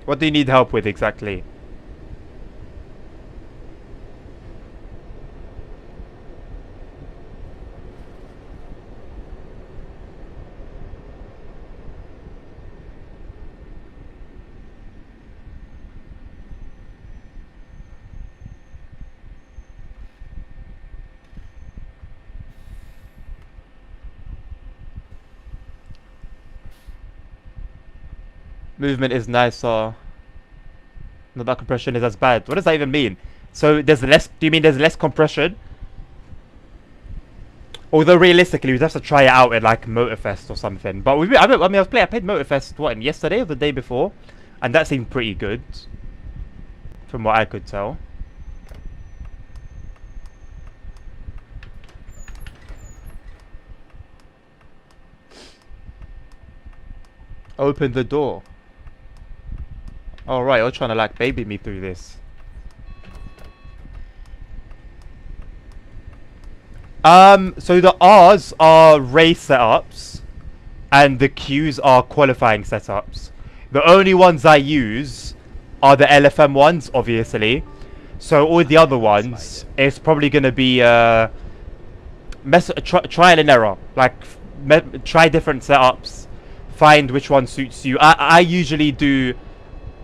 What do you need help with exactly? Movement is nicer. No, that compression is as bad. What does that even mean? So there's less. Do you mean there's less compression? Although realistically, we'd have to try it out at like Motorfest or something. But I played Motorfest what, yesterday or the day before, and that seemed pretty good, from what I could tell. Open the door. Alright, you're trying to like baby me through this. So the R's are race setups and the Q's are qualifying setups. The only ones I use are the LFM ones, obviously. So all the other ones, it's probably going to be trial and error. Like try different setups, find which one suits you. I usually do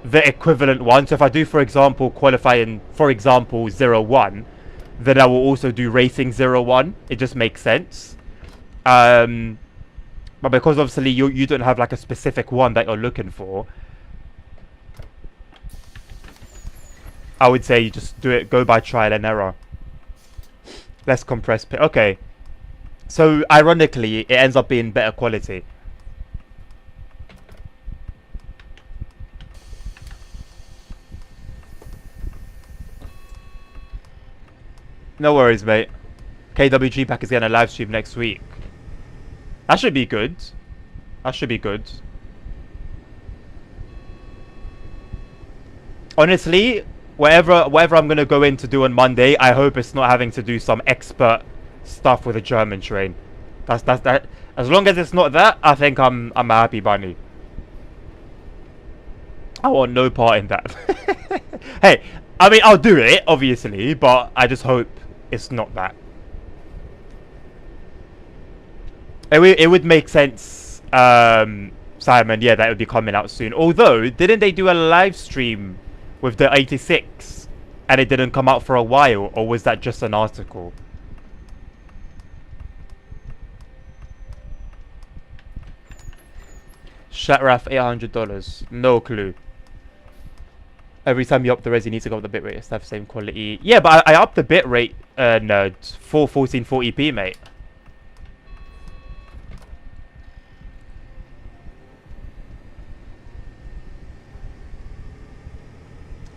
the equivalent one. So if I do, for example, qualifying, for example, 0-1, then I will also do racing 0-1. It just makes sense. But because obviously you don't have like a specific one that you're looking for, I would say you just go by trial and error. Less compressed pit. Okay. So ironically, it ends up being better quality. No worries, mate. KWG Pack is getting a live stream next week. That should be good. That should be good. Honestly, whatever I'm gonna go in to do on Monday, I hope it's not having to do some expert stuff with a German train. That's that. As long as it's not that, I think I'm a happy bunny. I want no part in that. Hey, I mean I'll do it obviously, but I just hope it's not that. It would make sense, Simon. Yeah, that would be coming out soon. Although, didn't they do a live stream with the 86 and it didn't come out for a while, or was that just an article? Shatraf $800. No clue. Every time you up the res, you need to go up the bitrate. It's have the same quality. Yeah, but I upped the bitrate, nerd, for 1440p, mate.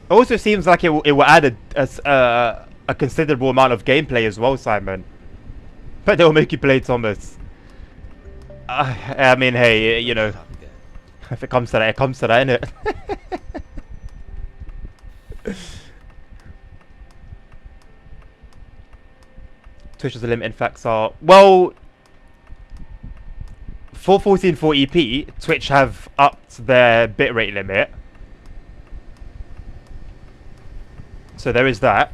It also seems like it will add a considerable amount of gameplay as well, Simon. But they will make you play Thomas. I mean, hey, you know, if it comes to that, it comes to that, innit? Twitch's limit in facts are, well, for 1440p, Twitch have upped their bitrate limit. So there is that.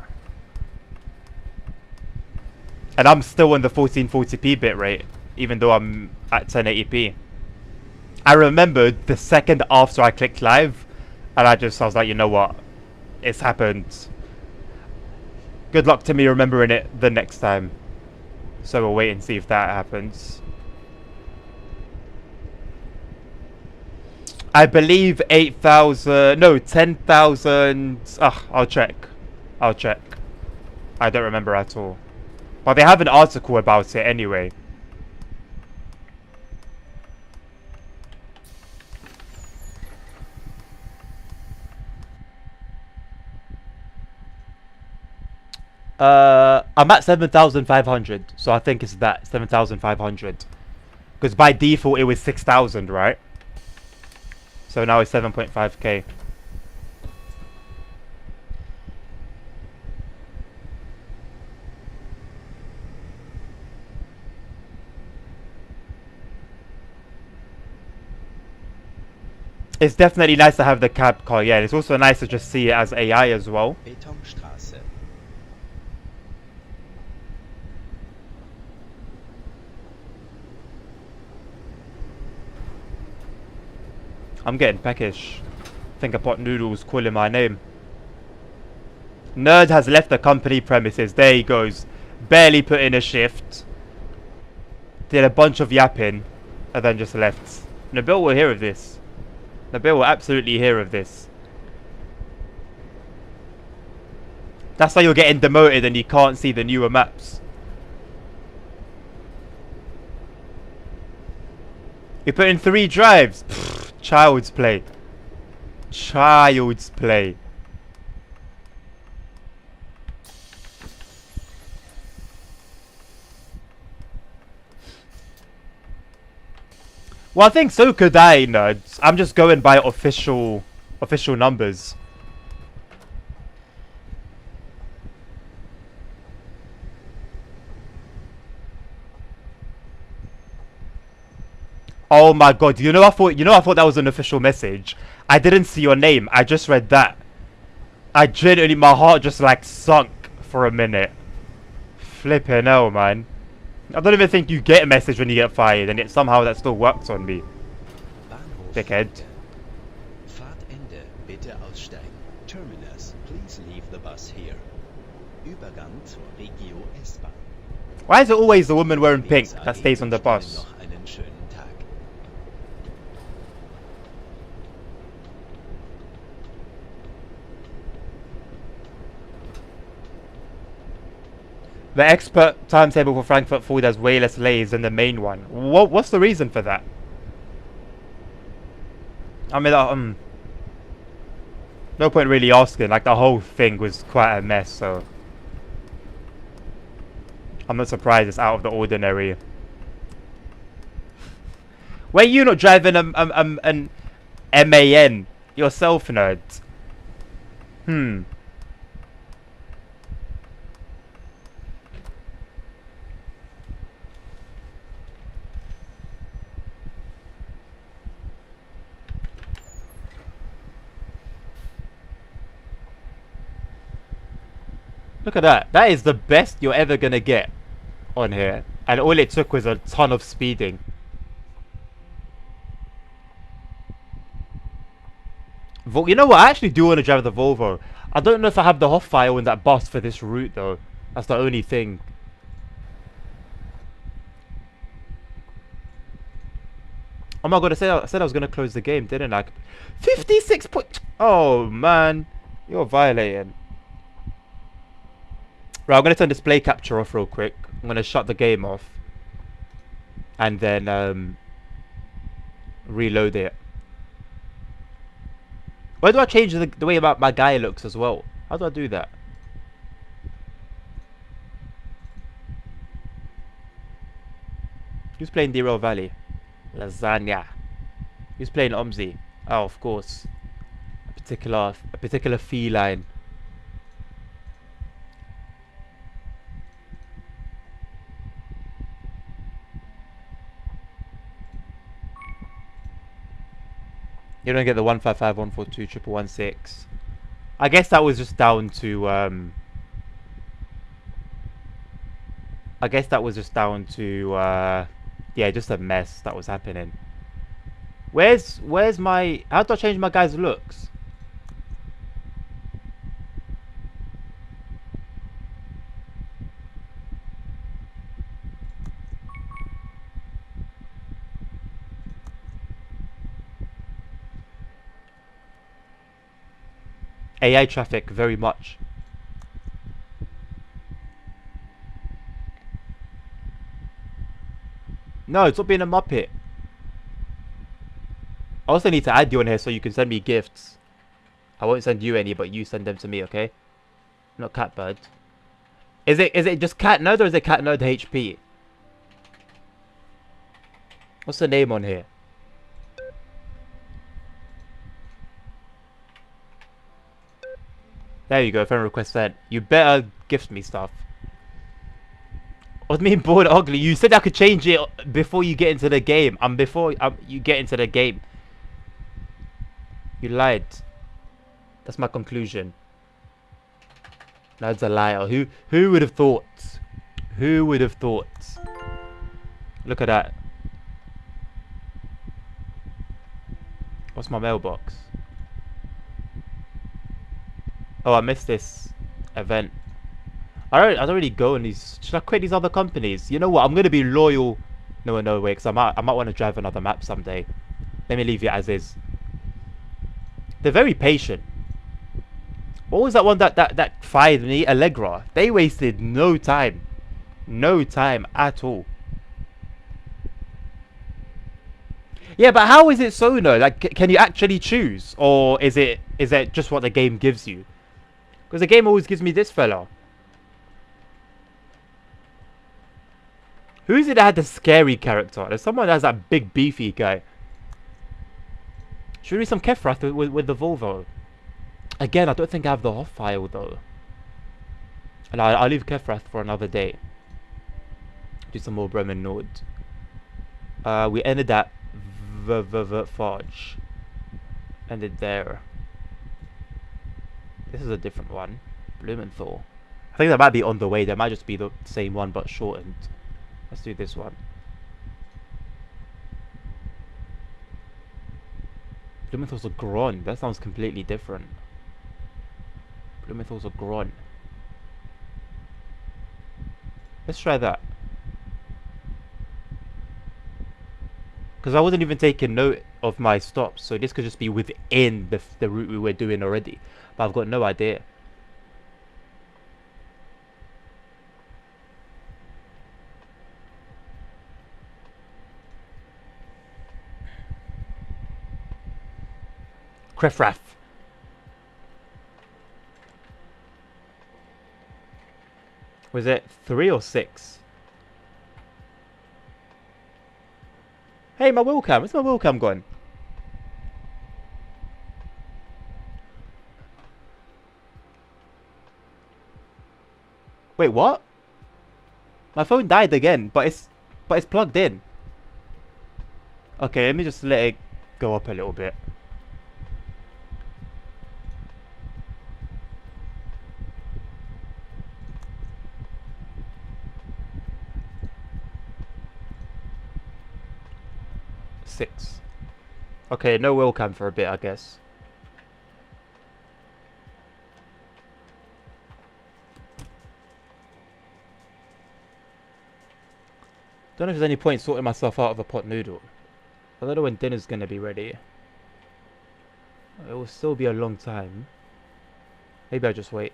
And I'm still on the 1440p bitrate, even though I'm at 1080p. I remembered the second after I clicked live, and I was like, you know what? It's happened. Good luck to me remembering it the next time. So we'll wait and see if that happens. I believe 8,000, no, 10,000. I'll check. I'll check. I don't remember at all. But they have an article about it anyway. I'm at 7,500, so I think it's that 7,500. Because by default it was 6,000, right? So now it's 7.5k. It's definitely nice to have the cab car, yeah. It's also nice to just see it as AI as well. Betonstraße. I'm getting peckish. Think a pot noodles calling my name. Nerd has left the company premises. There he goes. Barely put in a shift. Did a bunch of yapping. And then just left. Nabil will hear of this. Nabil will absolutely hear of this. That's why you're getting demoted and you can't see the newer maps. You put in 3 drives. Pfft, child's play. Child's play. Well, I think so could I, nerds. I'm just going by official numbers. Oh my god, I thought that was an official message. I didn't see your name. I just read that. I genuinely, my heart just like sunk for a minute. Flipping hell, man. I don't even think you get a message when you get fired, and yet somehow that still works on me. Bahnhof Dickhead. Mitte. Fahrtende, bitte aussteigen. Terminus, please leave the bus here. Übergang zur Regio S-Bahn. Why is it always the woman wearing pink BSAG that stays on the wünscht bus? Ihnen noch einen schönen Tag. The expert timetable for Frankfurt Food has way less layers than the main one. What's the reason for that? I mean, no point really asking. Like, the whole thing was quite a mess, so I'm not surprised it's out of the ordinary. Were you not driving an MAN yourself, nerd? Look at that. That is the best you're ever gonna get on here. And all it took was a ton of speeding. You know what? I actually do want to drive the Volvo. I don't know if I have the hot file in that bus for this route, though. That's the only thing. Oh my god, I said I was going to close the game, didn't I? 56 point... Oh, man. You're violating. Right, I'm going to turn display capture off real quick. I'm going to shut the game off. And then, reload it. Why do I change the way my guy looks as well? How do I do that? Who's playing Dero Valley? Lasagna. Who's playing OMSI? Oh, of course. A particular feline. You don't get the 155, 142, 1116. I guess that was just down to yeah, just a mess that was happening. Where's my... How do I change my guy's looks? AI traffic, very much. No, stop being a muppet. I also need to add you on here so you can send me gifts. I won't send you any, but you send them to me, okay? Not Catbird. Is it just Cat Nerd or is it Cat Nerd HP? What's the name on here? There you go, friend request sent. You better gift me stuff. What do you mean bored ugly? You said I could change it before you get into the game. Before you get into the game. You lied. That's my conclusion. That's a liar. Who would have thought? Who would have thought? Look at that. What's my mailbox? Oh, I missed this event. I don't really go in these. Should I quit these other companies? You know what? I'm gonna be loyal. No way, because I might want to drive another map someday. Let me leave it as is. They're very patient. What was that one that fired me? Allegra. They wasted no time. No time at all. Yeah, but how is it so no? Like, can you actually choose? Or is it just what the game gives you? Because the game always gives me this fella. Who is it that had the scary character? There's someone that has that big beefy guy. Should we do some Kefrath with the Volvo? Again, I don't think I have the hot file though. And I'll leave Kefrath for another day. Do some more Bremen Nord. We ended at Fudge. Ended there. This is a different one. Blumenthal. I think that might be on the way. That might just be the same one but shortened. Let's do this one. Blumenthal's a Gron. That sounds completely different. Blumenthal's a Gron. Let's try that. Because I wasn't even taking note of my stops, so this could just be within the route we were doing already. But I've got no idea. Krefrath. Was it 3 or 6? Hey, my wheel cam. Where's my wheel cam gone? Wait, what? My phone died again, but it's plugged in. Okay, let me just let it go up a little bit. Six. Okay, no wheel cam for a bit, I guess. Don't know if there's any point sorting myself out of a pot noodle. I don't know when dinner's gonna be ready. It will still be a long time. Maybe I'll just wait.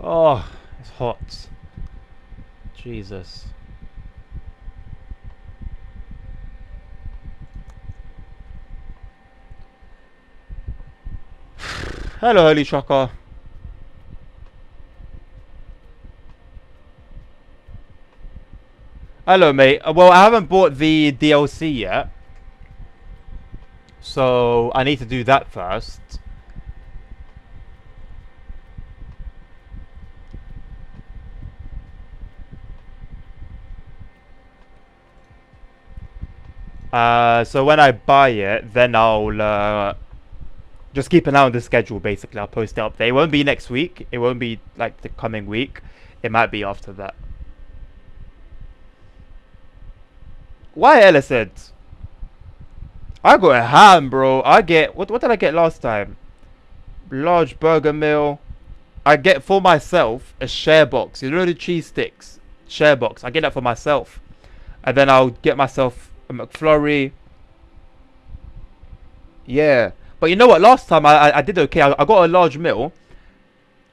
Oh, it's hot. Jesus. Hello, Holy Shocker. Hello, mate. Well, I haven't bought the DLC yet. So, I need to do that first. So when I buy it, then I'll just keep an eye on the schedule, basically. I'll post it up there. It won't be next week. It won't be like the coming week. It might be after that. Why Elicid? I got a ham, bro. I get... What did I get last time? Large burger meal. I get for myself a share box. You know the cheese sticks? Share box. I get that for myself. And then I'll get myself a McFlurry. Yeah. But you know what? Last time I did okay. I got a large meal.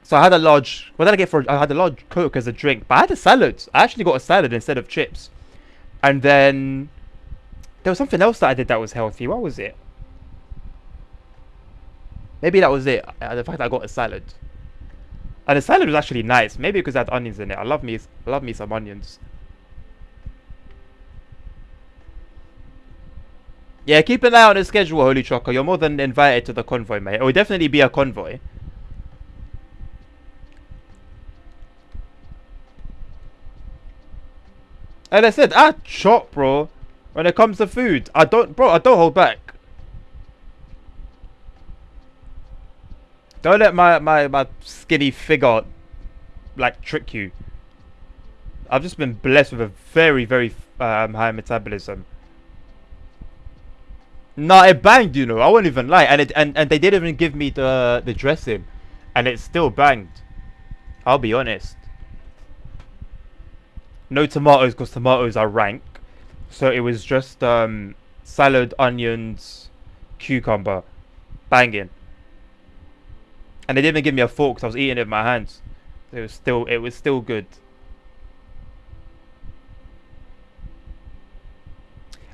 So I had a large... What did I get for... I had a large Coke as a drink. But I had a salad. I actually got a salad instead of chips. And then... There was something else that I did that was healthy. What was it? Maybe that was it. The fact that I got a salad. And the salad was actually nice. Maybe because it had onions in it. I love me some onions. Yeah, keep an eye on the schedule, Holy Choco. You're more than invited to the convoy, mate. It will definitely be a convoy. And I said, I chop, bro. When it comes to food, I don't hold back. Don't let my skinny figure like trick you. I've just been blessed with a very, very high metabolism. Nah, it banged, you know. I won't even lie, and they didn't even give me the dressing, and it still banged. I'll be honest. No tomatoes because tomatoes are rank, so it was just salad, onions, cucumber, banging. And they didn't even give me a fork because I was eating it with my hands. It was still good.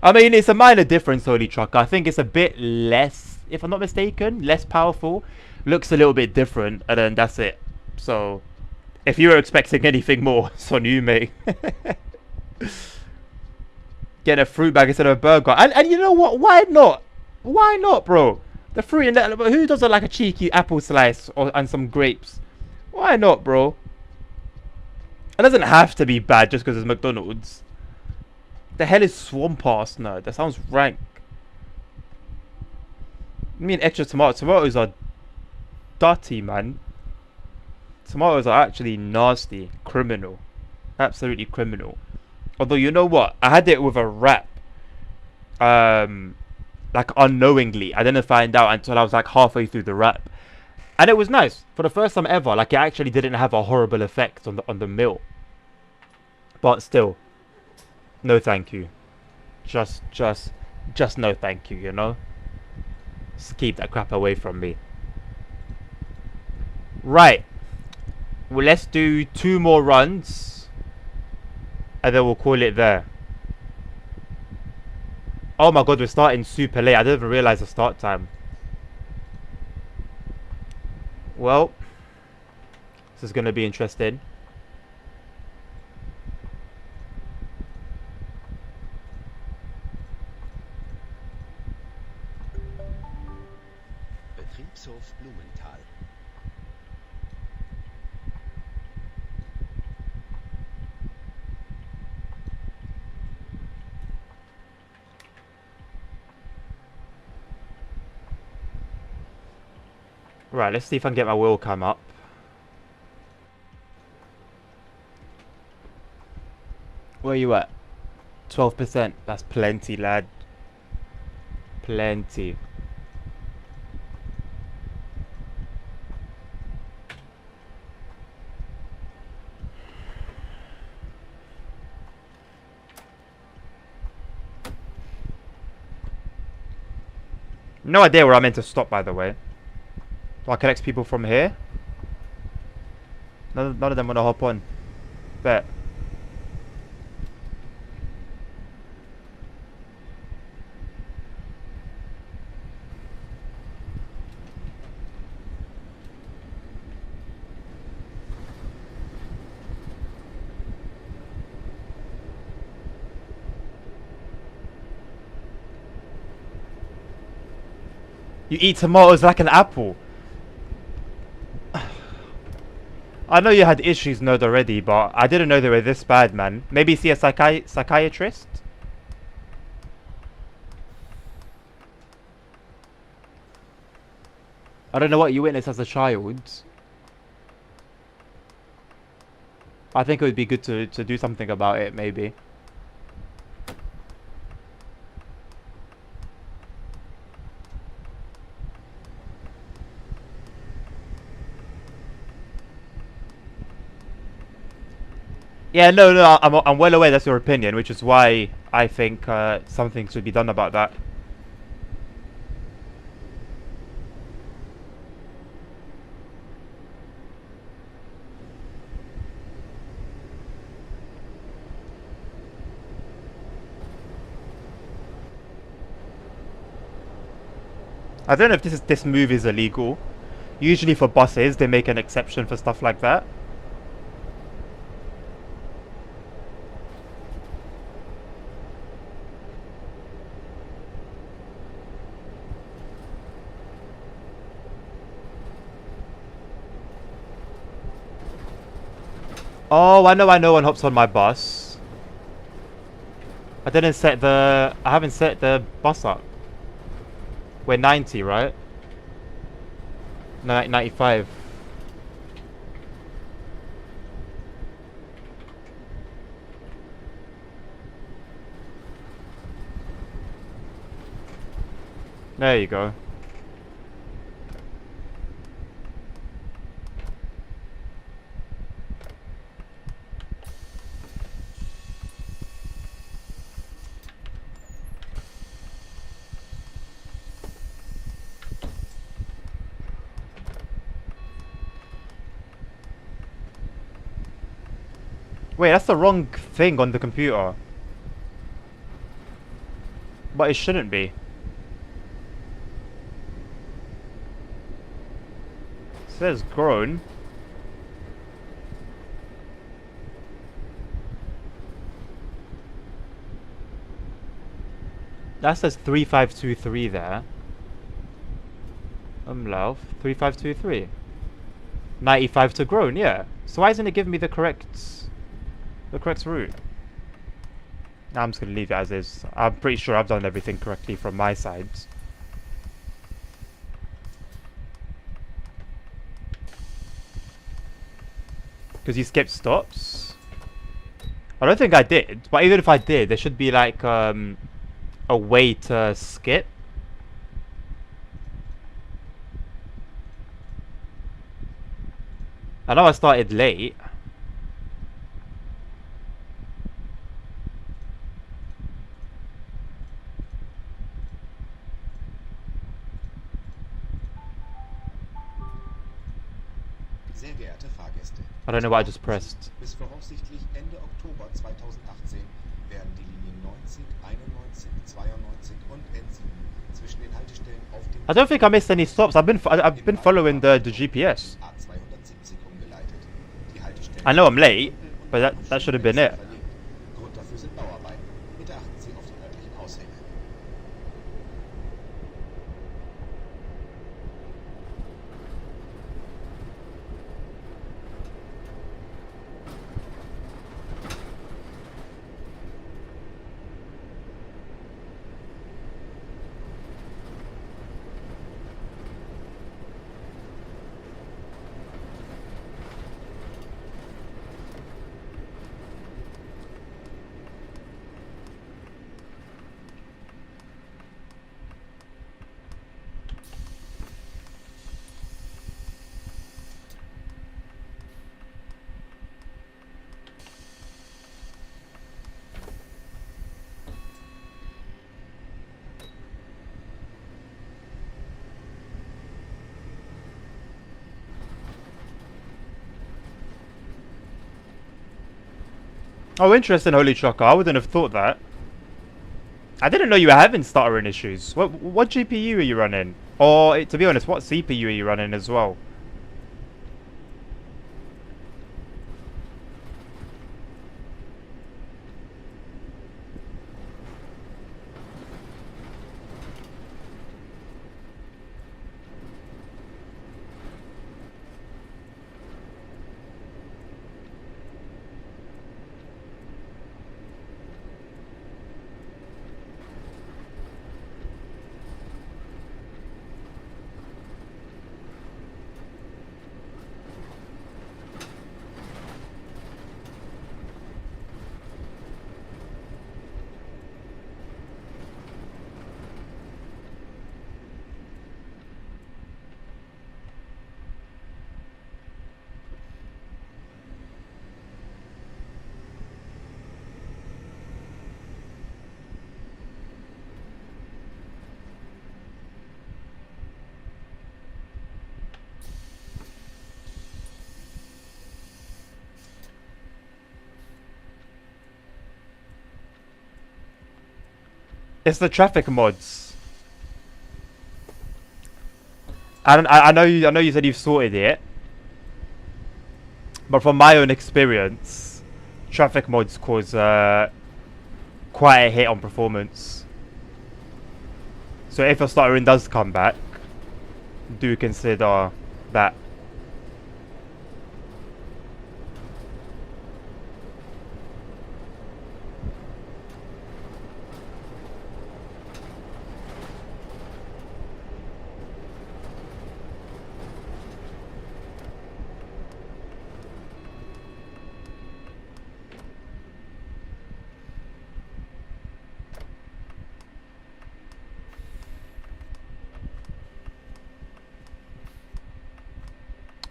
I mean, it's a minor difference, Holy Truck. I think it's a bit less, if I'm not mistaken, less powerful. Looks a little bit different, and then that's it. So, if you were expecting anything more, it's on you, mate. Getting a fruit bag instead of a burger. And you know what? Why not? Why not, bro? The fruit in that, but who doesn't like a cheeky apple slice and some grapes? Why not, bro? It doesn't have to be bad just because it's McDonald's. The hell is Swamp Arsenal? That sounds rank. I mean extra tomatoes. Tomatoes are dirty, man. Tomatoes are actually nasty. Criminal. Absolutely criminal. Although, you know what? I had it with a wrap. Like unknowingly. I didn't find out until I was like halfway through the wrap. And it was nice. For the first time ever, like it actually didn't have a horrible effect on the meal. But still, no thank you. Just no thank you, you know? Just keep that crap away from me. Right. Well, let's do 2 more runs. And then we'll call it there. Oh my god, we're starting super late. I didn't even realize the start time. Well, this is going to be interesting. Betriebshof Blumenthal. Right, let's see if I can get my wheel cam up. Where are you at? 12%. That's plenty, lad. Plenty. No idea where I meant to stop, by the way. Do I connect people from here? None of them want to hop on. Bet. You eat tomatoes like an apple. I know you had issues, Node, already, but I didn't know they were this bad, man. Maybe see a psychiatrist? I don't know what you witnessed as a child. I think it would be good to do something about it, maybe. Yeah, no, I'm well aware that's your opinion, which is why I think something should be done about that. I don't know if this move is illegal. Usually for buses, they make an exception for stuff like that. Oh, I know one hops on my bus. I haven't set the bus up. We're 90, right? 95. There you go. Wait, that's the wrong thing on the computer. But it shouldn't be. It says grown. That says 3523 there. Umlauf 3523. 95 to grown, yeah. So why isn't it giving me the correct route? Nah, I'm just gonna leave it as is. I'm pretty sure I've done everything correctly from my side. Because you skipped stops. I don't think I did, but even if I did, there should be like a way to skip. I know I started late. Sehr geehrte Fahrgäste, I don't know what I just pressed. bis voraussichtlich Ende Oktober 2018 werden die Linien 90, 91, 92 und N7 zwischen den Haltestellen auf dem I don't think I missed any stops. I've been following the GPS. A270 umgeleitet. Die Haltestellen I know I'm late, but that should have been it. Grund dafür sind Bauarbeiten. Bitte achten Sie auf die örtlichen Aushänge. Oh, interesting, Holy Chocker. I wouldn't have thought that. I didn't know you were having stuttering issues. What GPU are you running? Or, to be honest, what CPU are you running as well? It's the traffic mods. I know you said you've sorted it, but from my own experience, traffic mods cause quite a hit on performance. So if your stuttering does come back, do consider that.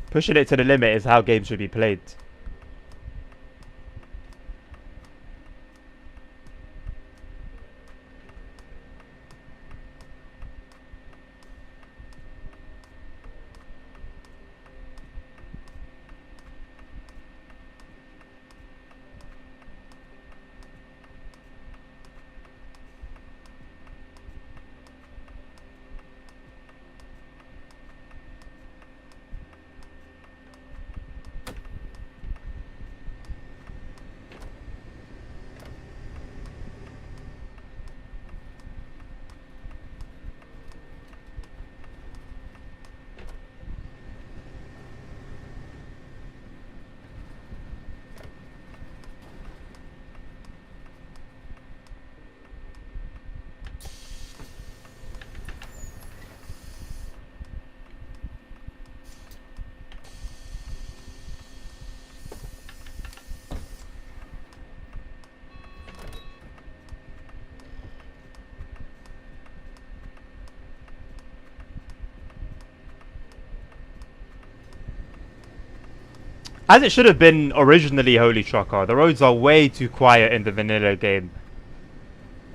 Pushing it to the limit is how games should be played. As it should have been originally, Holy Trucker. The roads are way too quiet in the vanilla game.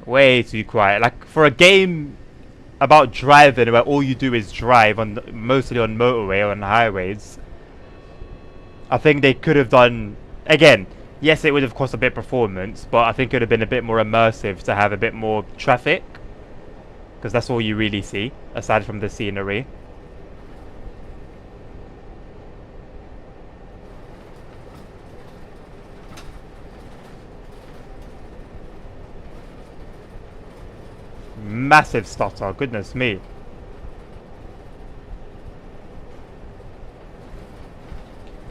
Way too quiet. Like, for a game about driving where all you do is drive on mostly on motorway or on highways, I think they could have done, again, yes, it would have cost a bit of performance, but I think it would have been a bit more immersive to have a bit more traffic, because that's all you really see aside from the scenery. Massive stutter, goodness me.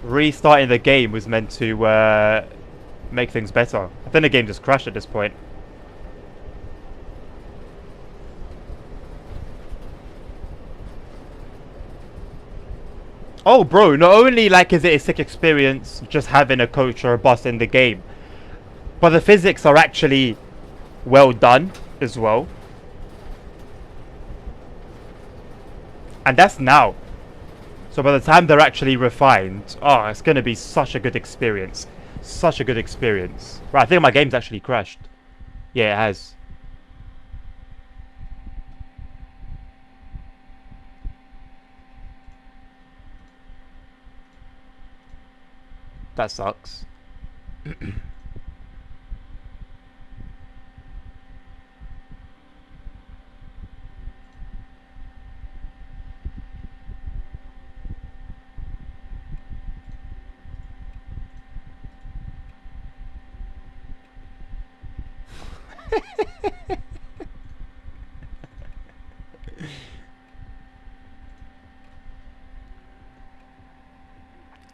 Restarting the game was meant to make things better. I think the game just crashed at this point. Oh bro, not only like is it a sick experience just having a coach or a bus in the game, but the physics are actually well done as well. And that's now. So by the time they're actually refined, oh, it's going to be such a good experience. Such a good experience. Right, I think my game's actually crashed. Yeah, it has. That sucks.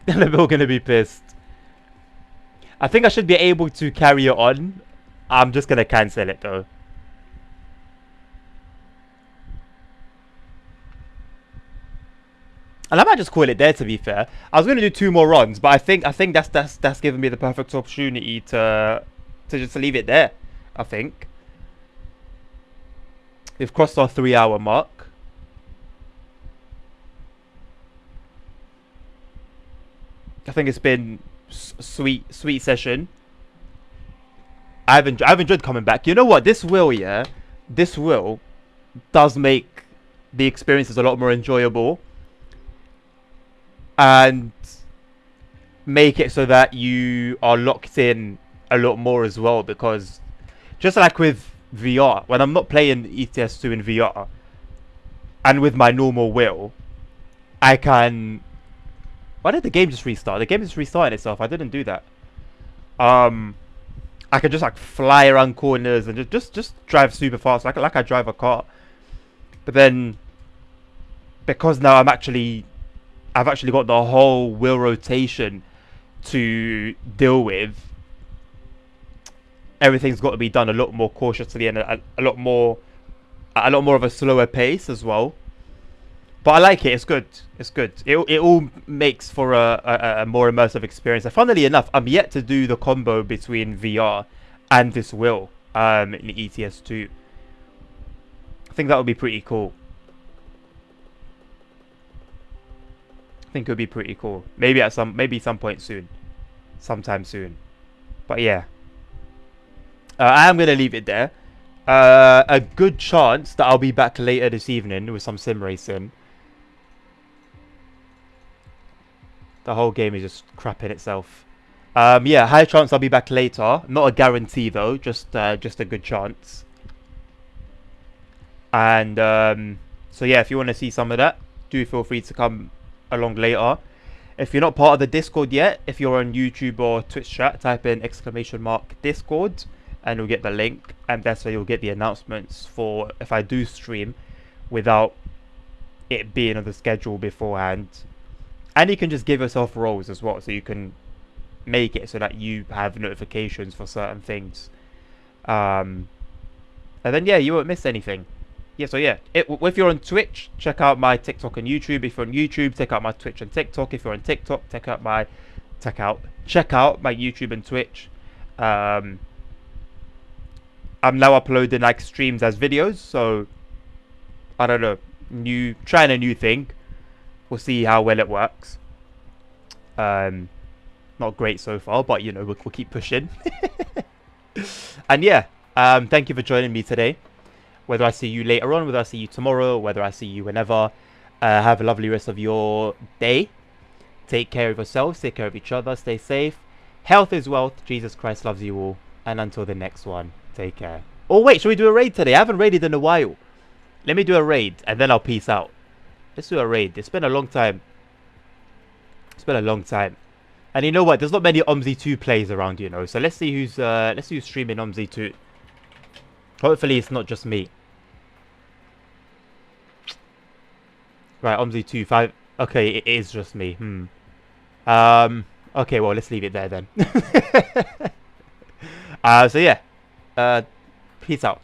They're all gonna be pissed. I think I should be able to carry it on. I'm just gonna cancel it though. And I might just call it there, to be fair. I was gonna do 2 more runs, but I think that's given me the perfect opportunity to just leave it there. I think we've crossed our 3-hour mark. I think it's been sweet session. I've enjoyed coming back. You know what? This will does make the experiences a lot more enjoyable, and make it so that you are locked in a lot more as well. Because just like with VR, when I'm not playing ETS2 in VR, and with my normal will, I can. Why did the game just restart? The game just restarted itself. I didn't do that. I can just like fly around corners and just drive super fast, like I drive a car. But then, because now I've actually got the whole wheel rotation to deal with. Everything's got to be done a lot more cautiously and a lot more of a slower pace as well. But I like it. It's good. It's good. It all makes for a more immersive experience. And funnily enough, I'm yet to do the combo between VR and this wheel in ETS2. I think that would be pretty cool. I think it would be pretty cool. Maybe some point soon, sometime soon. But yeah, I am gonna leave it there. A good chance that I'll be back later this evening with some sim racing. The whole game is just crapping itself. Yeah, high chance I'll be back later. Not a guarantee though, just a good chance. And so yeah, if you want to see some of that, do feel free to come along later. If you're not part of the Discord yet, if you're on YouTube or Twitch chat, type in !Discord and you'll get the link, and that's where you'll get the announcements for if I do stream without it being on the schedule beforehand. And you can just give yourself roles as well, so you can make it so that you have notifications for certain things. And then yeah, you won't miss anything. Yeah, so yeah, if you're on Twitch, check out my TikTok and YouTube. If you're on YouTube, check out my Twitch and TikTok. If you're on TikTok, check out my YouTube and Twitch. I'm now uploading like streams as videos, so I don't know, trying a new thing. We'll see how well it works. Not great so far, but you know, we'll keep pushing. And yeah, thank you for joining me today. Whether I see you later on, whether I see you tomorrow, whether I see you whenever, have a lovely rest of your day. Take care of yourselves, take care of each other, stay safe. Health is wealth. Jesus Christ loves you all. And until the next one, take care. Oh wait, should we do a raid today? I haven't raided in a while. Let me do a raid and then I'll peace out. Let's do a raid. It's been a long time. It's been a long time. And you know what? There's not many OMSI 2 plays around, you know. So let's see who's streaming OMSI 2. Hopefully it's not just me. Right, OMSI 2, 5. Okay, it is just me. Okay, well, let's leave it there then. So yeah. Peace out.